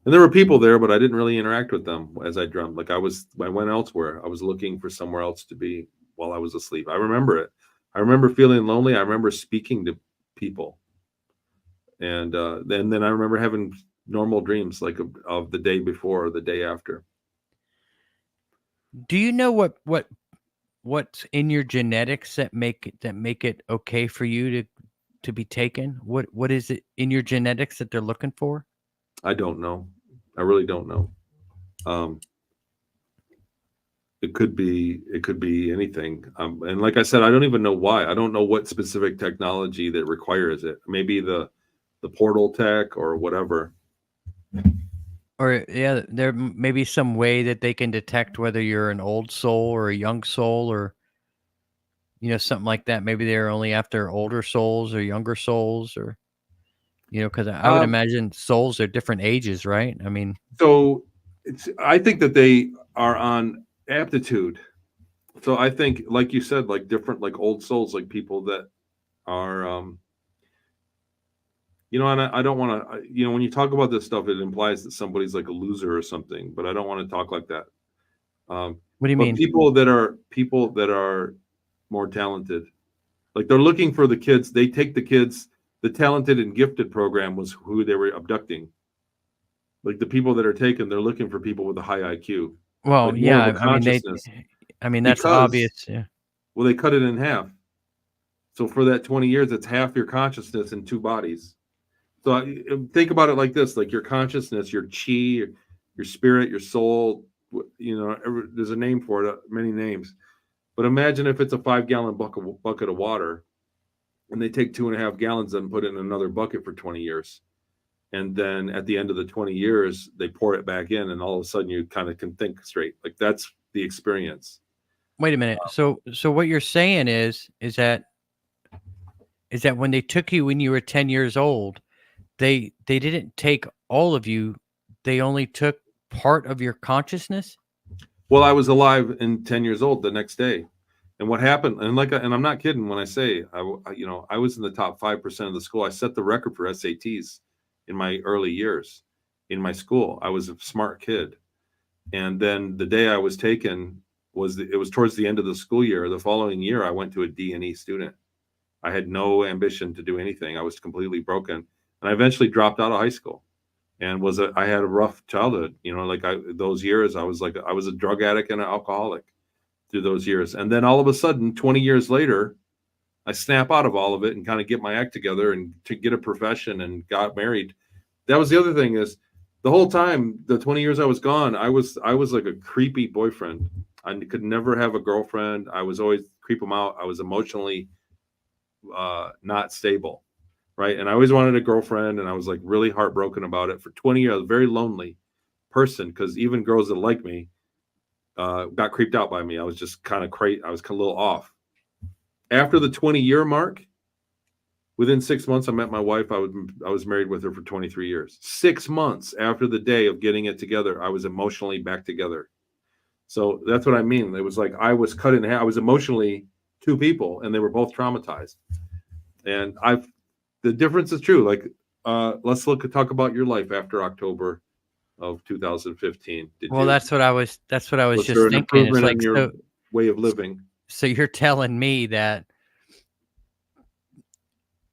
And there were people there, but I didn't really interact with them as I dreamt. Like I went elsewhere. I was looking for somewhere else to be while I was asleep. I remember it. I remember feeling lonely. I remember speaking to people. And then I remember having normal dreams like of the day before or the day after. Do you know what's in your genetics that make it okay for you to be taken? What is it in your genetics that they're looking for? I don't know. I really don't know. It could be anything. And like I said, I don't even know why. I don't know what specific technology that requires it. Maybe the portal tech or whatever. Or there may be some way that they can detect whether you're an old soul or a young soul or something like that. Maybe they're only after older souls or younger souls or because I would imagine souls are different ages, right? I mean, so I think that they are on aptitude. So I think, like you said, like different, like old souls, like people that are, and I don't want to, when you talk about this stuff, it implies that somebody's like a loser or something, but I don't want to talk like that. What do you mean? People that are more talented, like they're looking for the kids. They take the kids. The talented and gifted program was who they were abducting. Like the people that are taken, they're looking for people with a high IQ. Well, like yeah, I mean, that's obvious. Yeah. Well, they cut it in half. So for that 20 years, it's half your consciousness in two bodies. So think about it like this, like your consciousness, your chi, your spirit, your soul, there's a name for it, many names. But imagine if it's a 5-gallon bucket of water, and they take 2.5 gallons and put it in another bucket for 20 years. And then at the end of the 20 years, they pour it back in, and all of a sudden you kind of can think straight. Like that's the experience. Wait a minute. So what you're saying is that when they took you when you were 10 years old, they didn't take all of you. They only took part of your consciousness. Well, I was alive and 10 years old the next day. And what happened, and I'm not kidding when I say, I was in the top 5% of the school. I set the record for SATs in my early years in my school. I was a smart kid. And then the day I was taken it was towards the end of the school year. The following year, I went to a D&E student. I had no ambition to do anything. I was completely broken. And I eventually dropped out of high school and I had a rough childhood. Those years, I was a drug addict and an alcoholic through those years. And then all of a sudden, 20 years later, I snap out of all of it and kind of get my act together and to get a profession and got married. That was the other thing is the whole time, the 20 years I was gone, I was like a creepy boyfriend. I could never have a girlfriend. I was always creep them out. I was emotionally not stable, right? And I always wanted a girlfriend, and I was like really heartbroken about it. For 20 years, I was a very lonely person because even girls that like me got creeped out by me. I was just kind of crazy. I was a little off. After the 20-year mark, within 6 months, I met my wife. I was married with her for 23 years. 6 months after the day of getting it together, I was emotionally back together. So that's what I mean. It was like I was cut in half. I was emotionally two people, and they were both traumatized. And the difference is true. Like, let's talk about your life after October of 2015. That's what I was just thinking. It's like your way of living. So you're telling me that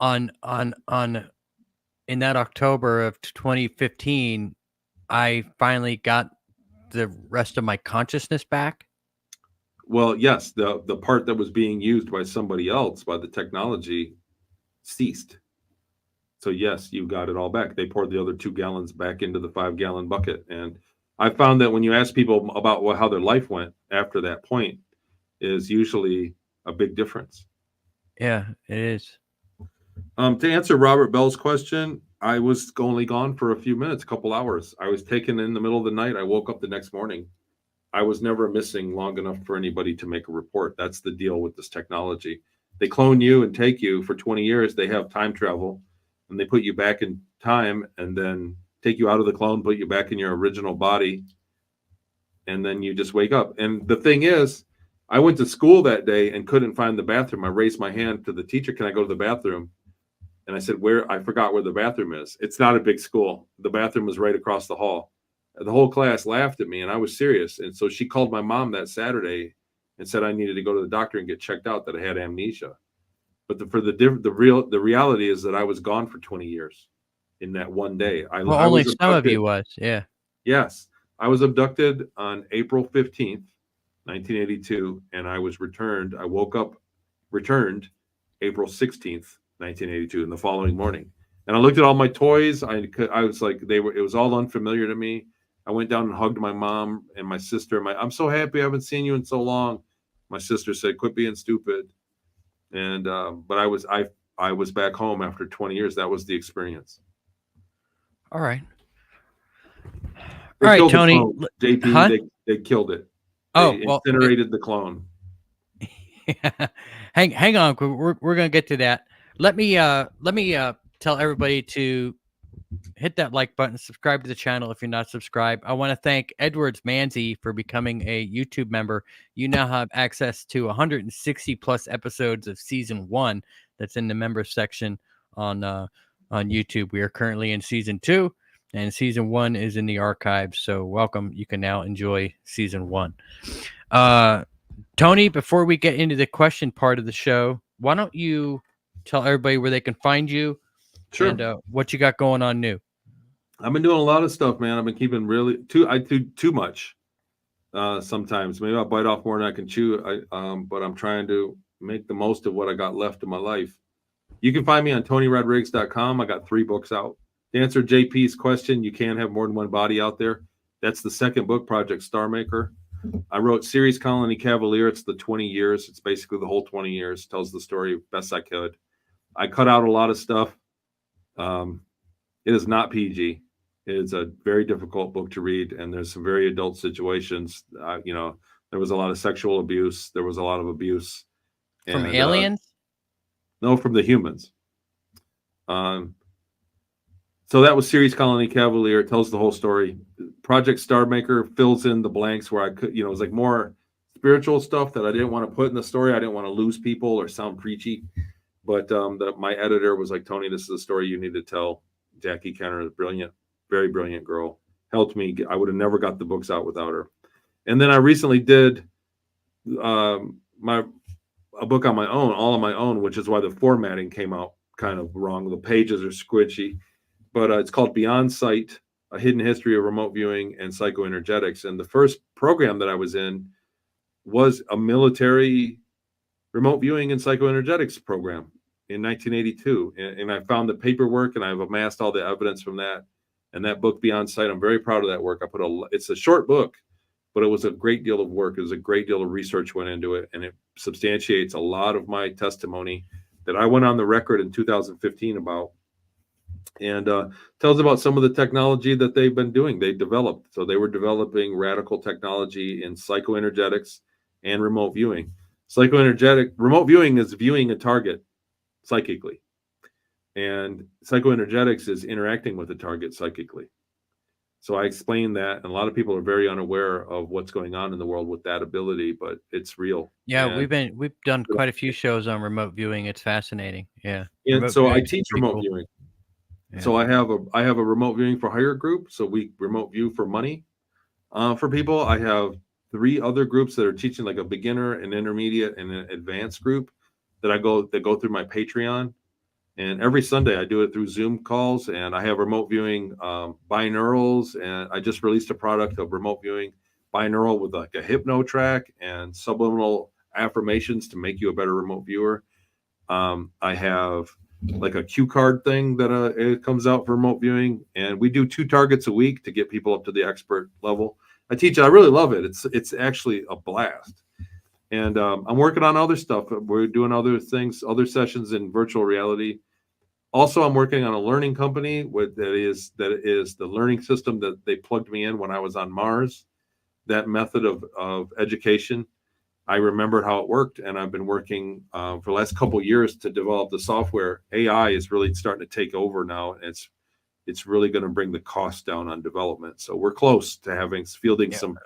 in that October of 2015, I finally got the rest of my consciousness back? Well, yes, the part that was being used by somebody else, by the technology, ceased. So yes, you got it all back. They poured the other 2 gallons back into the 5-gallon bucket. And I found that when you ask people about how their life went after that point is usually a big difference. Yeah, it is. To answer Robert Bell's question, I was only gone for a few minutes, a couple hours. I was taken in the middle of the night. I woke up the next morning. I was never missing long enough for anybody to make a report. That's the deal with this technology. They clone you and take you for 20 years. They have time travel, and they put you back in time and then take you out of the clone, put you back in your original body, and then you just wake up. And the thing is, I went to school that day and couldn't find the bathroom. I raised my hand to the teacher, can I go to the bathroom? And I said, I forgot where the bathroom is. It's not a big school. The bathroom was right across the hall. The whole class laughed at me, and I was serious. And so she called my mom that Saturday and said I needed to go to the doctor and get checked out, that I had amnesia. But the reality is that I was gone for 20 years in that one day. Only some of you was, yeah. Yes. I was abducted on April 15th, 1982, and I was returned. I returned April 16th, 1982, in the following morning. And I looked at all my toys. I was like, it was all unfamiliar to me. I went down and hugged my mom and my sister. I'm so happy I haven't seen you in so long. My sister said, quit being stupid. And, but I was back home after 20 years. That was the experience. All right. All right, Toni. JP, huh? They killed it. They incinerated the clone. Hang on. We're going to get to that. Let me tell everybody to hit that like button, subscribe to the channel if you're not subscribed. I want to thank Edwards Manzi for becoming a YouTube member. You now have access to 160 plus episodes of season 1 that's in the members section on YouTube. We are currently in season 2, and season 1 is in the archives. So welcome. You can now enjoy season 1. Toni, before we get into the question part of the show, why don't you tell everybody where they can find you? Sure. And what you got going on new? I've been doing a lot of stuff, man. I've been keeping I do too much. sometimes. Maybe I'll bite off more than I can chew. But I'm trying to make the most of what I got left in my life. You can find me on ToniRodrigues.com. I got 3 books out. To answer JP's question, you can't have more than one body out there. That's the second book, Project Starmaker. I wrote Ceres Colony Cavalier. It's the 20 years. It's basically the whole 20 years. Tells the story best I could. I cut out a lot of stuff. It is not PG. It is a very difficult book to read, and there's some very adult situations. There was a lot of sexual abuse. There was a lot of abuse. From aliens? No, from the humans. So that was Ceres Colony Cavalier. It tells the whole story. Project Starmaker fills in the blanks where I could, it was like more spiritual stuff that I didn't want to put in the story. I didn't want to lose people or sound preachy. But my editor was like, Toni, this is the story you need to tell. Jackie Kenner is brilliant, very brilliant girl. Helped me. I would have never got the books out without her. And then I recently did a book on my own, all on my own, which is why the formatting came out kind of wrong. The pages are squishy. But it's called Beyond Sight, A Hidden History of Remote Viewing and Psychoenergetics. And the first program that I was in was a military remote viewing and psychoenergetics program in 1982. And I found the paperwork, and I've amassed all the evidence from that. And that book, Beyond Sight, I'm very proud of that work. It's a short book, but it was a great deal of work. It was a great deal of research went into it. And it substantiates a lot of my testimony that I went on the record in 2015 about. And tells about some of the technology that they've been doing. They developed. So they were developing radical technology in psychoenergetics and remote viewing. Remote viewing is viewing a target psychically. And psychoenergetics is interacting with the target psychically. So I explained that, and a lot of people are very unaware of what's going on in the world with that ability, but it's real. Yeah, and we've done quite a few shows on remote viewing. It's fascinating. Yeah. And so I teach remote viewing. Yeah. So I have a remote viewing for hire group. So we remote view for money for people. I have 3 other groups that are teaching, like a beginner, an intermediate, and an advanced group that go through my Patreon. And every Sunday I do it through Zoom calls, and I have remote viewing binaurals, and I just released a product of remote viewing binaural with like a hypno track and subliminal affirmations to make you a better remote viewer. I have like a cue card thing that it comes out for remote viewing, and we do 2 targets a week to get people up to the expert level. I teach it. I really love it. It's actually a blast. And I'm working on other stuff. We're doing other things, other sessions in virtual reality. Also, I'm working on a learning company that is the learning system that they plugged me in when I was on Mars. That method of education, I remembered how it worked, and I've been working for the last couple of years to develop the software. AI is really starting to take over now. And it's really going to bring the cost down on development. So we're close to fielding some.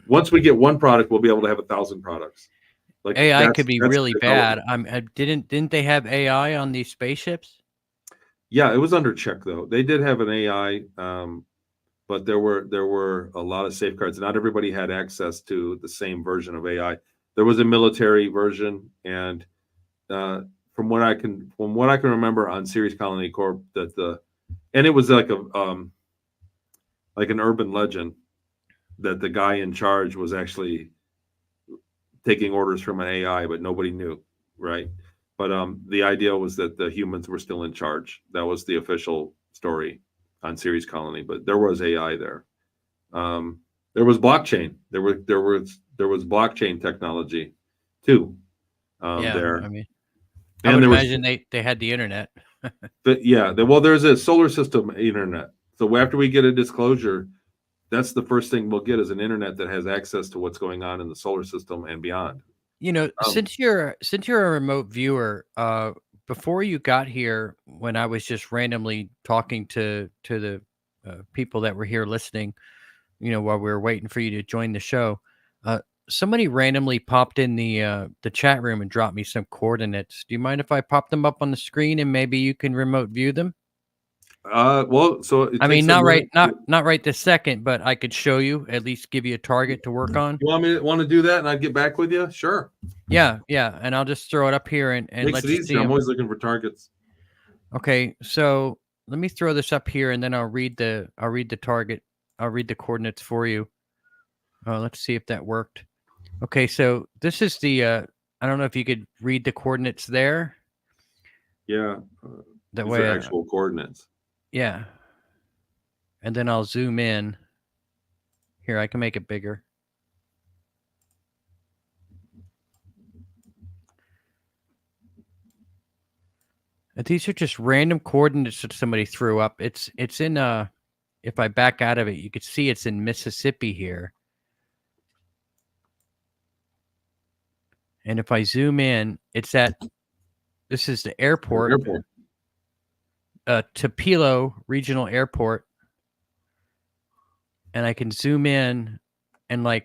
Once we get one product, we'll be able to have 1,000 products. Like AI could be really bad. Didn't they have AI on these spaceships? Yeah, it was under check though. They did have an AI, but there were a lot of safeguards. Not everybody had access to the same version of AI. There was a military version, and from what I can remember on Ceres Colony Corp, and it was like an urban legend that the guy in charge was actually taking orders from an AI, but nobody knew, right? But the idea was that the humans were still in charge. That was the official story on Ceres Colony, but there was AI there. There was blockchain. There was blockchain technology too. There. I mean, I would imagine they had the internet. But yeah, there's a solar system internet. So after we get a disclosure, that's the first thing we'll get is an internet that has access to what's going on in the solar system and beyond. Since you're a remote viewer, before you got here, when I was just randomly talking to the people that were here listening, while we were waiting for you to join the show, somebody randomly popped in the chat room and dropped me some coordinates. Do you mind if I pop them up on the screen and maybe you can remote view them? Well, so I mean, not right this second, but I could show you, at least give you a target to work on. You want to do that, and I'd get back with you? Sure. Yeah, and I'll just throw it up here and let you see. I'm always looking for targets. Okay, so let me throw this up here, and then I'll read the target. I'll read the coordinates for you. let's see if that worked. Okay, so this is the. I don't know if you could read the coordinates there. Yeah. That these way, are actual coordinates. Yeah. And then I'll zoom in. Here, I can make it bigger. And these are just random coordinates that somebody threw up. It's in if I back out of it, you could see it's in Mississippi here. And if I zoom in, it's at, this is the airport. Tupelo Regional Airport. And I can zoom in and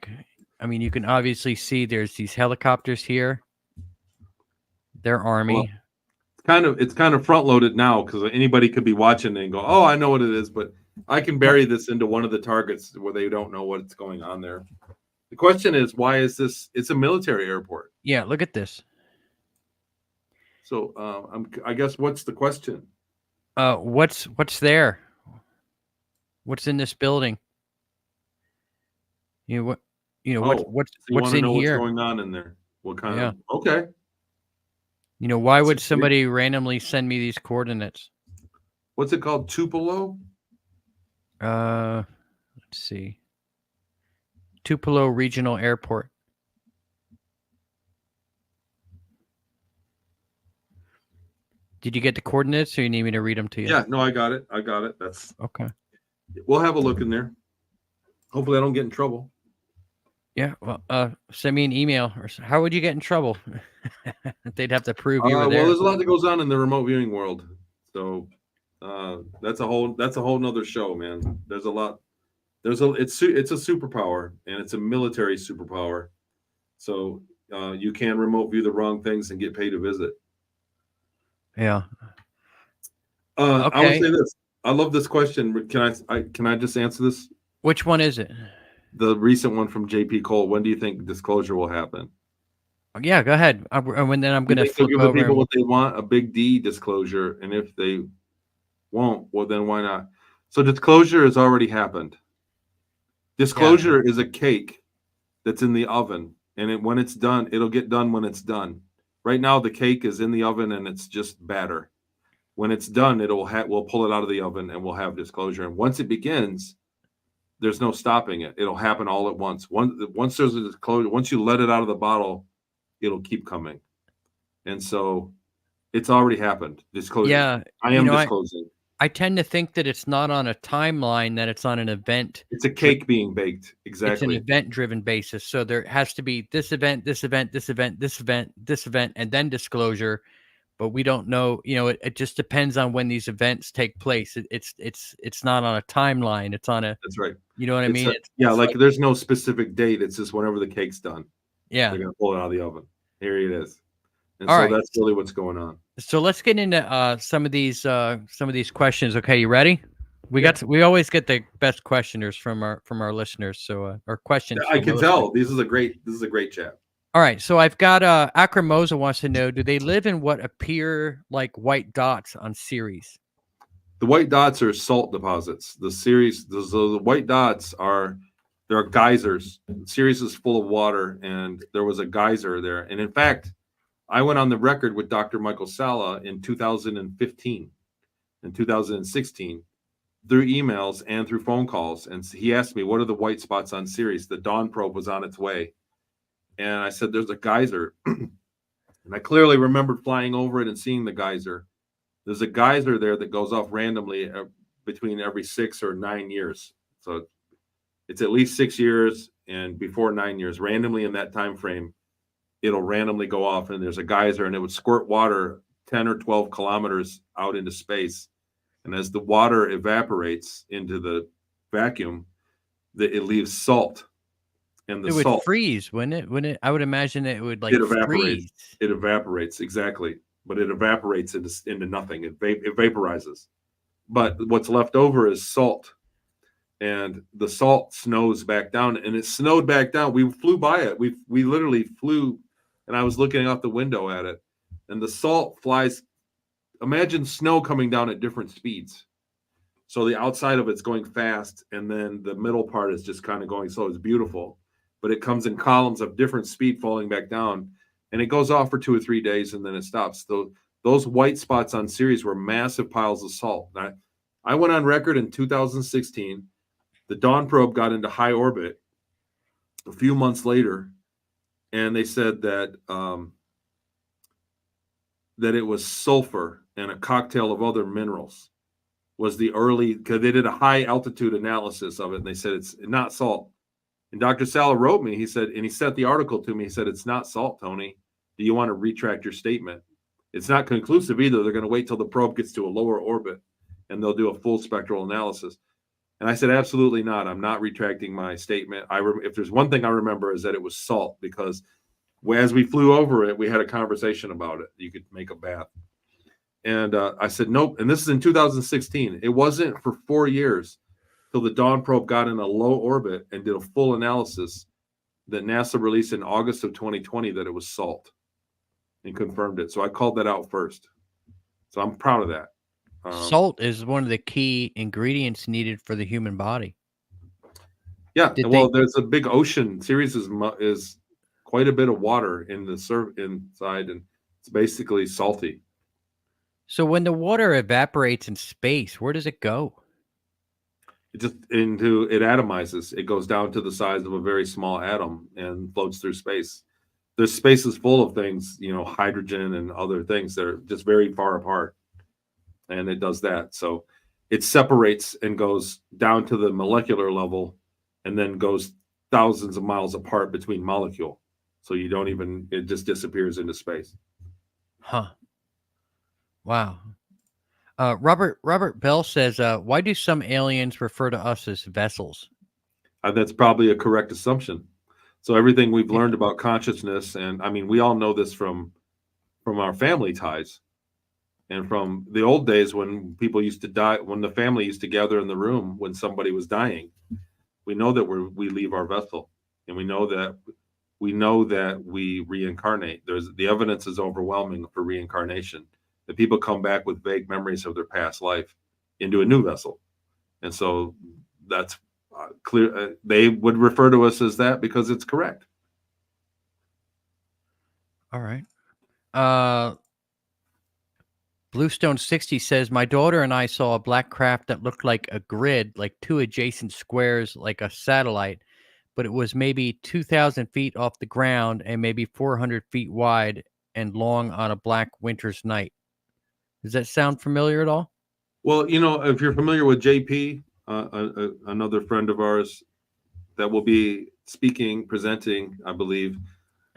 you can obviously see there's these helicopters here. They're Army. Well, it's kind of front loaded now because anybody could be watching and go, oh, I know what it is, but I can bury this into one of the targets where they don't know what's going on there. The question is, why is this? It's a military airport. Yeah, look at this. So I guess what's the question? What's there? What's in this building? What's in here? What's going on in there? What kind of? Okay. Why would somebody randomly send me these coordinates? What's it called? Tupelo? Let's see. Tupelo Regional Airport. Did you get the coordinates, or you need me to read them to you? Yeah, no, I got it. That's okay. We'll have a look in there. Hopefully, I don't get in trouble. Yeah, well, send me an email. Or how would you get in trouble? They'd have to prove you were there. Well, there's a lot that goes on in the remote viewing world, so that's a whole nother show, man. There's a lot. It's a superpower, and it's a military superpower. So you can remote view the wrong things and get paid to visit. Yeah. Okay. I would say this. I love this question. Can I just answer this? Which one is it? The recent one from JP Cole. When do you think disclosure will happen? Yeah, go ahead. And then I'm going to flip give over. The people what they want, a big D disclosure, and if they won't, well, then why not? So disclosure has already happened. Disclosure is a cake that's in the oven, and when it's done, it'll get done when it's done. Right now, the cake is in the oven, and it's just batter. When it's done, we'll pull it out of the oven, and we'll have disclosure. And once it begins, there's no stopping it. It'll happen all at once. Once there's a disclosure, once you let it out of the bottle, it'll keep coming. And so it's already happened. Disclosure. Yeah. I am disclosing. I tend to think that it's not on a timeline, that it's on an event. It's a cake being baked. Exactly. It's an event-driven basis. So there has to be this event, this event, this event, this event, this event, and then disclosure. But we don't know, it just depends on when these events take place. It's not on a timeline. It's on a. That's right. You know what I mean? There's no specific date. It's just whenever the cake's done. Yeah. They're gonna pull it out of the oven. Here it is. And All so right. that's really what's going on. So let's get into some of these questions. Okay, you ready? We always get the best questioners from our listeners. So our questions. I can tell this is a great chat. All right, so I've got Akramosa wants to know: do they live in what appear like white dots on Ceres? The white dots are salt deposits. The white dots are geysers. Ceres is full of water, and there was a geyser there. And in fact, I went on the record with Dr. Michael Salla in 2015 and 2016 through emails and through phone calls. And he asked me, what are the white spots on Ceres? The Dawn probe was on its way. And I said, there's a geyser. And I clearly remembered flying over it and seeing the geyser. There's a geyser there that goes off randomly between every 6 or 9 years. So it's at least 6 years and before 9 years, randomly in that time frame. It'll randomly go off, and there's a geyser, and it would squirt water 10 or 12 kilometers out into space. And as the water evaporates into the vacuum, it leaves salt. And it would freeze, wouldn't it? I would imagine it would freeze. It evaporates, exactly. But it evaporates into nothing. It vaporizes. But what's left over is salt. And the salt snows back down, and it snowed back down. We flew by it. We literally flew. And I was looking out the window at it, and the salt flies. Imagine snow coming down at different speeds. So the outside of it's going fast, and then the middle part is just kind of going slow. It's beautiful. but it comes in columns of different speed falling back down, and it goes off for 2 or 3 days and then it stops. Those white spots on Ceres were massive piles of salt. I went on record in 2016. The Dawn probe got into high orbit a few months later, and they said that that it was sulfur and a cocktail of other minerals was the early, because they did a high altitude analysis of it, and they said it's not salt. And Dr. Salla wrote me, he said, and he sent the article to me, he said, it's not salt, Toni. Do you want to retract your statement? It's not conclusive either. They're going to wait till the probe gets to a lower orbit, and they'll do a full spectral analysis. And I said, absolutely not. I'm not retracting my statement. If there's one thing I remember is that it was salt, because as we flew over it, we had a conversation about it. You could make a bath. And I said, nope. And this is in 2016. It wasn't for 4 years till the Dawn probe got in a low orbit and did a full analysis that NASA released in August of 2020 that it was salt and confirmed it. So I called that out first. So I'm proud of that. Salt is one of the key ingredients needed for the human body. Yeah. There's a big ocean. Ceres is quite a bit of water in the inside, and it's basically salty. So when the water evaporates in space, where does it go? It atomizes. It goes down to the size of a very small atom and floats through space. There's spaces full of things, hydrogen and other things that are just very far apart. And it does that. So it separates and goes down to the molecular level and then goes thousands of miles apart between molecule. So it just disappears into space. Huh. Wow. Robert Bell says, why do some aliens refer to us as vessels? That's probably a correct assumption. So everything we've learned about consciousness, and I mean, we all know this from our family ties and from the old days when people used to die, when the family used to gather in the room when somebody was dying. We know that we leave our vessel, and we know that we reincarnate. The evidence is overwhelming for reincarnation. That people come back with vague memories of their past life into a new vessel. And so that's clear. They would refer to us as that because it's correct. All right. Bluestone 60 says, my daughter and I saw a black craft that looked like a grid, like two adjacent squares, like a satellite, but it was maybe 2,000 feet off the ground and maybe 400 feet wide and long on a black winter's night. Does that sound familiar at all? Well, if you're familiar with JP, another friend of ours that will be presenting, I believe,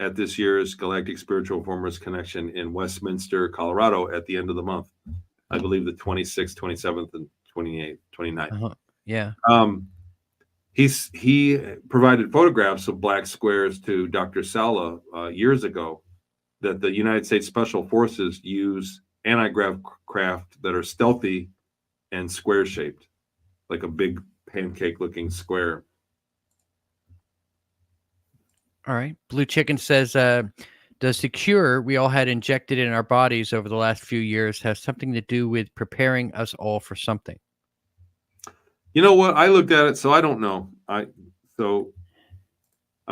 at this year's Galactic Spiritual Formers Connection in Westminster, Colorado at the end of the month. I believe the 26th, 27th, and 28th, 29th. Uh-huh. Yeah. He provided photographs of black squares to Dr. Salla years ago that the United States Special Forces use anti-grav craft that are stealthy and square-shaped, like a big pancake-looking square. All right. Blue Chicken says, does the cure we all had injected in our bodies over the last few years have something to do with preparing us all for something? You know what? I looked at it, so I don't know. I don't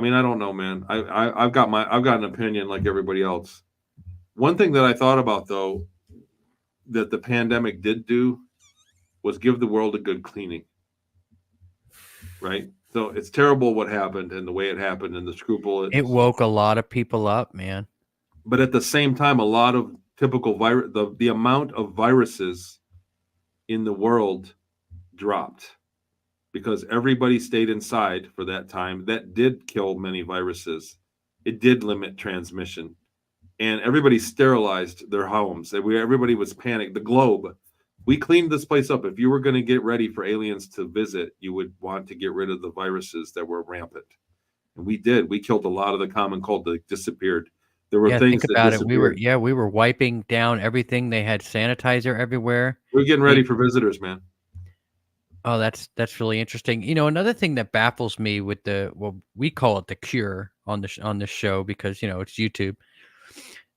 know, man. I've got an opinion like everybody else. One thing that I thought about, though, that the pandemic did do was give the world a good cleaning. Right? So it's terrible what happened and the way it happened and the scruple. It woke a lot of people up, man. But at the same time, a lot of typical virus, the amount of viruses in the world dropped because everybody stayed inside for that time. That did kill many viruses. It did limit transmission. And everybody sterilized their homes. Everybody was panicked. The globe. We cleaned this place up. If you were going to get ready for aliens to visit, you would want to get rid of the viruses that were rampant. And we did. We killed a lot of the common cold that disappeared. There were things think about it. We were wiping down everything. They had sanitizer everywhere. We're getting ready for visitors, man. Oh, that's really interesting. Another thing that baffles me with we call it the cure on this show because it's YouTube.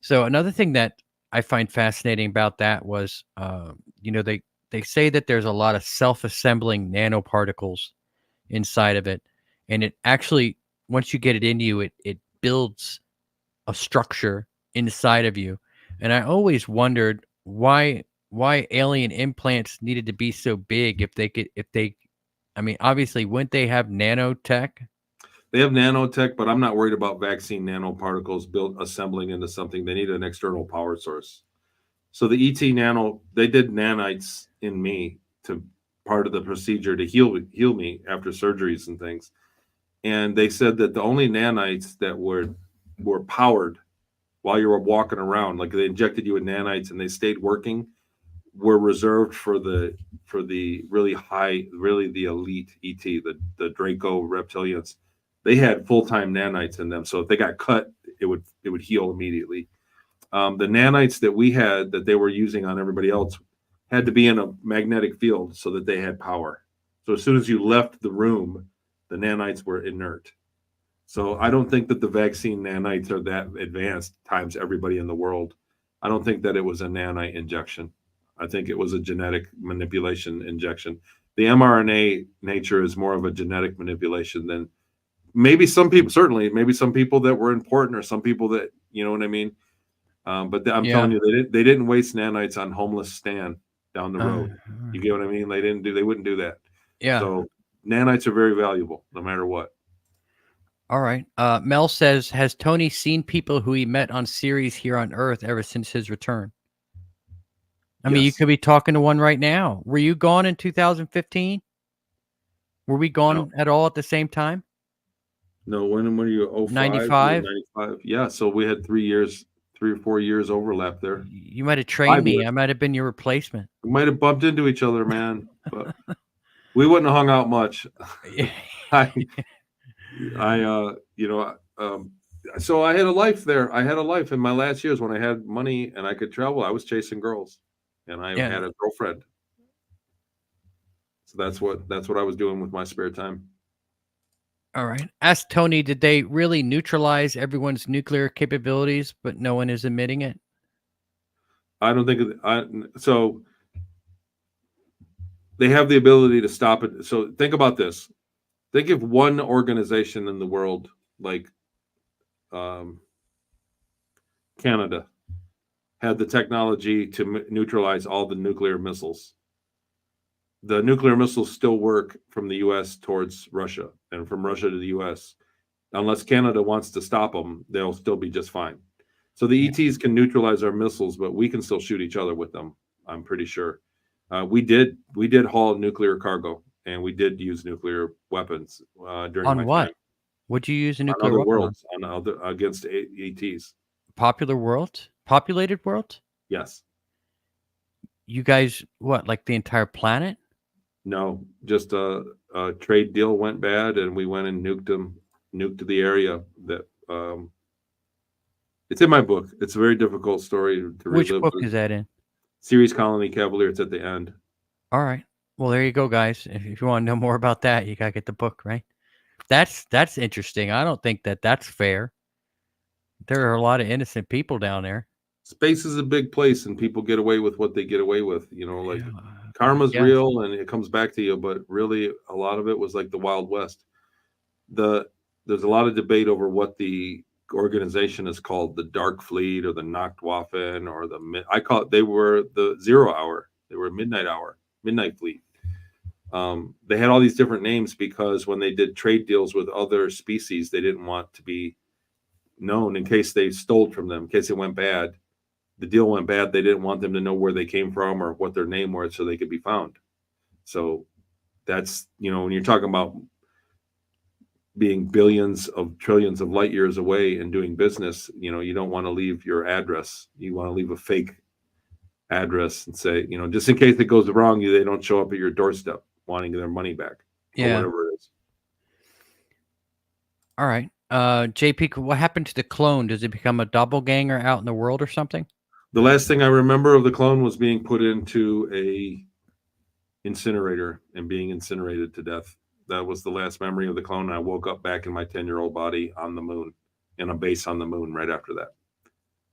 So another thing that I find fascinating about that was, they say that there's a lot of self-assembling nanoparticles inside of it, and it actually once you get it into you, it builds a structure inside of you. And I always wondered why alien implants needed to be so big I mean, obviously, wouldn't they have nanotech? They have nanotech, but I'm not worried about vaccine nanoparticles assembling into something. They need an external power source. So the ET nano, they did nanites in me to part of the procedure to heal me after surgeries and things. And they said that the only nanites that were powered while you were walking around, like they injected you with nanites and they stayed working, were reserved for the really high, really the elite ET, the Draco reptilians. They had full-time nanites in them, so if they got cut, it would heal immediately. The nanites that we had that they were using on everybody else had to be in a magnetic field so that they had power. So as soon as you left the room, the nanites were inert. So I don't think that the vaccine nanites are that advanced times everybody in the world. I don't think that it was a nanite injection. I think it was a genetic manipulation injection. The mRNA nature is more of a genetic manipulation than maybe some people, certainly maybe some people that were important or some people that, you know what I mean? But I'm telling you, they didn't waste nanites on homeless Stan down the road. You get what I mean? They wouldn't do that. Yeah. So nanites are very valuable no matter what. All right. Mel says, has Toni seen people who he met on Ceres here on Earth ever since his return? I mean, you could be talking to one right now. Were you gone in 2015? Were we gone at all at the same time? No, when were you? 05? 95? 95. Yeah, so we had 3 or 4 years overlap there. You might have trained me. I might have been your replacement. We might have bumped into each other, man. But we wouldn't have hung out much. So I had a life there. I had a life in my last years when I had money and I could travel. I was chasing girls, and I had a girlfriend. So that's what I was doing with my spare time. All right. Ask Toni, did they really neutralize everyone's nuclear capabilities, but no one is admitting it? I don't think so. They have the ability to stop it. So think about this. Think of one organization in the world like Canada had the technology to neutralize all the nuclear missiles. The nuclear missiles still work from the U.S. towards Russia and from Russia to the U.S. Unless Canada wants to stop them, they'll still be just fine. So the ETs can neutralize our missiles, but we can still shoot each other with them. I'm pretty sure. We did haul nuclear cargo, and we did use nuclear weapons during on my what? time. Would you use a nuclear on other weapon worlds against ETs? Popular world? Populated world? Yes. You guys, what, like the entire planet? No, just a trade deal went bad, and we went and nuked the area that. It's in my book. It's a very difficult story to relive. Which book is that in? Ceres Colony Cavalier. It's at the end. All right. Well, there you go, guys. If you want to know more about that, you gotta get the book, right? That's interesting. I don't think that's fair. There are a lot of innocent people down there. Space is a big place, and people get away with what they get away with. You know, like karma's real, and it comes back to you. But really, a lot of it was like the Wild West. There's a lot of debate over what the organization is called, the Dark Fleet or the Nachtwaffen or they were the 0 hour. They were midnight fleet. They had all these different names because when they did trade deals with other species, they didn't want to be known in case they stole from them, in case it went bad. The deal went bad. They didn't want them to know where they came from or what their name was so they could be found. So that's, when you're talking about being billions of trillions of light years away and doing business, you don't want to leave your address. You want to leave a fake address and say, just in case it goes wrong, they don't show up at your doorstep wanting their money back or whatever it is. All right. JP, what happened to the clone? Does it become a doppelganger out in the world or something? The last thing I remember of the clone was being put into a incinerator and being incinerated to death. That was the last memory of the clone. I woke up back in my 10-year-old body on the moon, in a base on the moon right after that.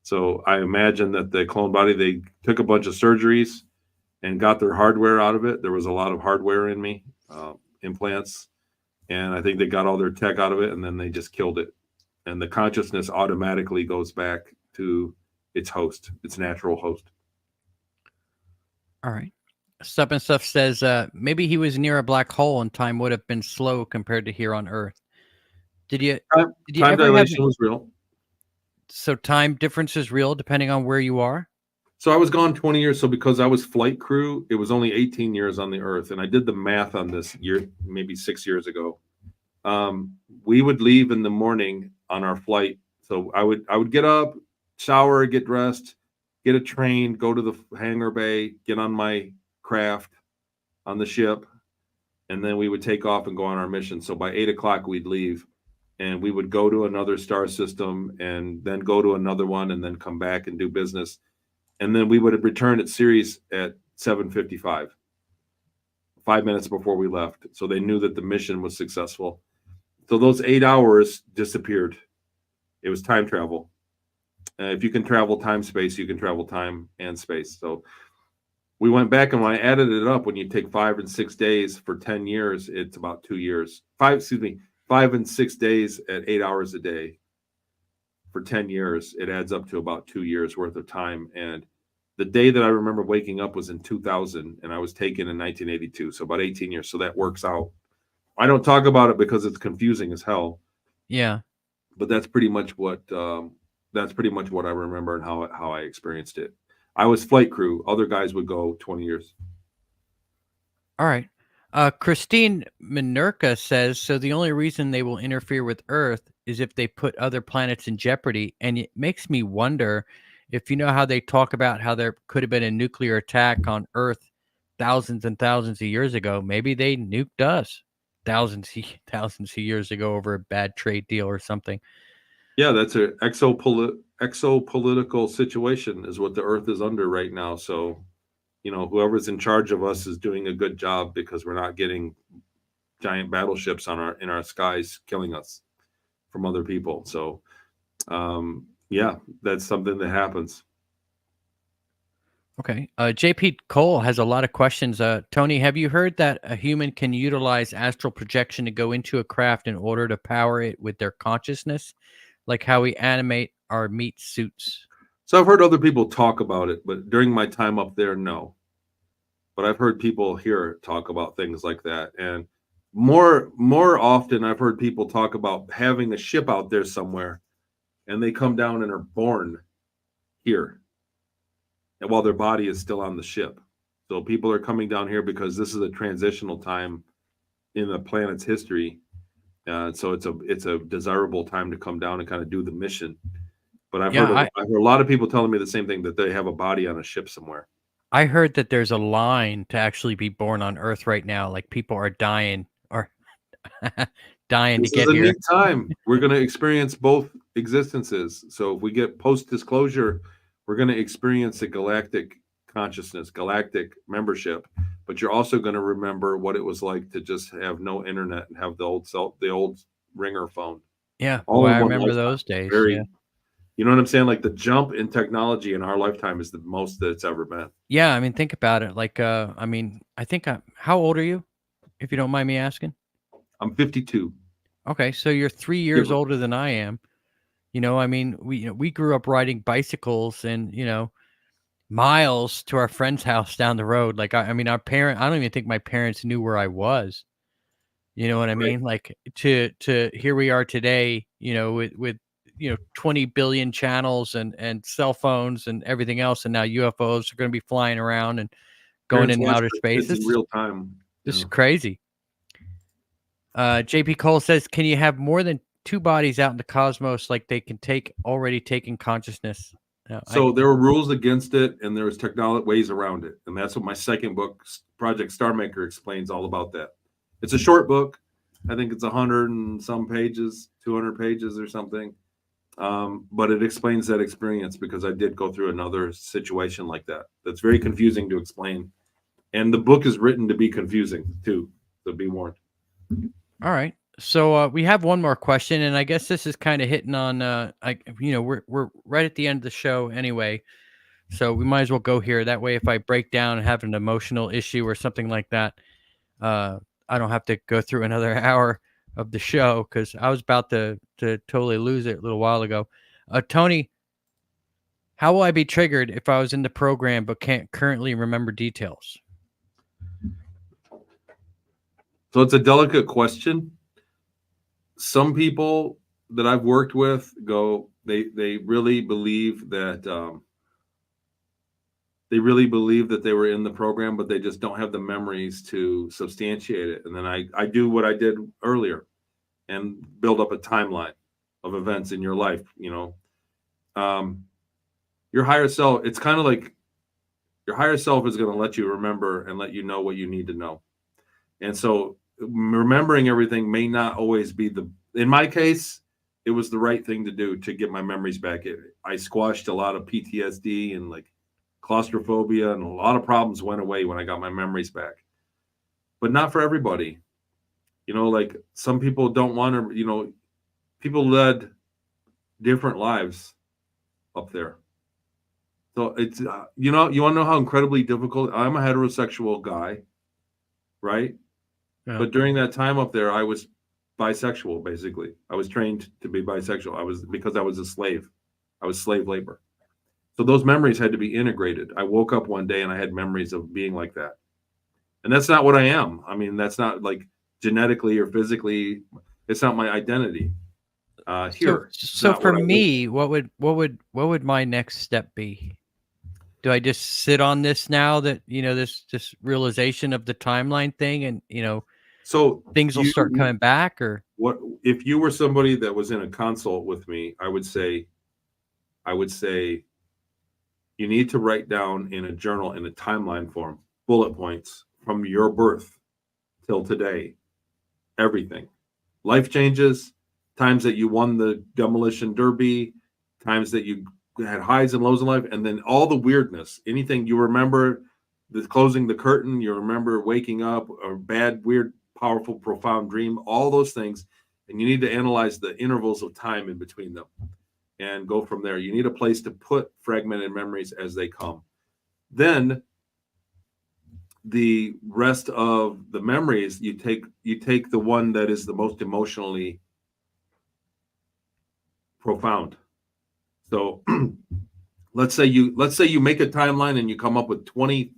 So I imagine that the clone body, they took a bunch of surgeries and got their hardware out of it. There was a lot of hardware in me, implants, And I think they got all their tech out of it, and then they just killed it. And the consciousness automatically goes back to its host, its natural host. All right. Stuff and Stuff says maybe he was near a black hole and time would have been slow compared to here on Earth. Did you time dilation was real? So time difference is real depending on where you are? So I was gone 20 years. So because I was flight crew, it was only 18 years on the Earth. And I did the math on this maybe 6 years ago. We would leave in the morning on our flight. So I would get up, shower, get dressed, get a train, go to the hangar bay, get on my craft on the ship, and then we would take off and go on our mission. So by 8 o'clock we'd leave, and we would go to another star system and then go to another one and then come back and do business. And then we would have returned at Ceres at 7:55, 5 minutes before we left. So they knew that the mission was successful. So those 8 hours disappeared. It was time travel. If you can travel time, space, you can travel time and space. So we went back, and when I added it up, when you take 5 and 6 days for 10 years, it's about 2 years. 5 and 6 days at 8 hours a day for 10 years, it adds up to about 2 years worth of time. And the day that I remember waking up was in 2000, and I was taken in 1982. So about 18 years. So that works out. I don't talk about it because it's confusing as hell. Yeah. But that's pretty much what I remember and how I experienced it. I was flight crew. Other guys would go 20 years. All right. Christine Minerka says, so the only reason they will interfere with Earth is if they put other planets in jeopardy. And it makes me wonder if you know how they talk about how there could have been a nuclear attack on Earth thousands and thousands of years ago. Maybe they nuked us thousands of years ago over a bad trade deal or something. Yeah, that's an exopolitical situation is what the Earth is under right now. So, whoever's in charge of us is doing a good job because we're not getting giant battleships in our skies killing us from other people. So, yeah, that's something that happens. Okay. JP Cole has a lot of questions. Toni, have you heard that a human can utilize astral projection to go into a craft in order to power it with their consciousness, like how we animate our meat suits? So I've heard other people talk about it, but during my time up there, no. But I've heard people here talk about things like that. And more often, I've heard people talk about having a ship out there somewhere, and they come down and are born here, and while their body is still on the ship. So people are coming down here because this is a transitional time in the planet's history. So it's a desirable time to come down and kind of do the mission. But I've heard a lot of people telling me the same thing, that they have a body on a ship somewhere. I heard that there's a line to actually be born on Earth right now. Like people are dying or dying to get here. This is a neat time. We're going to experience both existences. So if we get post-disclosure, we're going to experience a galactic consciousness, galactic membership. But you're also going to remember what it was like to just have no internet and have the old ringer phone. Yeah, I remember those days. You know what I'm saying? Like the jump in technology in our lifetime is the most that it's ever been. Yeah, I mean, think about it. Like, I think how old are you, if you don't mind me asking? I'm 52. Okay, so you're 3 years older than I am. I mean, we grew up riding bicycles and miles to our friend's house down the road. Like, I mean, I don't even think my parents knew where I was. You know what I mean? Like to here we are today. With 20 billion channels and cell phones and everything else. And now UFOs are going to be flying around and going into outer space. It's in real time. This is crazy. JP Cole says, can you have more than 2 bodies out in the cosmos? Like they can already taking consciousness. So there were rules against it, and there was technology ways around it. And that's what my second book, Project Starmaker, explains all about that. It's a short book. I think it's 100 and some pages, 200 pages or something. But it explains that experience because I did go through another situation like that. That's very confusing to explain. And the book is written to be confusing too. So be warned. All right. So we have one more question, and I guess this is kind of hitting on we're right at the end of the show anyway. So we might as well go here. That way if I break down and have an emotional issue or something like that, I don't have to go through another hour. of the show because I was about to totally lose it a little while ago. Toni, how will I be triggered if I was in the program but can't currently remember details? So it's a delicate question. Some people that I've worked with they really believe that they were in the program, but they just don't have the memories to substantiate it. And then I do what I did earlier and build up a timeline of events in your life. Your higher self, it's kind of like your higher self is going to let you remember and let you know what you need to know. And so remembering everything may not always be in my case, it was the right thing to do to get my memories back. I squashed a lot of PTSD and like claustrophobia, and a lot of problems went away when I got my memories back. But not for everybody. Like some people don't want to, people led different lives up there. So it's, you want to know how incredibly difficult, I'm a heterosexual guy, right? Yeah. But during that time up there, I was bisexual, basically. I was trained to be bisexual. Because I was a slave. I was slave labor. So those memories had to be integrated. I woke up one day and I had memories of being like that. And that's not what I am. I mean, that's not like genetically or physically, it's not my identity. Here. So for me, what would my next step be? Do I just sit on this now that, this realization of the timeline thing and, so things will start coming back? Or what if you were somebody that was in a consult with me? I would say you need to write down in a journal in a timeline form, bullet points from your birth till today, everything, life changes, times that you won the demolition derby, times that you had highs and lows in life, and then all the weirdness, anything you remember, closing the curtain, you remember waking up, a bad, weird, powerful, profound dream, all those things. And you need to analyze the intervals of time in between them and go from there. You need a place to put fragmented memories as they come. Then the rest of the memories, you take the one that is the most emotionally profound. So let's say you make a timeline and you come up with 20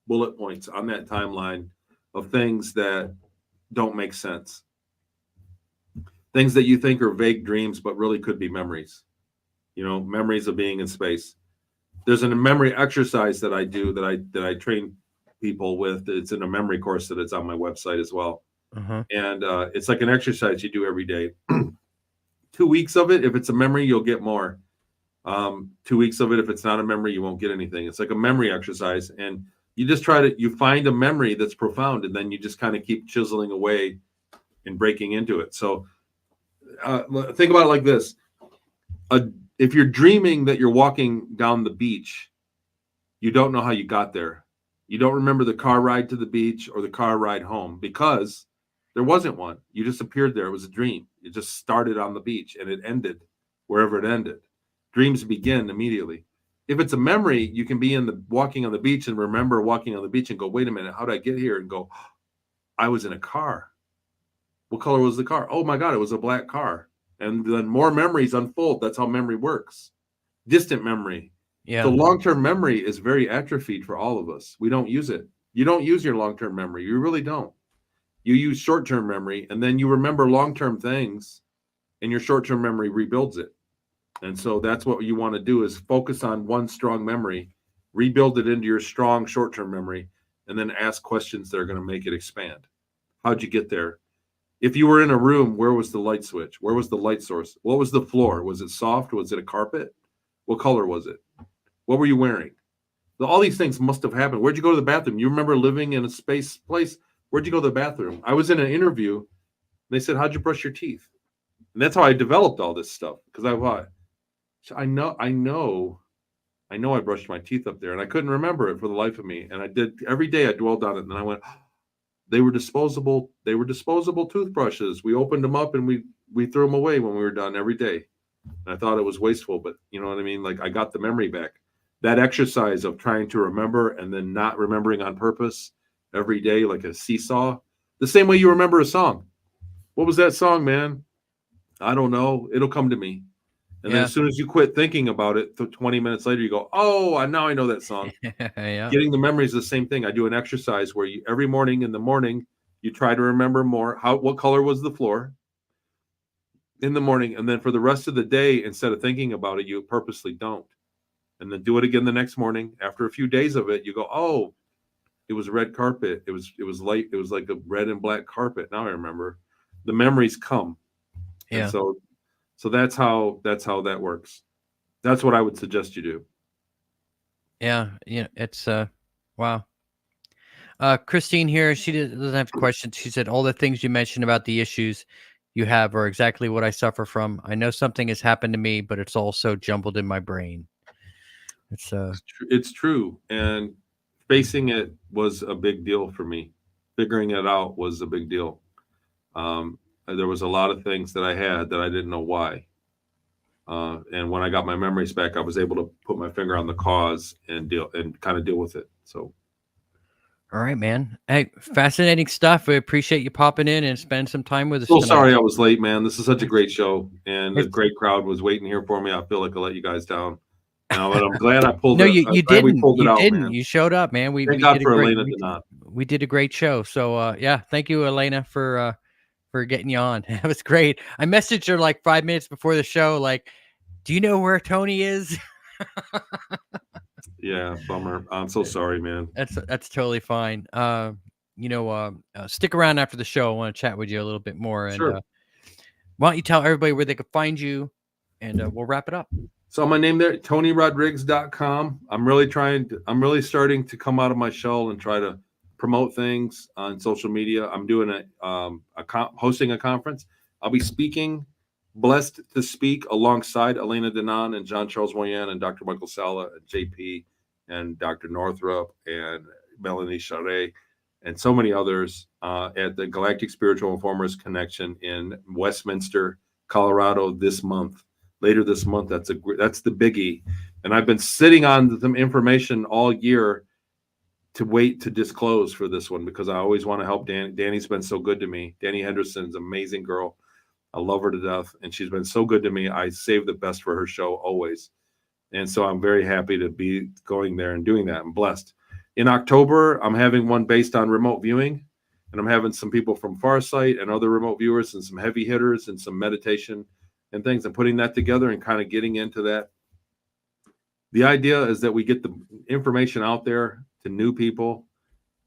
bullet points on that timeline of things that don't make sense. Things that you think are vague dreams, but really could be memories. Memories of being in space. There's a memory exercise that I do that I train people with. It's in a memory course that it's on my website as well. And it's like an exercise you do every day. 2 weeks of it, if it's a memory, you'll get more. 2 weeks of it, if it's not a memory, you won't get anything. It's like a memory exercise. And you just you find a memory that's profound, and then you just kind of keep chiseling away and breaking into it. So think about it like this. If you're dreaming that you're walking down the beach, you don't know how you got there. You don't remember the car ride to the beach or the car ride home because there wasn't one. You just appeared there. It was a dream. It just started on the beach and it ended wherever it ended. Dreams begin immediately. If it's a memory, you can be walking on the beach and remember walking on the beach and go, wait a minute, how did I get here? And go, I was in a car. What color was the car? Oh my God, it was a black car. And then more memories unfold. That's how memory works. Distant memory. Yeah. So long-term memory is very atrophied for all of us. We don't use it. You don't use your long-term memory. You really don't. You use short-term memory, and then you remember long-term things, and your short-term memory rebuilds it. And so that's what you want to do is focus on one strong memory, rebuild it into your strong short-term memory, and then ask questions that are going to make it expand. How'd you get there? If you were in a room, where was the light switch? Where was the light source? What was the floor? Was it soft? Was it a carpet? What color was it? What were you wearing? All these things must have happened. Where'd you go to the bathroom? You remember living in a space place? Where'd you go to the bathroom? I was in an interview. And they said, how'd you brush your teeth? And that's how I developed all this stuff. Because I thought, I know I brushed my teeth up there. And I couldn't remember it for the life of me. And I did every day I dwelled on it. And then I went, they were disposable toothbrushes. We opened them up and we threw them away when we were done every day. And I thought it was wasteful, but you know what I mean? Like I got the memory back. That exercise of trying to remember and then not remembering on purpose every day, like a seesaw, the same way you remember a song. what was that song, man? I don't know. It'll come to me. And then as soon as you quit thinking about it, 20 minutes later, you go, oh, now I know that song. Yeah. Getting the memory is the same thing. I do an exercise where every morning in the morning, you try to remember more. What color was the floor in the morning? And then for the rest of the day, instead of thinking about it, you purposely don't. And then do it again the next morning. After a few days of it, you go, oh, it was red carpet. It was light. It was like a red and black carpet. Now I remember. The memories come. Yeah. And so that's how that works. That's what I would suggest you do. Yeah. It's wow. Christine here, she doesn't have questions. She said all the things you mentioned about the issues you have are exactly what I suffer from. I know something has happened to me, but it's all so jumbled in my brain. It's true, and facing it was a big deal for me. Figuring it out was a big deal. There was a lot of things that I had that I didn't know why. And when I got my memories back, I was able to put my finger on the cause and kind of deal with it. So, all right, man. Hey, fascinating stuff. We appreciate you popping in and spending some time with us. So sorry I was late, man. This is such a great show, and a great crowd was waiting here for me. I feel like I let you guys down. No, but I'm glad I pulled it. You didn't. We pulled it out, man. You showed up, man. Thank God for Elena Danaan. We did a great show. So, yeah, thank you, Elena, for getting you on. That was great. I messaged her like 5 minutes before the show, like, do you know where Toni is? Yeah, bummer. I'm so sorry, man. That's totally fine. Stick around after the show. I want to chat with you a little bit more. And sure. Why don't you tell everybody where they can find you, and we'll wrap it up. So my name there, ToniRodrigues.com. I'm really starting to come out of my shell and try to promote things on social media. I'm doing hosting a conference. I'll be blessed to speak alongside Elena Danaan and John Charles Moyen and Dr. Michael Salla and JP and Dr. Northrup and Melanie Charret and so many others at the Galactic Spiritual Informers Connection in Westminster, Colorado later this month. That's the biggie. And I've been sitting on some information all year to wait to disclose for this one because I always want to help Danny's been so good to me. Danny Henderson's an amazing girl. I love her to death, and she's been so good to me. I save the best for her show always. And so I'm very happy to be going there and doing that. I'm blessed. In October, I'm having one based on remote viewing, and I'm having some people from Farsight and other remote viewers and some heavy hitters and some meditation and things. I'm putting that together and kind of getting into that. The idea is that we get the information out there to new people,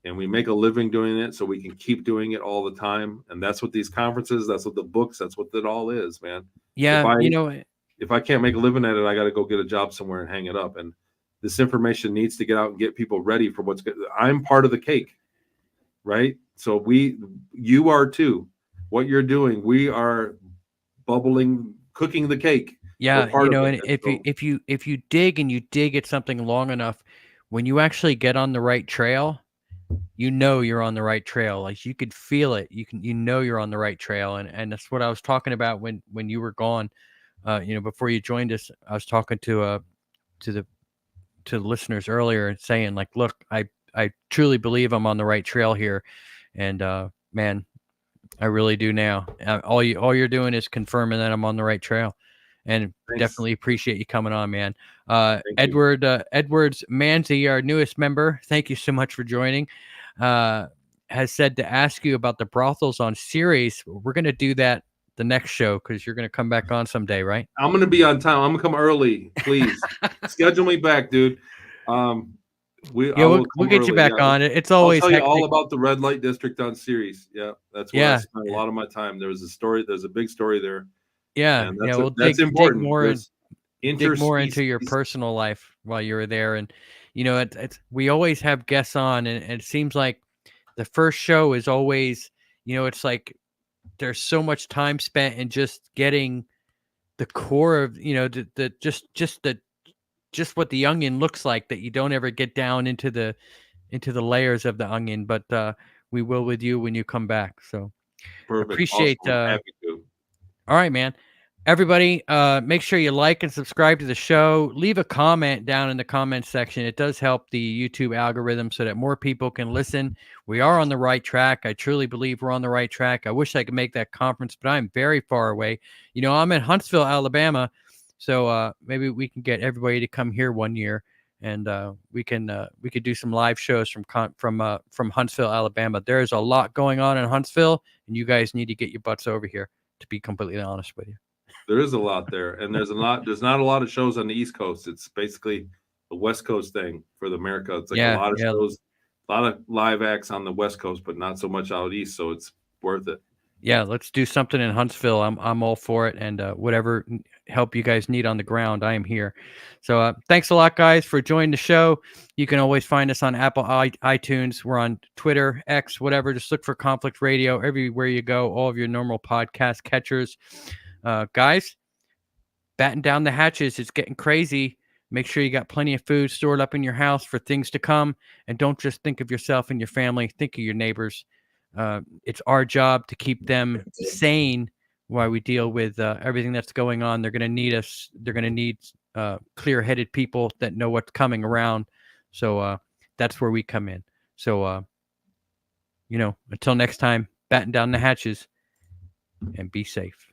and we make a living doing it so we can keep doing it all the time. And that's what these conferences, that's what the books, that's what it all is, man. Yeah. If I can't make a living at it, I got to go get a job somewhere and hang it up. And this information needs to get out and get people ready for what's good. I'm part of the cake, right? So you are too. What you're doing, we are cooking the cake. Yeah. And if you dig at something long enough, when you actually get on the right trail, you're on the right trail. Like you could feel it. You're on the right trail. And that's what I was talking about when you were gone. Before you joined us, I was talking to the listeners earlier and saying like, look, I truly believe I'm on the right trail here. And man, I really do now. All you're doing is confirming that I'm on the right trail. And thanks. Definitely appreciate you coming on, man. Edwards Manzi, our newest member, thank you so much for joining, has said to ask you about the brothels on Ceres. We're going to do that the next show because you're going to come back on someday, right? I'm going to be on time. I'm going to come early, please. Schedule me back, dude. We'll get you back on it. It's always I'll tell you all about the red light district on Ceres. Yeah, that's where I spent a lot of my time. There's a big story there. Yeah, we'll that's important. Dig more into your personal life while you were there, and we always have guests on, and it seems like the first show is always, it's like there's so much time spent in just getting the core of just what the onion looks like, that you don't ever get down into the layers of the onion, but we will with you when you come back. So perfect. Appreciate awesome. Happy to. All right, man. Everybody, make sure you like and subscribe to the show. Leave a comment down in the comments section. It does help the YouTube algorithm so that more people can listen. We are on the right track. I truly believe we're on the right track. I wish I could make that conference, but I'm very far away. You know, I'm in Huntsville, Alabama, so maybe we can get everybody to come here one year, and we could do some live shows from Huntsville, Alabama. There's a lot going on in Huntsville, and you guys need to get your butts over here, to be completely honest with you. There is a lot there, and there's not a lot of shows on the East Coast. It's basically a West Coast thing for the America. It's like a lot of shows, a lot of live acts on the West Coast, but not so much out East, so it's worth it. Yeah, let's do something in Huntsville. I'm all for it, and whatever help you guys need on the ground, I am here. So thanks a lot, guys, for joining the show. You can always find us on Apple iTunes. We're on Twitter, X, whatever. Just look for Conflict Radio everywhere you go. All of your normal podcast catchers. Guys, batten down the hatches. It's getting crazy. Make sure you got plenty of food stored up in your house for things to come. And don't just think of yourself and your family. Think of your neighbors. It's our job to keep them sane while we deal with everything that's going on. They're going to need us. They're going to need clear-headed people that know what's coming around. So that's where we come in. So, until next time, batten down the hatches and be safe.